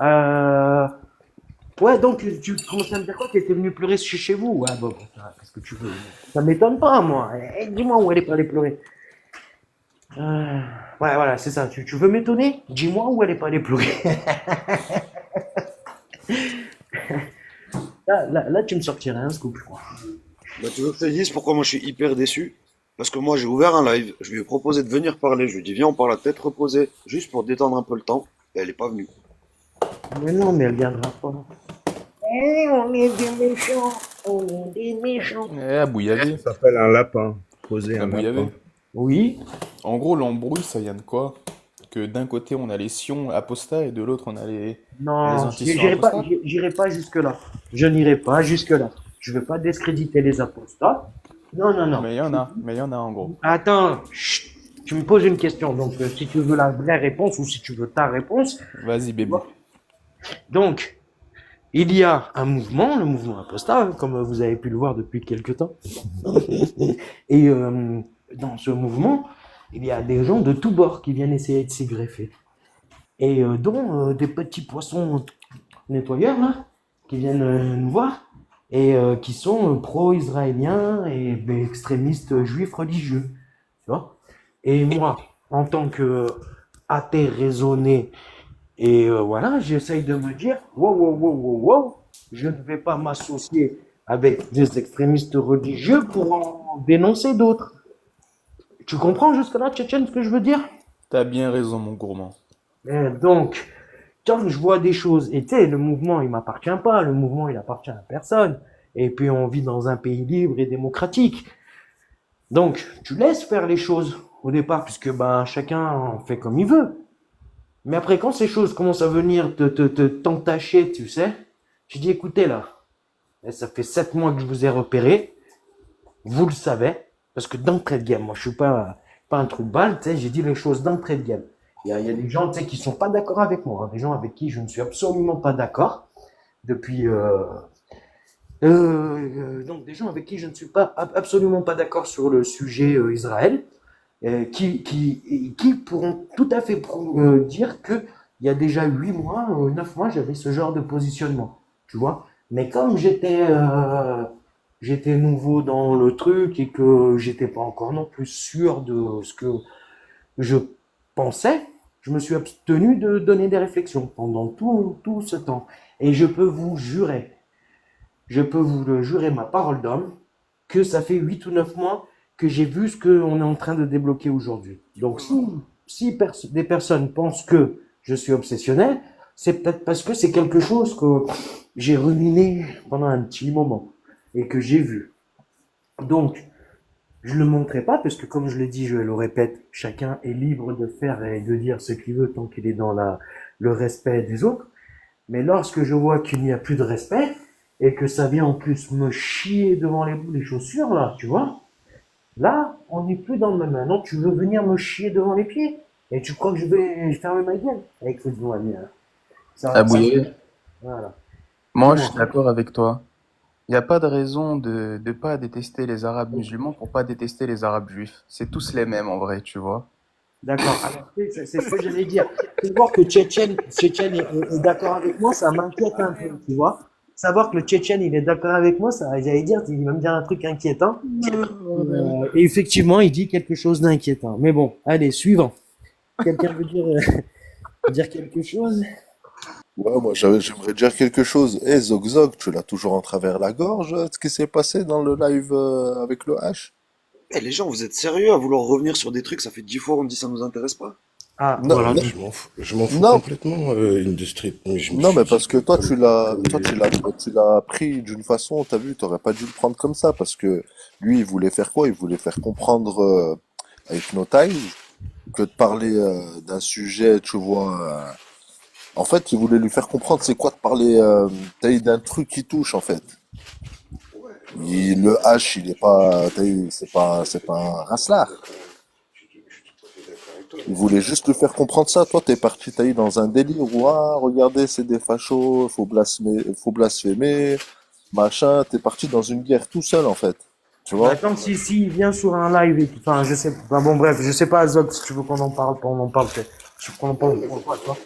Ouais, donc tu commençais à me dire quoi? Tu étais venu pleurer chez vous? Ouais, bon, qu'est-ce que tu veux? Ça m'étonne pas, moi. Dis-moi où elle est pas allée pleurer. Euh, ouais, voilà, c'est ça. Tu veux m'étonner? Dis-moi où elle est pas allée pleurer. Là, tu me sortirais un scoop, je crois. Bah, tu veux que je te dise pourquoi moi je suis hyper déçu? Parce que moi j'ai ouvert un live, je lui ai proposé de venir parler, je lui ai dit viens on parle à tête reposée, juste pour détendre un peu le temps, et elle est pas venue. Mais non, mais elle viendra pas. On est des méchants. On est des méchants. Eh, à Bouillavé. Ça s'appelle un lapin. Poser À un Bouillavé. lapin. Oui. En gros, l'embrouille, ça vient de quoi? Que d'un côté, on a les sions apostats et de l'autre, on a les Non, anti-sions apostats? j'irai pas jusque-là. Je n'irai pas jusque-là. Je veux pas discréditer les apostats. Non, non, non. Mais il y en a en gros. Attends, chut. Tu me poses une question. Donc, si tu veux la vraie réponse ou si tu veux ta réponse. Vas-y, bébé. Donc, il y a un mouvement, le mouvement apostat, hein, comme vous avez pu le voir depuis quelque temps. Et dans ce mouvement, il y a des gens de tous bords qui viennent essayer de s'y greffer. Et dont des petits poissons nettoyeurs, là, qui viennent nous voir, et qui sont pro-israéliens et extrémistes juifs religieux. Tu vois? Et moi, en tant que athée raisonné, et voilà, j'essaye de me dire, wow, wow, wow, wow, wow, je ne vais pas m'associer avec des extrémistes religieux pour en dénoncer d'autres. Tu comprends jusque-là, Tchétchène, ce que je veux dire? T'as bien raison, mon gourmand. Donc, quand je vois des choses, et tu sais, le mouvement, il m'appartient pas, le mouvement, il appartient à personne. Et puis, on vit dans un pays libre et démocratique. Donc, tu laisses faire les choses au départ, puisque ben, chacun en fait comme il veut. Mais après, quand ces choses commencent à venir t'entacher, tu sais, tu dis, écoutez là, ça fait 7 mois que je vous ai repéré, vous le savez, parce que d'entrée de gamme, moi je suis pas un trou de balle, tu sais, j'ai dit les choses d'entrée de gamme. Il y a des gens, tu sais, qui sont pas d'accord avec moi, hein, des gens avec qui je ne suis absolument pas d'accord, depuis, donc des gens avec qui je ne suis pas absolument pas d'accord sur le sujet Israël, qui pourront tout à fait dire que il y a déjà 8 mois, 9 mois, j'avais ce genre de positionnement, tu vois. Mais comme j'étais nouveau dans le truc et que j'étais pas encore non plus sûr de ce que je pensais, je me suis abstenu de donner des réflexions pendant tout ce temps. Et je peux vous le jurer, ma parole d'homme, que ça fait 8 ou 9 mois que j'ai vu ce qu'on est en train de débloquer aujourd'hui. Donc, si des personnes pensent que je suis obsessionnel, c'est peut-être parce que c'est quelque chose que j'ai ruminé pendant un petit moment et que j'ai vu. Donc, je ne le montrerai pas parce que, comme je l'ai dit, je le répète, chacun est libre de faire et de dire ce qu'il veut tant qu'il est dans le respect des autres. Mais lorsque je vois qu'il n'y a plus de respect et que ça vient en plus me chier devant les chaussures, là, tu vois, là, on n'est plus dans le même. Maintenant, tu veux venir me chier devant les pieds et tu crois que je vais fermer ma gueule? Écoute-moi bien. À Bouillavé. Voilà. Moi, je Dis-moi. suis d'accord avec toi. Il n'y a pas de raison de ne pas détester les Arabes musulmans pour pas détester les Arabes juifs. C'est tous les mêmes en vrai, tu vois. D'accord. Alors, c'est ce que j'allais dire. Savoir que Tchétchène est d'accord avec moi, ça m'inquiète un peu, tu vois. Savoir que le Tchétchène, il est d'accord avec moi, ça, j'allais dire, il va me dire un truc inquiétant. Et effectivement, il dit quelque chose d'inquiétant. Mais bon, allez, suivant. Quelqu'un veut dire quelque chose? Ouais, moi j'aimerais dire quelque chose. Eh, Zog Zog, tu l'as toujours en travers la gorge, ce qui s'est passé dans le live avec le H? Eh les gens, vous êtes sérieux à vouloir revenir sur des trucs, ça fait 10 fois on me dit ça nous intéresse pas? Ah, Non, voilà. non, Je m'en fous non, complètement, Industrie. Mais je me non, suis mais dit, parce que tu l'as pris d'une façon, t'as vu, t'aurais pas dû le prendre comme ça, parce que lui, il voulait faire quoi? Il voulait faire comprendre hypnotise que de parler d'un sujet, tu vois. En fait, il voulait lui faire comprendre c'est quoi de parler d'un truc qui touche, en fait. Le H, il est pas, c'est pas un racelard. Il voulait juste lui faire comprendre ça. Toi, t'es parti, t'as eu dans un délire où, ah, regardez, c'est des fachos, faut blasphémer, machin. T'es parti dans une guerre tout seul, en fait. Tu Bah, vois? attends, si il vient sur un live, enfin, je sais pas, bon, bref, je sais pas, Zog, si tu veux qu'on en parle, on en parle, si tu veux qu'on en parle, on en parle, tu vois.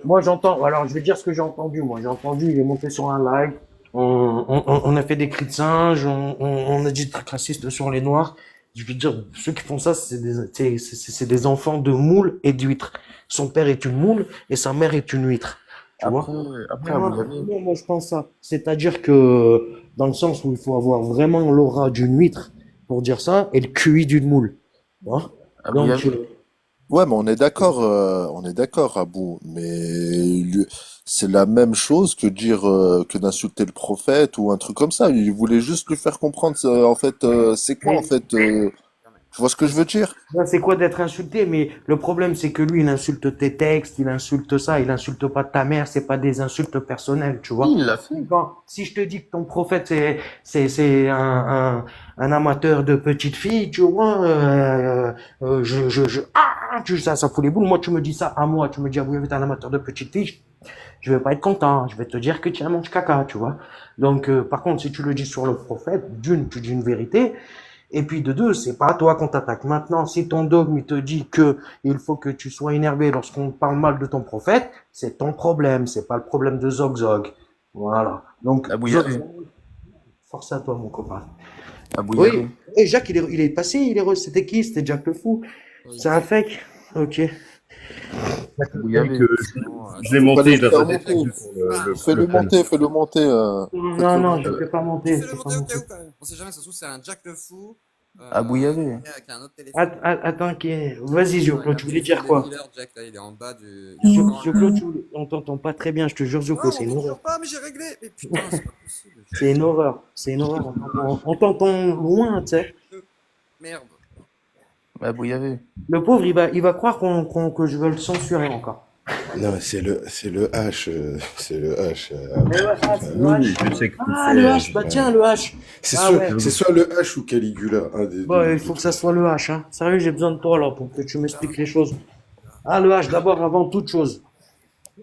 Moi, j'entends, alors, je vais dire ce que j'ai entendu, moi. J'ai entendu, il est monté sur un live, on a fait des cris de singe, on a dit des trucs racistes sur les noirs. Je veux dire, ceux qui font ça, c'est des enfants de moules et d'huîtres. Son père est une moule et sa mère est une huître. Tu vois? Après, Moi, Abu Dhabi. moi, je pense ça. C'est-à-dire que, dans le sens où il faut avoir vraiment l'aura d'une huître pour dire ça et le QI d'une moule. Tu vois? Abu Donc, Dhabi. Ouais, mais on est d'accord, Abou. Mais c'est la même chose que dire que d'insulter le prophète ou un truc comme ça. Il voulait juste lui faire comprendre, en fait, c'est quoi en mais fait. Tu vois ce que je veux dire? là, c'est quoi d'être insulté? Mais le problème, c'est que lui, il insulte tes textes, il insulte ça, il insulte pas ta mère, c'est pas des insultes personnelles, tu Oui, vois. il l'a fait. Si je te dis que ton prophète, c'est un amateur de petites filles, tu vois, ça fout les boules. Moi, tu me dis ça à moi, tu me dis, ah, vous êtes un amateur de petites filles, je vais pas être content, je vais te dire que tu as mangé caca, tu vois. Donc, par contre, si tu le dis sur le prophète, d'une, tu dis une vérité, et puis de deux, c'est pas à toi qu'on t'attaque. Maintenant, si ton dogme il te dit que il faut que tu sois énervé lorsqu'on parle mal de ton prophète, c'est ton problème, c'est pas le problème de Zog Zog. Voilà. Donc, Abu Zog Dhabi. Zog, force à toi, mon copain. Abu Oui. Dhabi. Et Jacques, il est passé, c'était qui? C'était Jack le Fou. Oui, C'est un fake. Ok. Abu Mec, Dhabi. sinon, je l'ai Faut pas monté, le il a faire pas monter. détecté pour Fais-le le fan. monter, fais-le monter. Non, non, je ne fais pas oui, monter, je fais-le fais pas monter au monter. cas où quand même. On sait jamais, ça se trouve, c'est un Jack le Fou Abu Dhabi. avec un autre téléphone. Attends, vas-y, Non, il Zio-Claude, a tu voulais pris son dire quoi? dealer, Jack, là, il est en bas du. Il est encore en Zio-Claude, on t'entend pas très bien, je te jure, Non, Zio-Claude, on c'est une m'entend horreur. toujours pas, mais j'ai réglé. Mais putain, c'est pas possible. C'est une horreur, c'est une horreur. On t'entend loin, tu sais. Merde. Abu Dhabi. Le pauvre, il va croire que je veux le censurer encore. Non, c'est le H. C'est le H. Mais ouais, c'est le Oui, H. je sais que tu Ah, fais. le H, bah tiens, le H. C'est Ah soit, ouais. c'est soit le H ou Caligula. Un des Bah, deux. il faut que ça soit le H, hein. Sérieux, j'ai besoin de toi, là, pour que tu m'expliques les choses. Ah, le H, d'abord, avant toute chose.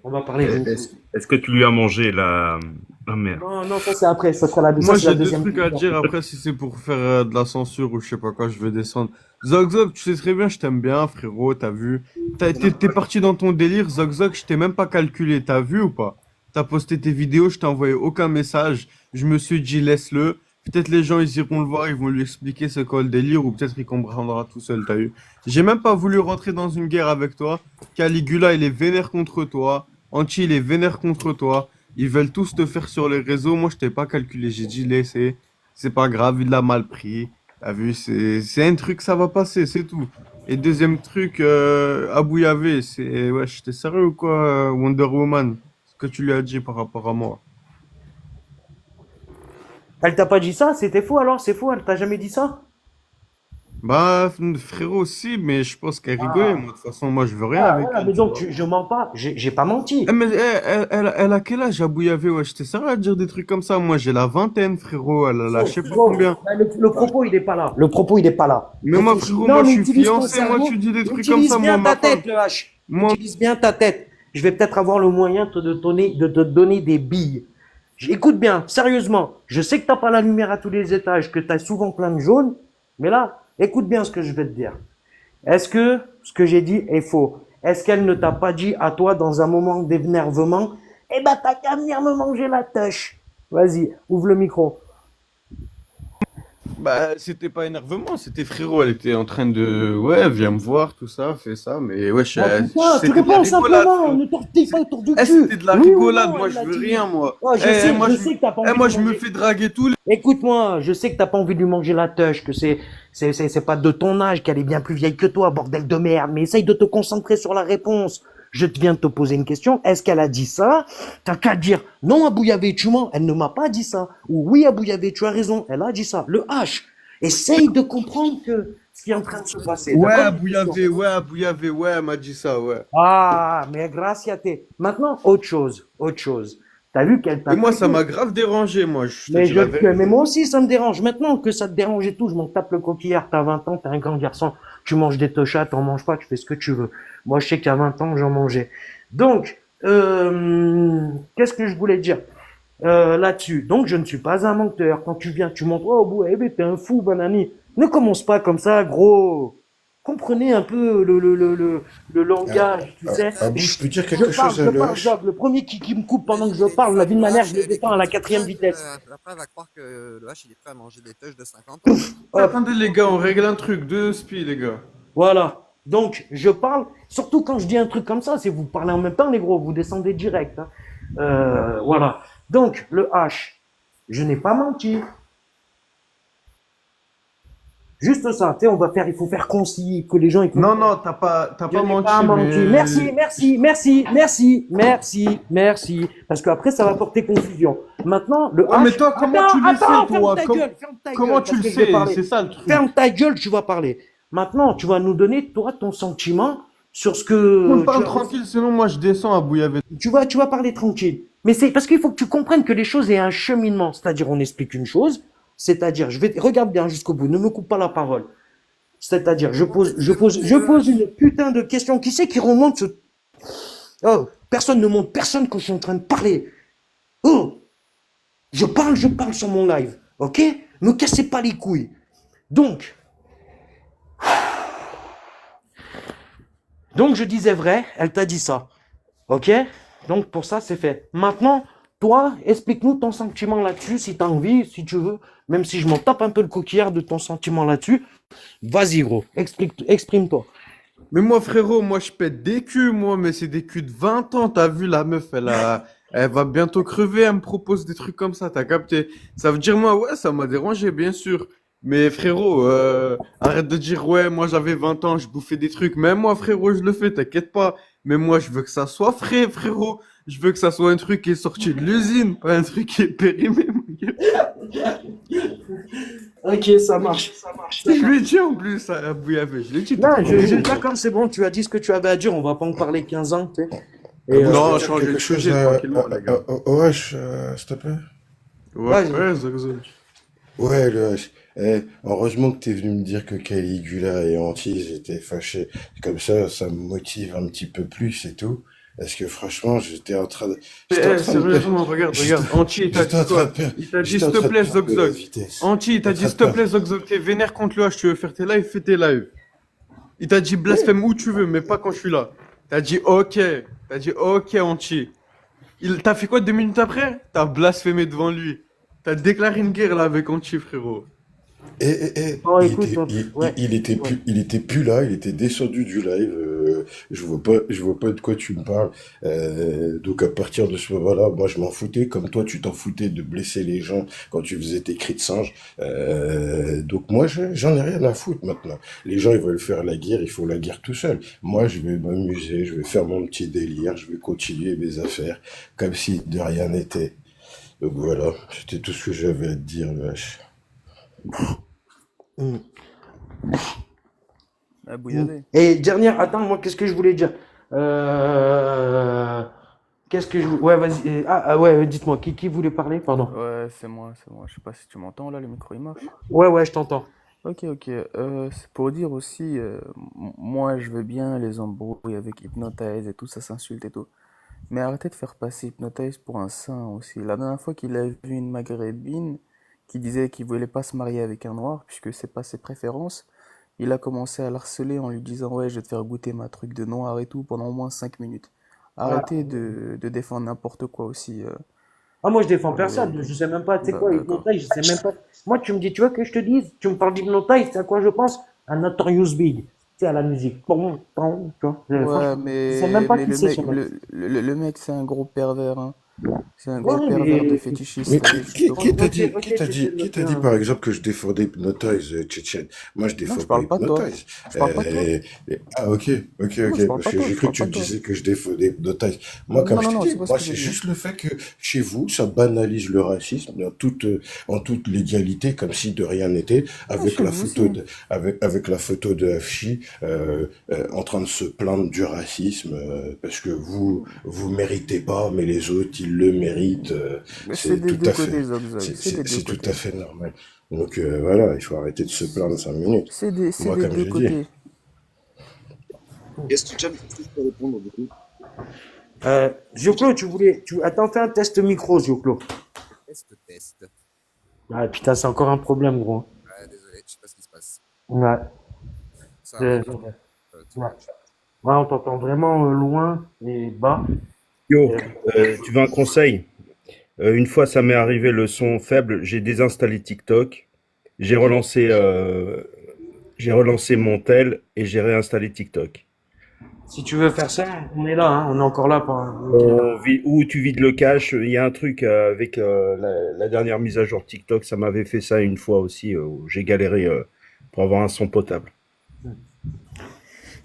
On va parler d'une chose. Est-ce que tu lui as mangé la. Ah merde. Non, non, ça c'est après, ça sera la, Moi, c'est la j'ai deux deuxième trucs à question. dire. Après, si c'est pour faire de la censure ou je sais pas quoi, je vais descendre. Zog Zog, tu sais très bien, je t'aime bien, frérot, t'as vu. T'es parti dans ton délire, Zog Zog, je t'ai même pas calculé, t'as vu ou pas? T'as posté tes vidéos, je t'ai envoyé aucun message. Je me suis dit, laisse-le. Peut-être les gens, ils iront le voir, ils vont lui expliquer ce qu'est le délire, ou peut-être il comprendra tout seul, t'as vu. J'ai même pas voulu rentrer dans une guerre avec toi. Caligula, il est vénère contre toi. Anti, il est vénère contre toi. Ils veulent tous te faire sur les réseaux. Moi, je t'ai pas calculé. J'ai dit, laissez. C'est pas grave, il l'a mal pris. T'as vu, c'est un truc, ça va passer, c'est tout. Et deuxième truc, Abu Yavé, c'est. Ouais, t'es sérieux ou quoi, Wonder Woman? Ce que tu lui as dit par rapport à moi. Elle t'a pas dit ça? C'était faux alors? C'est faux? Elle t'a jamais dit ça? Bah, frérot, si, mais je pense qu'elle rigolait. Moi, de toute façon, moi, je veux rien Ah, avec voilà, elle. mais Tu donc vois. je mens pas, j'ai pas menti. Eh, mais elle a quel âge, Abu Yavé? Ouais, t'es sérieux à dire des trucs comme ça? Moi, j'ai la vingtaine, frérot. Elle a la je sais pas combien. Bah, le propos il est pas là. Le propos il est pas là. Mais moi, Réfléchis. frérot, Non, moi, je mais suis utilise ton fiancé. Moi, cerveau. tu dis des trucs comme Utilise ça. Moi, bien ma ta tête, femme. le H. Moi, Utilise bien ta tête. Je vais peut-être avoir le moyen de te donner des billes. Écoute bien, sérieusement. Je sais que t'as pas la lumière à tous les étages, que t'as souvent plein de jaunes. Mais là, écoute bien ce que je vais te dire. Est-ce que ce que j'ai dit est faux? Est-ce qu'elle ne t'a pas dit à toi dans un moment d'énervement, eh ben t'as qu'à venir me manger la tâche. Vas-y, ouvre le micro. bah, c'était pas énervement, c'était frérot. Elle était en train de. Ouais, viens me voir, tout ça, fais ça. Mais ouais, Bah putain, tu c'était de la réponds rigolade, simplement, frérot. ne tortille pas autour du Eh, cul. c'était de la Oui ou rigolade. non, Moi, elle je l'a veux dit. rien, moi. Oh, Eh, moi, je sais que t'as pas envie moi, de je me manger. fais draguer tous les. Écoute-moi, je sais que t'as pas envie de lui manger la tâche, que c'est pas de ton âge, qu'elle est bien plus vieille que toi, bordel de merde, mais essaye de te concentrer sur la réponse. Je viens de te poser une question. Est-ce qu'elle a dit ça? T'as qu'à dire, non, Abou Yavé, tu mens. Elle ne m'a pas dit ça. Ou oui, Abou Yavé, tu as raison. Elle a dit ça. Le H. Essaye de comprendre que ce qui est en train de se passer. Ouais, D'accord? Abou Yavé, ouais, elle m'a dit ça, ouais. Ah, mais gracias a te. Maintenant, autre chose, autre chose. T'as vu qu'elle t'a Et moi, ça traité. m'a grave dérangé, moi, je te Mais, dis la vérité. mais moi aussi, ça me dérange. Maintenant que ça te dérange et tout, je m'en tape le coquillard. T'as 20 ans, t'es un grand garçon. Tu manges des tochas, t'en manges pas, tu fais ce que tu veux. Moi, je sais qu'à 20 ans, j'en mangeais. Donc, qu'est-ce que je voulais dire là-dessus? Donc, je ne suis pas un menteur. Quand tu viens, tu montres, oh, Boué, t'es un fou, banani. Ne commence pas comme ça, gros. Comprenez un peu le langage, tu sais. Abou, je peux dire Je quelque parle, chose je à parle, l'EH? Job. Le premier qui me coupe pendant que je Vas-y, parle, la ça d'une le manière, H, je le défends à la écoute, 4e vitesse. après, elle va croire que le H, il est prêt à manger des teuches de 50 ans. Hop, Attendez, les gars, on règle un truc, deux spi, les gars. voilà. Donc, je parle, surtout quand je dis un truc comme ça, c'est vous parlez en même temps, les gros, vous descendez direct. Hein. Voilà. Donc, le H, je n'ai pas menti. Juste ça, tu sais, il faut faire concis, que les gens écoutent. Non, non, t'as Je pas n'ai menti, pas menti. mais... Merci. Parce qu'après, ça va porter confusion. Maintenant, le Ouais, mais H. toi, comment tu le sais, Ferme toi? ta gueule, ferme ta Comment gueule, tu parce le que je vais sais? parler. C'est ça le truc. Ferme ta gueule, tu vas parler. Maintenant, tu vas nous donner, toi, ton sentiment sur ce On que parle tranquille, sinon moi je descends à Bouillavé. tu vas parler tranquille. Mais c'est parce qu'il faut que tu comprennes que les choses aient un cheminement. C'est-à-dire, on explique une chose. C'est-à-dire, regarde bien jusqu'au bout. Ne me coupe pas la parole. C'est-à-dire, je pose une putain de question. Qui c'est qui remonte ce... Oh, personne ne monte, personne quand je suis en train de parler. Oh, je parle sur mon live. Ok? Me cassez pas les couilles. Donc, je disais vrai, elle t'a dit ça. Ok? Donc, pour ça, c'est fait. Maintenant, toi, explique-nous ton sentiment là-dessus, si tu as envie, si tu veux. Même si je m'en tape un peu le coquillard de ton sentiment là-dessus. Vas-y, gros. Exprime-toi. Mais moi frérot, moi je pète des culs, moi, mais c'est des culs de 20 ans, t'as vu la meuf, elle va bientôt crever, elle me propose des trucs comme ça, t'as capté? Ça veut dire moi, ouais, ça m'a dérangé, bien sûr. Mais frérot, arrête de dire ouais, moi j'avais 20 ans, je bouffais des trucs. Même moi frérot, je le fais, t'inquiète pas. Mais moi je veux que ça soit frais, frérot. Je veux que ça soit un truc qui est sorti de l'usine, pas un truc qui est périmé, mon gars. Ok, ça marche. Je lui ai dit en plus à Bouillavé, je l'ai dit. Non, d'accord, c'est bon, tu as dit ce que tu avais à dire, on va pas en parler 15 ans, tu sais. Et, Non, Je peux dire changez quelque le chose sujet tranquillement, les gars. au OH, s'il te plaît? Ouais, Vas-y. ouais, Zogzog. Ouais, le H. Heureusement que t'es venu me dire que Caligula et Antise étaient fâchés. Comme ça me motive un petit peu plus et tout. Parce que franchement, j'étais en train de... J'étais en train de Sérieusement, regarde, Anti, il t'a J'étais en dit train quoi? de perdre... Il t'a dit, J'étais en s'il te train de plaît, perdre de la Zogzog. vitesse. Anti, il t'a dit, s'il te plaît, Zogzog, t'es vénère contre le H, tu veux faire tes lives, fais tes lives. Il t'a dit blasphème où tu veux, mais pas quand je suis là. T'as dit ok. T'as dit ok, Anti. T'as fait quoi 2 minutes après? T'as blasphémé devant lui. T'as déclaré une guerre là avec Anti, frérot. Oh, Il écoute, était, ouais. il était plus là, il était descendu du live. Je vois pas de quoi tu me parles. Donc à partir de ce moment-là, moi je m'en foutais, comme toi tu t'en foutais de blesser les gens quand tu faisais tes cris de singe. Donc moi j'en ai rien à foutre maintenant. Les gens ils veulent faire la guerre, ils font la guerre tout seul. Moi je vais m'amuser, je vais faire mon petit délire, je vais continuer mes affaires comme si de rien n'était. Donc voilà, c'était tout ce que j'avais à te dire, vache. Mm. Ah, Bouillavé. Et dernière, attends, moi, qu'est-ce que je voulais dire Qu'est-ce que je... Ouais, vas-y. Ouais, dites-moi, qui voulait parler? Pardon. Ouais, c'est moi. Je sais pas si tu m'entends là, le micro il marche. Ouais, je t'entends. Ok. C'est pour dire aussi, moi je veux bien les embrouilles avec Hypnotize et tout, ça s'insulte et tout. Mais arrêtez de faire passer Hypnotize pour un saint aussi. La dernière fois qu'il a vu une maghrébine qui disait qu'il voulait pas se marier avec un noir, puisque c'est pas ses préférences, il a commencé à l'harceler en lui disant ouais, je vais te faire goûter ma truc de noir et tout pendant au moins 5 minutes. Arrêtez de défendre n'importe quoi aussi. Ah, moi, je défends personne. Je sais même pas, tu sais quoi, D'accord. Hypnotize, je sais même pas. Moi, tu me dis, tu vois que je te dise, tu me parles d'Hypnotize, c'est à quoi je pense? Un Notorious Big. Tu sais, à la musique. Tu vois. Ouais, Je sais même pas mais qui le c'est mec, ce mec. le mec c'est un gros pervers, hein. C'est un Ouais, gros pervers de fétichiste. Mais Allez, je te qui t'a ok, dit, ok, tu sais le qui t'a dit faire. par exemple que je défendais Hypnotize, Tchétchène? Moi, je Non, défends je pas parle pas de toi. Hypnotize. Je parle pas de toi. Ah, ok, Non, je parle parce pas de que toi. j'ai Je cru que parle tu pas me de toi. disais que je défendais Hypnotize. Moi, comme Non, je non, t'ai non, dit, c'est pas ce moi, que j'ai c'est dit. juste le fait que chez vous, ça banalise le racisme en toute légalité, comme si de rien n'était, Ah, avec chez la vous photo aussi. avec la photo de Afshi, en train de se plaindre du racisme, parce que vous méritez pas, mais les autres, ils le méritent. Mais c'est C'est des tout deux à fait, côtés, Zogzog. C'est des deux c'est tout à côtés. fait normal. Donc voilà, il faut arrêter de se plaindre 5 minutes. C'est Moi, des comme deux j'ai dit, côtés. Qu'est-ce que tu peux répondre du coup? Zioclo, Attends, fais un test micro, Zioclo. Test. Ah, putain, c'est encore un problème, gros. Ah, désolé, je sais pas ce qui se passe. Ouais. Ça Euh, arrive. ouais. Ouais, on t'entend vraiment loin et bas. Yo, Euh, tu veux un conseil? Une fois, ça m'est arrivé le son faible, j'ai désinstallé TikTok, j'ai relancé mon tel et j'ai réinstallé TikTok. Si tu veux faire ça, on est là, hein, on est encore là pour Ou tu vides le cache, il y a un truc avec la dernière mise à jour TikTok, ça m'avait fait ça une fois aussi, où j'ai galéré pour avoir un son potable.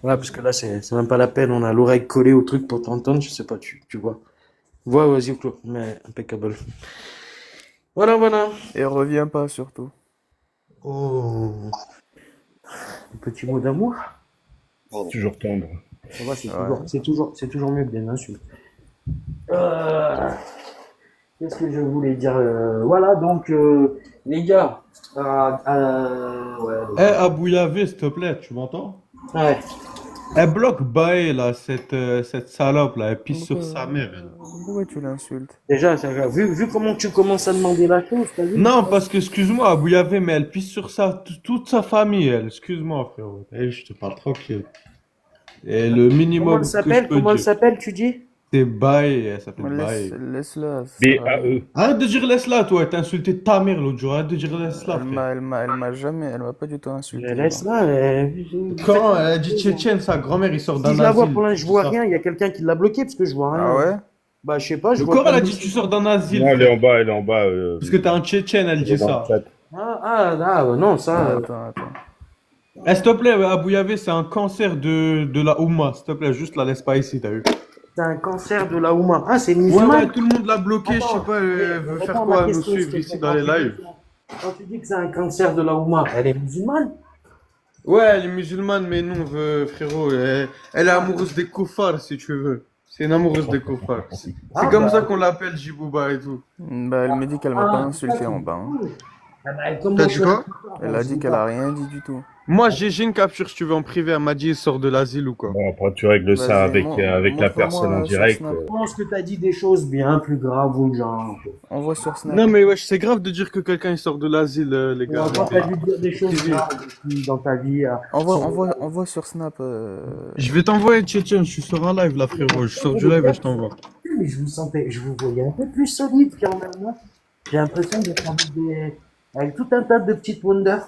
Ouais, parce que là, c'est même pas la peine, on a l'oreille collée au truc pour t'entendre, je sais pas, tu vois. Ouais, vas-y, Zioclo, mais impeccable. Voilà. Et reviens pas, surtout. Oh, un petit mot d'amour. Pardon. Toujours tendre. Ça va, Ouais. c'est toujours mieux que des insultes. Qu'est-ce que je voulais dire? Voilà, donc, les gars. Ouais, Eh, Abou Yavé, s'il te plaît, tu m'entends? ouais. Elle bloque Bae, là, cette salope, là, elle pisse sur Pourquoi, sa mère, elle. pourquoi tu l'insultes? Déjà, vu comment tu commences à demander la chose, t'as vu? Non, parce que, excuse-moi, Abou Yavé, mais elle pisse sur toute sa famille, elle. Excuse-moi, frérot. Eh, je te parle tranquille. Et le minimum que je peux Comment elle dire, s'appelle, tu dis? c'est Bae, elle s'appelle Bae. Laisse-la, ça sert à rien. BAE. Arrête de dire laisse-la, toi, elle t'a insulté ta mère l'autre jour, arrête de dire laisse-la, frère. Elle m'a pas du tout insulté. Laisse Non. là. Quand elle a dit Tchétchène, sa grand-mère, il sort Si d'un je la vois asile, pour l'instant, je tout vois ça. rien. Il y a quelqu'un qui l'a bloqué parce que je vois rien. Ah ouais? Bah, je sais pas, je Le vois corps, pas elle a de dit tu sors d'un asile, Non, frère. elle est en bas. Parce que t'es un Tchétchène, elle Elle est dit dans le ça. chat. Non, ça. Attends. Eh, s'il te plaît, Abou Yavé, c'est un cancer de la Oumma. S'il te plaît, juste la laisse pas ici, t'as vu? C'est un cancer de la Ouma. Ah, c'est une Ouais, musulmane. tout le monde l'a bloqué, je sais Attends, pas, elle veut faire réponds à quoi, ma nous question, suivre s'il te ici plaît. dans les lives? Quand tu dis que c'est un cancer de la Ouma, elle est musulmane? Ouais, elle est musulmane, mais non, frérot, elle est amoureuse des koufars, si tu veux. C'est une amoureuse des koufars. C'est comme ça qu'on l'appelle Djibouba et tout. Bah, elle me dit qu'elle m'a pas insulté en bas. Hein. Ah bah, comment T'as dit quoi? Elle a dit qu'elle a rien dit du tout. Moi, j'ai une capture, si tu veux, en privé. Elle m'a dit, il sort de l'asile ou quoi. Bon, après, tu règles ça Vas-y, avec la personne en montre-moi sur direct. Snap. Je pense que t'as dit des choses bien plus graves ou genre. Envoie sur Snap. Non, mais wesh, c'est grave de dire que quelqu'un il sort de l'asile, les gars. Quand t'as dû dire des choses graves dans ta vie. Envoie sur Snap. Je vais t'envoyer, Tchétchène, je suis sur un live là, frérot. Je sors du live et je t'envoie. Mais je vous voyais un peu plus solide quand même. Hein. J'ai l'impression d'être avec tout un tas de petites wonders.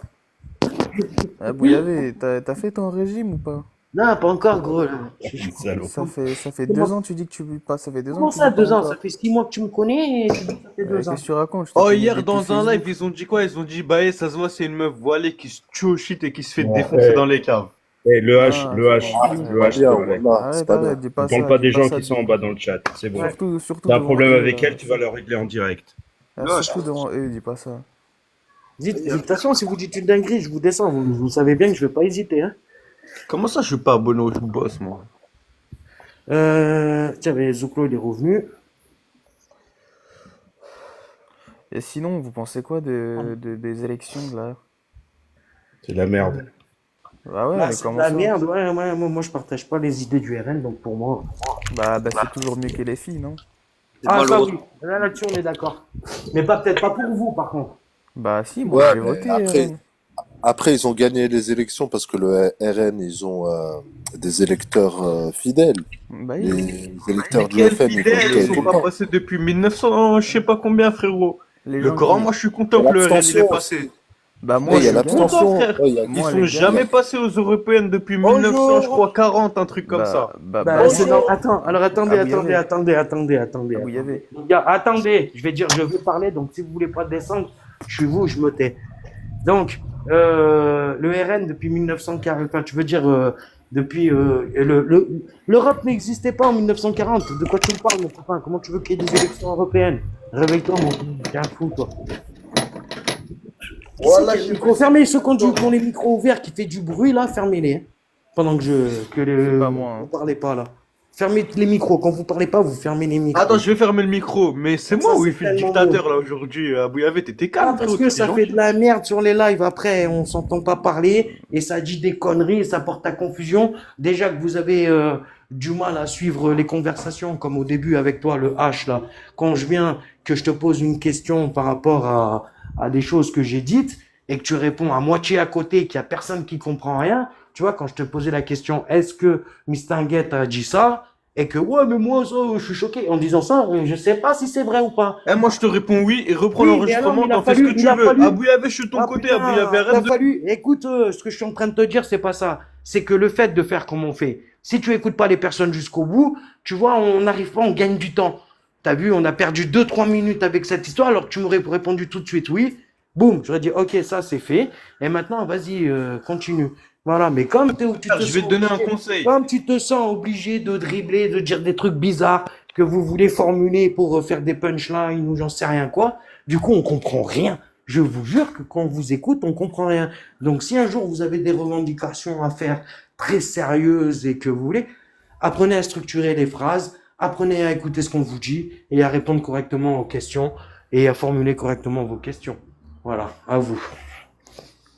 Ah, Bouillavé, t'as fait ton régime ou pas? Non, pas encore, gros. Là. Salaud. Ça fait 2 ans, tu dis que tu vis pas. Ça fait 2 ans Comment que tu ça, vis pas 2 ans? encore. Ça fait 6 mois que tu me connais et tu dis que ça fait 2 ans. Qu'est-ce que tu racontes? Je t'ai Oh, connu hier, depuis dans un Facebook. live, ils ont dit quoi? Ils ont dit, bah, ça se voit, c'est une meuf voilée qui se tue au shit et qui se fait Ouais, défoncer ouais. dans les caves. Eh, le H, Ah, le c'est H, bon. le H, s'il Bien, te plaît. voilà, c'est pas bien. Arrête, dis pas Ne parle ça, pas dis des pas gens ça. qui sont en bas dans le chat, c'est bon. Surtout T'as un devant problème eux, avec elle, tu vas le régler en direct. surtout devant eux, dis pas ça. Dites, de toute façon, si vous dites une dinguerie, je vous descends. Vous savez bien que je vais pas hésiter. Hein. Comment ça, je suis pas abonné au boss, moi? Tiens, mais Zouklo, il est revenu. Et sinon, vous pensez quoi des élections de là? C'est la merde. Ah ouais, Là, mais c'est de comment la ça? merde. Ouais, moi, je partage pas les idées du RN, donc pour moi. Bah, c'est toujours mieux que les filles, non? Ah, ça malheureux. oui. Là-dessus, on est d'accord. Mais peut-être pas pour vous, par contre. Bah si, moi Ouais, j'ai mais voté. après, ils ont gagné les élections parce que le RN, ils ont des électeurs fidèles. Bah oui. Les électeurs du Quel FN, ils fidèle, votaient ils tout sont le pas temps. passés depuis 1900, je sais pas combien, frérot. Les Le gens Coran, qui... moi, je suis content que le RN, il est L'abstention passé. aussi. Bah Eh, moi il y je a veux bien. Content, l'abstention. frère. Ouais, il y a- Ils Moi sont les jamais gars. passés aux européennes depuis 1900, je crois, 40, un truc comme ça. C'est non, attends, alors attendez, Abou Yavé. attendez. Abou Yavé. Les gars, attendez, je veux parler, donc si vous voulez pas descendre, je suis vous, je me tais. Donc, le RN depuis 1940, enfin, tu veux dire, depuis, l'Europe n'existait pas en 1940. De quoi tu me parles, mon copain? Comment tu veux qu'il y ait des élections européennes? Réveille-toi, mon t'es un fou, toi. Voilà, Ici, fermez ceux qui ont les micros ouverts, qui fait du bruit, là, fermez-les. Hein, pendant que Pas moi. vous parlez pas, là. Fermez les micros. Quand vous parlez pas, vous fermez les micros. Attends, je vais fermer le micro, mais c'est Ça, moi où c'est il fait le tellement dictateur là aujourd'hui. Abou Yavé, t'étais calme, parce frérot, que t'étais ça fait gentil. de la merde sur les lives. Après, on s'entend pas parler et ça dit des conneries et ça porte à confusion. Déjà que vous avez du mal à suivre les conversations, comme au début avec toi, le H là. Quand je viens, que je te pose une question par rapport à des choses que j'ai dites et que tu réponds à moitié à côté, qu'il y a personne qui comprend rien. Tu vois, quand je te posais la question, est-ce que Mistinguett a dit ça? Et que, ouais, mais moi, ça, je suis choqué. En disant ça, je sais pas si c'est vrai ou pas. Eh, moi je te réponds oui et reprends Oui, mais alors, l'enregistrement, il a t'en fais ce que fallu- tu il a veux. fallu- Abou Yavé, je suis de ton Ah, côté, putain, Abou Yavé, il arrête a de. fallu. Écoute, ce que je suis en train de te dire, c'est pas ça. C'est que le fait de faire comme on fait, si tu écoutes pas les personnes jusqu'au bout, tu vois, on n'arrive pas, on gagne du temps. T'as vu, on a perdu 2-3 minutes avec cette histoire, alors que tu m'aurais répondu tout de suite oui. Boum, j'aurais dit, ok, ça c'est fait. Et maintenant, vas-y, continue. Voilà, mais comme Je vais te donner un conseil. comme tu te sens obligé de dribbler, de dire des trucs bizarres que vous voulez formuler pour faire des punchlines ou j'en sais rien quoi, du coup, on comprend rien. Je vous jure que quand on vous écoute, on comprend rien. Donc, si un jour vous avez des revendications à faire très sérieuses et que vous voulez, apprenez à structurer les phrases, apprenez à écouter ce qu'on vous dit et à répondre correctement aux questions et à formuler correctement vos questions. Voilà, à vous.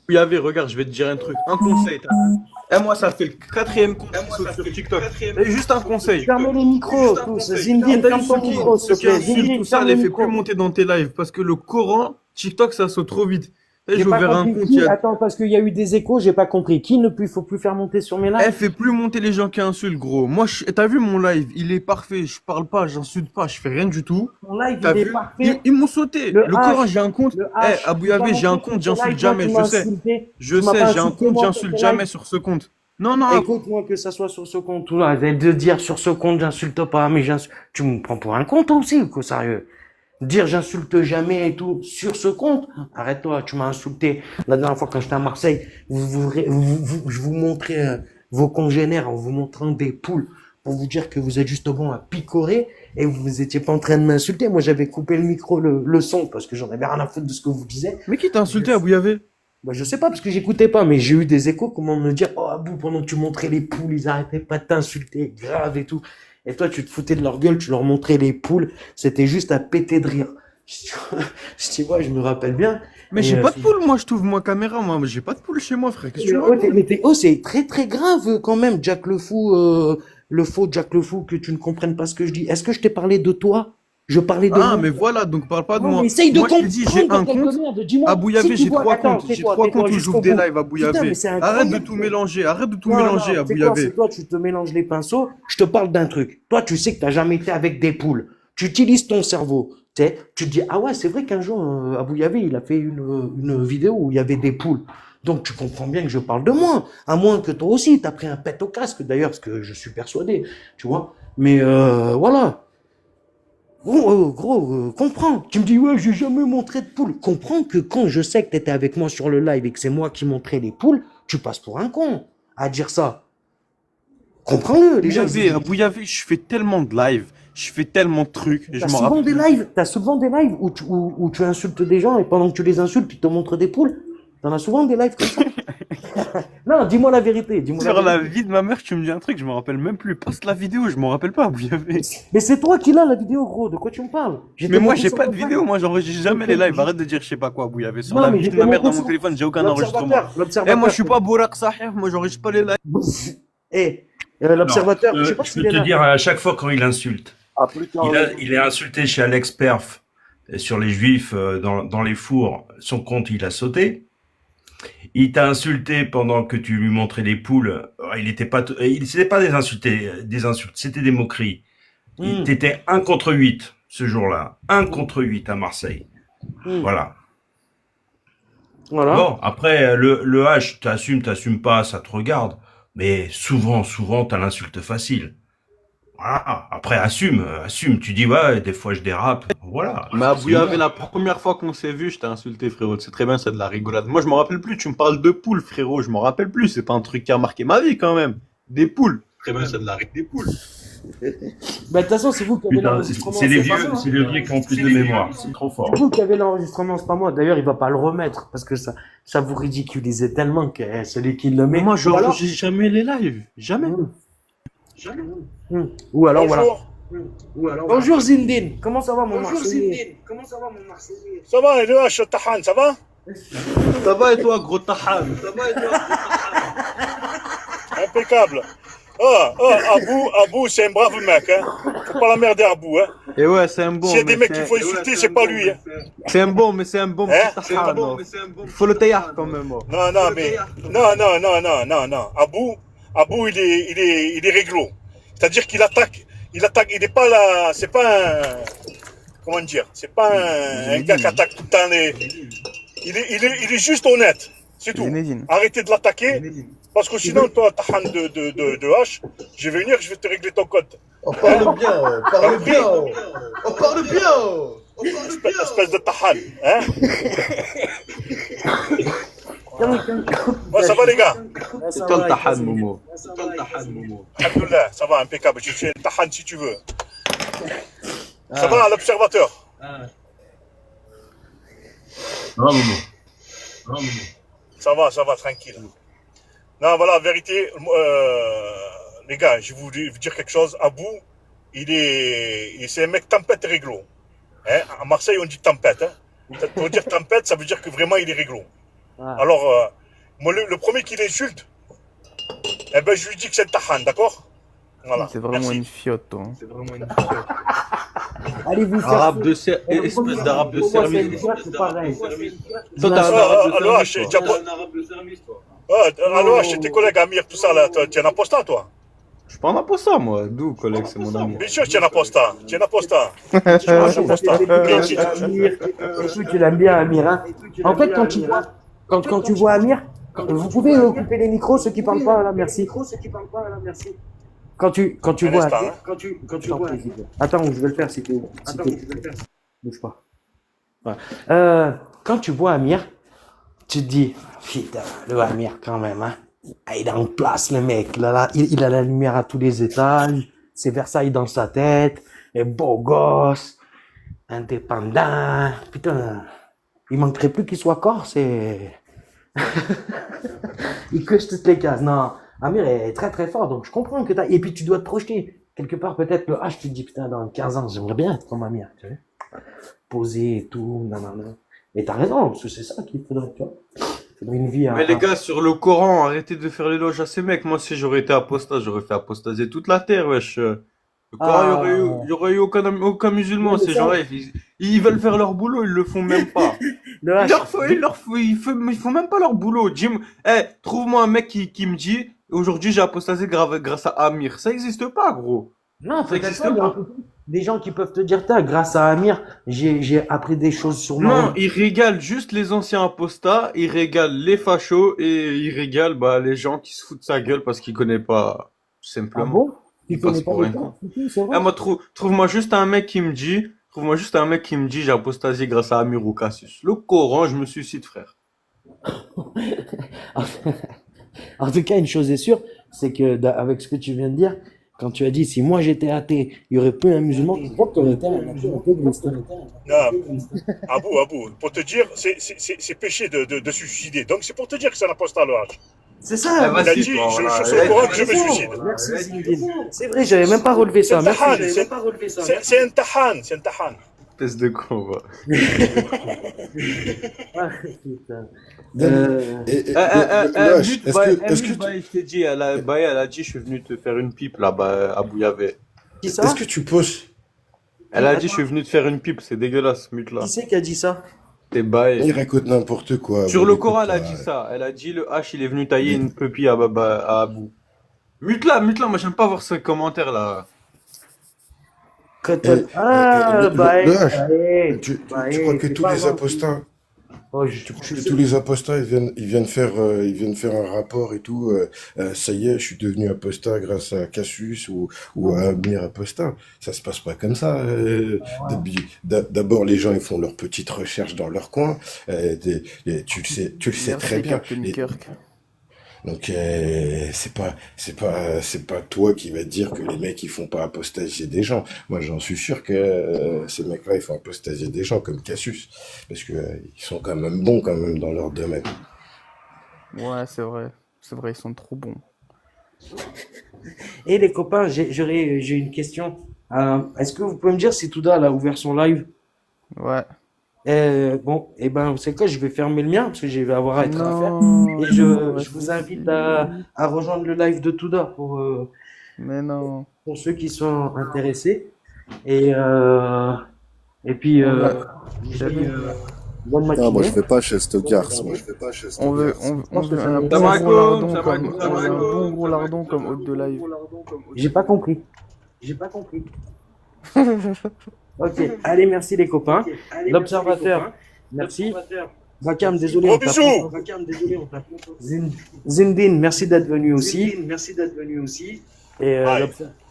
Abou Yavé, regarde, je vais te dire un truc. Un conseil, t'as. Eh, moi, ça fait le 4e compte qui saute sur TikTok. Et juste un conseil. Fermez les micros, tous. Zindine, ferme ton micro, s'il te Ceux qui plaît. insultent, Zindine, tout ça, ferme les le fait micro. plus monter dans tes lives. Parce que le Coran, TikTok, ça saute trop vite. Eh, J'ai j'ai pas ouvert un compris compte, qui. il y a. Attends, parce qu'il y a eu des échos, j'ai pas compris. Qui ne peut, faut plus faire monter sur mes lives? Elle fait plus monter les gens qui insultent, gros. Moi, t'as vu mon live? Il est parfait. Je parle pas, j'insulte pas, je fais rien du tout. Mon live, T'as il est vu? parfait. Ils m'ont sauté. Le Le H, Coran, j'ai un compte. Le Eh, H. Abou Tu vas Yavé, j'ai un monter compte, sur tes j'insulte lives, toi, jamais, tu je m'as sais. insulté. Je Tu m'as sais, pas j'ai un insulté, compte, moi, sur j'insulte tes jamais lives. sur ce compte. Non, non, Écoute-moi, que ça soit sur ce compte ou là, de dire sur ce compte, j'insulte pas, mais j'insulte. Tu me prends pour un compte aussi, quoi, sérieux. Dire j'insulte jamais et tout sur ce compte. Arrête-toi, tu m'as insulté. La dernière fois quand j'étais à Marseille, je vous montrais vos congénères en vous montrant des poules pour vous dire que vous êtes juste bon à picorer et vous étiez pas en train de m'insulter. Moi, j'avais coupé le micro, le son parce que j'en avais rien à foutre de ce que vous disiez. mais qui t'a insulté, Abou Yavé? Bah, je sais pas parce que j'écoutais pas, mais j'ai eu des échos, comment me dire, oh, Abou, pendant que tu montrais les poules, ils arrêtaient pas de t'insulter, grave et tout. Et toi, tu te foutais de leur gueule, tu leur montrais les poules, c'était juste à péter de rire. Je dis, ouais, je me rappelle bien. Mais Et, j'ai pas de poule, moi, je t'ouvre ma caméra, moi. J'ai pas de poule chez moi, frère. Qu'est-ce que tu mais, veux? c'est très très grave quand même, Jack le fou, le faux Jack le fou, que tu ne comprennes pas ce que je dis. Est-ce que je t'ai parlé de toi? Je parlais de Ah, moi. mais voilà, donc parle pas de Non, moi. mais essaye de Moi, je t'ai dit, j'ai un comprendre, compte. merde. Dis-moi, Abou si Yavé, tu j'ai vois, 3 attends, comptes. J'ai tais-toi, 3 tais-toi comptes où jusqu'au j'ouvre des bout. lives, Abou Putain, Yavé. mais c'est Arrête de incroyable. tout mélanger, arrête de tout Non, mélanger, non, Abou c'est quoi, Yavé. c'est toi, tu te mélanges les pinceaux, je te parle d'un truc. Toi, tu sais que tu n'as jamais été avec des poules. Tu utilises ton cerveau. Tu sais, tu te dis, ah ouais, c'est vrai qu'un jour, Abou Yavé, il a fait une vidéo où il y avait des poules. Donc, tu comprends bien que je parle de moi. À moins que toi aussi, tu as pris un pet au casque, d'ailleurs, parce que je suis persuadé. Tu vois. Mais voilà. Gros, comprends. Tu me dis, ouais, j'ai jamais montré de poules. Comprends que quand je sais que tu étais avec moi sur le live et que c'est moi qui montrais les poules, tu passes pour un con à dire ça. Comprends-le, les gens. Abou Yavé, je fais tellement de lives, je fais tellement de trucs, et je T'as m'en souvent rappelle. des lives, t'as souvent des lives où tu insultes des gens et pendant que tu les insultes, tu te montres des poules. T'en as souvent des lives comme ça. Non, dis-moi la vérité. Dis-moi Sur la vérité. vie de ma mère, tu me dis un truc, je me rappelle même plus. Passe la vidéo, je m'en rappelle pas, Abou Yavé. Mais c'est toi qui l'as la vidéo, gros. De quoi tu me parles? Mais moi, j'ai pas de vidéo, moi, j'enregistre jamais les lives. Arrête de dire je sais pas quoi, Abou Yavé. Sur Non, la mais vie j'ai de ma mère montré dans mon sur téléphone, j'ai aucun enregistrement. L'observateur. Eh, moi, je suis pas Bourak Sahir, moi, j'enregistre pas les lives. Eh, l'observateur, je sais pas Je s'il peux est te là. dire, à chaque fois quand il insulte, À plus tard. il est insulté chez Alex Perf sur les juifs dans les fours. Son compte, il a sauté. Il t'a insulté pendant que tu lui montrais les poules. C'était pas des insultes, c'était des moqueries. T'étais 1 contre 8 ce jour-là. 1 contre 8 à Marseille. Voilà. Voilà. Bon, après, le H, t'assumes pas, ça te regarde. Mais souvent, t'as l'insulte facile. Voilà. Après, assume. Tu dis, ouais, des fois, je dérape. Voilà. Mais C'est Abou Yavé, bien. la première fois qu'on s'est vu, je t'ai insulté, frérot. C'est très bien, c'est de la rigolade. Moi, je m'en rappelle plus. Tu me parles de poules, frérot. Je m'en rappelle plus. C'est pas un truc qui a marqué ma vie, quand même. Des poules. Très bien, c'est de la des poules. Bah, de toute façon, c'est vous qui avez Putain, l'enregistrement. c'est les C'est pas vieux, moi. c'est les vieux qui ont plus de mémoire. C'est trop fort. C'est vous qui avez l'enregistrement, c'est pas moi. D'ailleurs, il va pas le remettre parce que ça vous ridiculisait tellement que celui qui le met. Mais moi, Ou alors, j'ai jamais les lives. Jamais. Ou alors voilà. Bonjour. Bonjour Zindine. Comment ça va mon Marseillais? Ça va, le H, Tahan, ça va? Ça va et toi, gros tahan? Impeccable. Abou, c'est un brave mec, hein. Faut pas l'emmerder, Abou, hein. Et ouais, c'est un bon. S'il y a des mais mecs qu'il faut insulter, c'est pas lui, hein. C'est un bon, mais c'est un bon Hein? petit tahan. Il faut le taillard quand même. Oh. Non. Abou, il est réglo. C'est-à-dire qu'il attaque, il est pas là, c'est pas un, comment dire, c'est pas un gars qui attaque tout le temps les, il est juste honnête. C'est tout. Zinedine. Arrêtez de l'attaquer, parce que sinon, toi, ta hand de H, je vais venir, je vais te régler ton compte. On parle bien, on parle bien, on parle bien. Espèce de tahan, hein? Ouais, ça va les gars? C'est toi le tahan, Momo. Alhamdoulilah, ça va, impeccable. Je suis un tahan si tu veux. Ça va, l'observateur? Ça va, tranquille. Non, voilà, vérité, les gars, je vais vous dire quelque chose. Abou, c'est un mec tempête réglo. Hein? À Marseille, on dit tempête. Hein? Pour dire tempête, ça veut dire que vraiment, il est réglo. Alors, moi, le premier qui l'insulte, eh ben, je lui dis que c'est le tahan, d'accord? Voilà. C'est vraiment Merci. une fiotte, toi. Allez vous faire. Arabe de espèce d'arabe de service. C'est pareil. Toi, t'es un arabe de Alors, service. alors, chez tes collègues Amir, tout ça, là, tu es un apostat, toi? Je suis pas un apostat, moi. D'où, collègue, c'est mon ami. Bien sûr, tu es un apostat. Tu es un apostat. Tu l'aimes bien, Amir. Hein. En fait, quand tu vois Amir, vous pouvez couper les micros, ceux qui parlent pas, là, merci. Quand tu Un vois instant, Amir, attends, je vais le faire si tu bouge pas. Voilà. Quand tu vois Amir, tu te dis, putain, le Amir quand même, hein. Ah, il est en place, le mec. Là, il a la lumière à tous les étages. C'est Versailles dans sa tête. Et beau gosse. Indépendant. Putain. Il manquerait plus qu'il soit corse et... il coche toutes les cases. Non. Amir est très très fort. Donc je comprends que t'as... Et puis tu dois te projeter. Quelque part, peut-être le H, tu te dis, putain, dans 15 ans, j'aimerais bien être comme Amir. Tu vois. Poser et tout. Non. Et t'as raison, parce que c'est ça qu'il faudrait, tu vois. Une vie Mais les gars, sur le Coran, arrêtez de faire l'éloge à ces mecs. Moi, si j'aurais été apostat, j'aurais fait apostaser toute la terre, wesh. Le Coran, il y aurait eu aucun musulman. Ces gens-là, ils veulent faire leur boulot, ils le font même pas. Ils font même pas leur boulot. Jim, trouve-moi un mec qui me dit, aujourd'hui, j'ai apostasé grâce à Amir. Ça existe pas, gros. Non, ça existe pas. pas. Des gens qui peuvent te dire, grâce à Amir, j'ai appris des choses sur moi. Non, ils régalent juste les anciens apostats, ils régalent les fachos et ils régalent les gens qui se foutent de sa gueule parce qu'ils connaissent pas, tout simplement. Ah bon? Ils passent pour rien. Moi, trouve-moi juste un mec qui me dit, j'ai apostasé grâce à Amir ou Cassius. Le Coran, je me suicide, frère. En tout cas, une chose est sûre, c'est que avec ce que tu viens de dire, quand tu as dit si moi j'étais athée, il y aurait plus un musulman, je crois que tu aurais été un athée. Non, Abou, pour te dire, c'est péché de se suicider. Donc c'est pour te dire que c'est un apostat le H. C'est ça. Il a dit, je suis au courant que je me suicide. Merci Zinedine. C'est vrai, j'avais même pas relevé ça. C'est un tahan, c'est un tahan. Espèce de con, va. Je t'ai dit, elle a dit, je suis venu te faire une pipe là-bas, à Bouillavet. Est-ce que tu poses? Elle a dit, je suis venu te faire une pipe, c'est dégueulasse, mute là. Qui c'est qui a dit ça? T'es bail. Il raconte n'importe quoi. Sur le Coran, elle a dit ça. Elle a dit, le H, il est venu tailler une pupille à Abou. Mute là, moi j'aime pas voir ce commentaire là. Tu crois que tous les apostats, Oh, Tous les apostats, ils viennent faire un rapport et tout. Ça y est, je suis devenu apostat grâce à Cassius ou à Abner Apostat. Ça se passe pas comme ça. D'abord, les gens, ils font leurs petites recherches dans leur coin. Tu le sais très Merci, bien. Captain Kirk. Donc c'est pas toi qui va te dire que les mecs ils font pas apostasier des gens. Moi j'en suis sûr que ces mecs-là ils font apostasier des gens comme Cassius parce que ils sont quand même bons quand même dans leur domaine. Ouais, c'est vrai. C'est vrai, ils sont trop bons. Et les copains, j'ai une question. Est-ce que vous pouvez me dire si Touda elle a ouvert son live? Ouais. Bon, et ben, vous savez quoi, je vais fermer le mien parce que je vais avoir à être à faire. Non, Et non, je vous invite vas-y. à rejoindre le live de Touda Mais non. pour ceux qui sont intéressés. Et, et puis, On va. je vous dis, bonne Non, moi je matinée. vais pas chez ce garce, moi. On veut un Salam bon gros lardon Salam comme, alaikum, on salam veut un alaikum. bon gros lardon comme hôte de live. J'ai pas compris. Ok, allez, merci les copains. L'observateur, merci. Bakam, désolé, Gros on t'a bisous. pas. Zindine, merci d'être venu aussi. Et Aïe.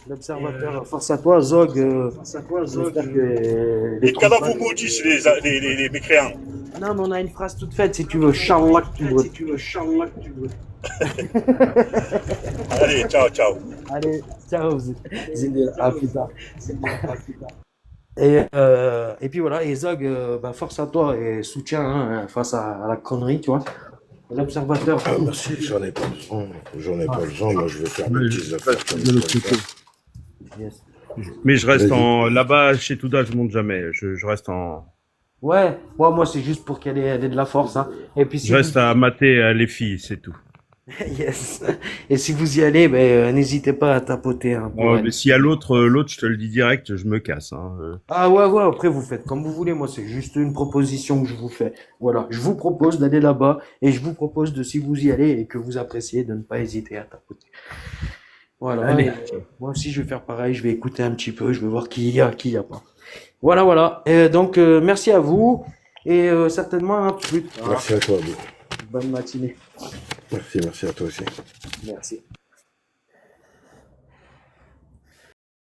l'observateur, force à toi. Zog, j'espère que les Et qu'Allah trompettes. vous maudisse les mécréants. Non, mais on a une phrase toute faite si tu veux. Charlotte, tu veux. Allez, ciao, ciao. Allez, ciao, Zindine, à plus tard. Et puis voilà, et Zog, bah, force à toi et soutien hein, face à la connerie, tu vois. L'observateur. Ah merci, j'en ai pas besoin. Moi je vais faire mes Mais petites je affaires reste comme de l'autre ça. côté. Yes. Mais je reste Vas-y. là-bas chez Touda, je monte jamais. Je reste Ouais, moi c'est juste pour qu'elle ait de la force. Hein. Et puis si je reste à mater les filles, c'est tout. yes. Et si vous y allez, ben, n'hésitez pas à tapoter hein, pour Oh, elle. mais s'il y a l'autre, je te le dis direct, je me casse. Hein. Ah ouais, après vous faites comme vous voulez. Moi, c'est juste une proposition que je vous fais. Voilà, je vous propose d'aller là-bas et je vous propose de, si vous y allez et que vous appréciez, de ne pas hésiter à tapoter. Voilà. Allez. Et moi aussi, je vais faire pareil. Je vais écouter un petit peu. Je vais voir qui y a pas. Voilà. Et donc, merci à vous et certainement à plus tard. Merci à toi, Abou. Bonne matinée. Merci à toi aussi. Merci.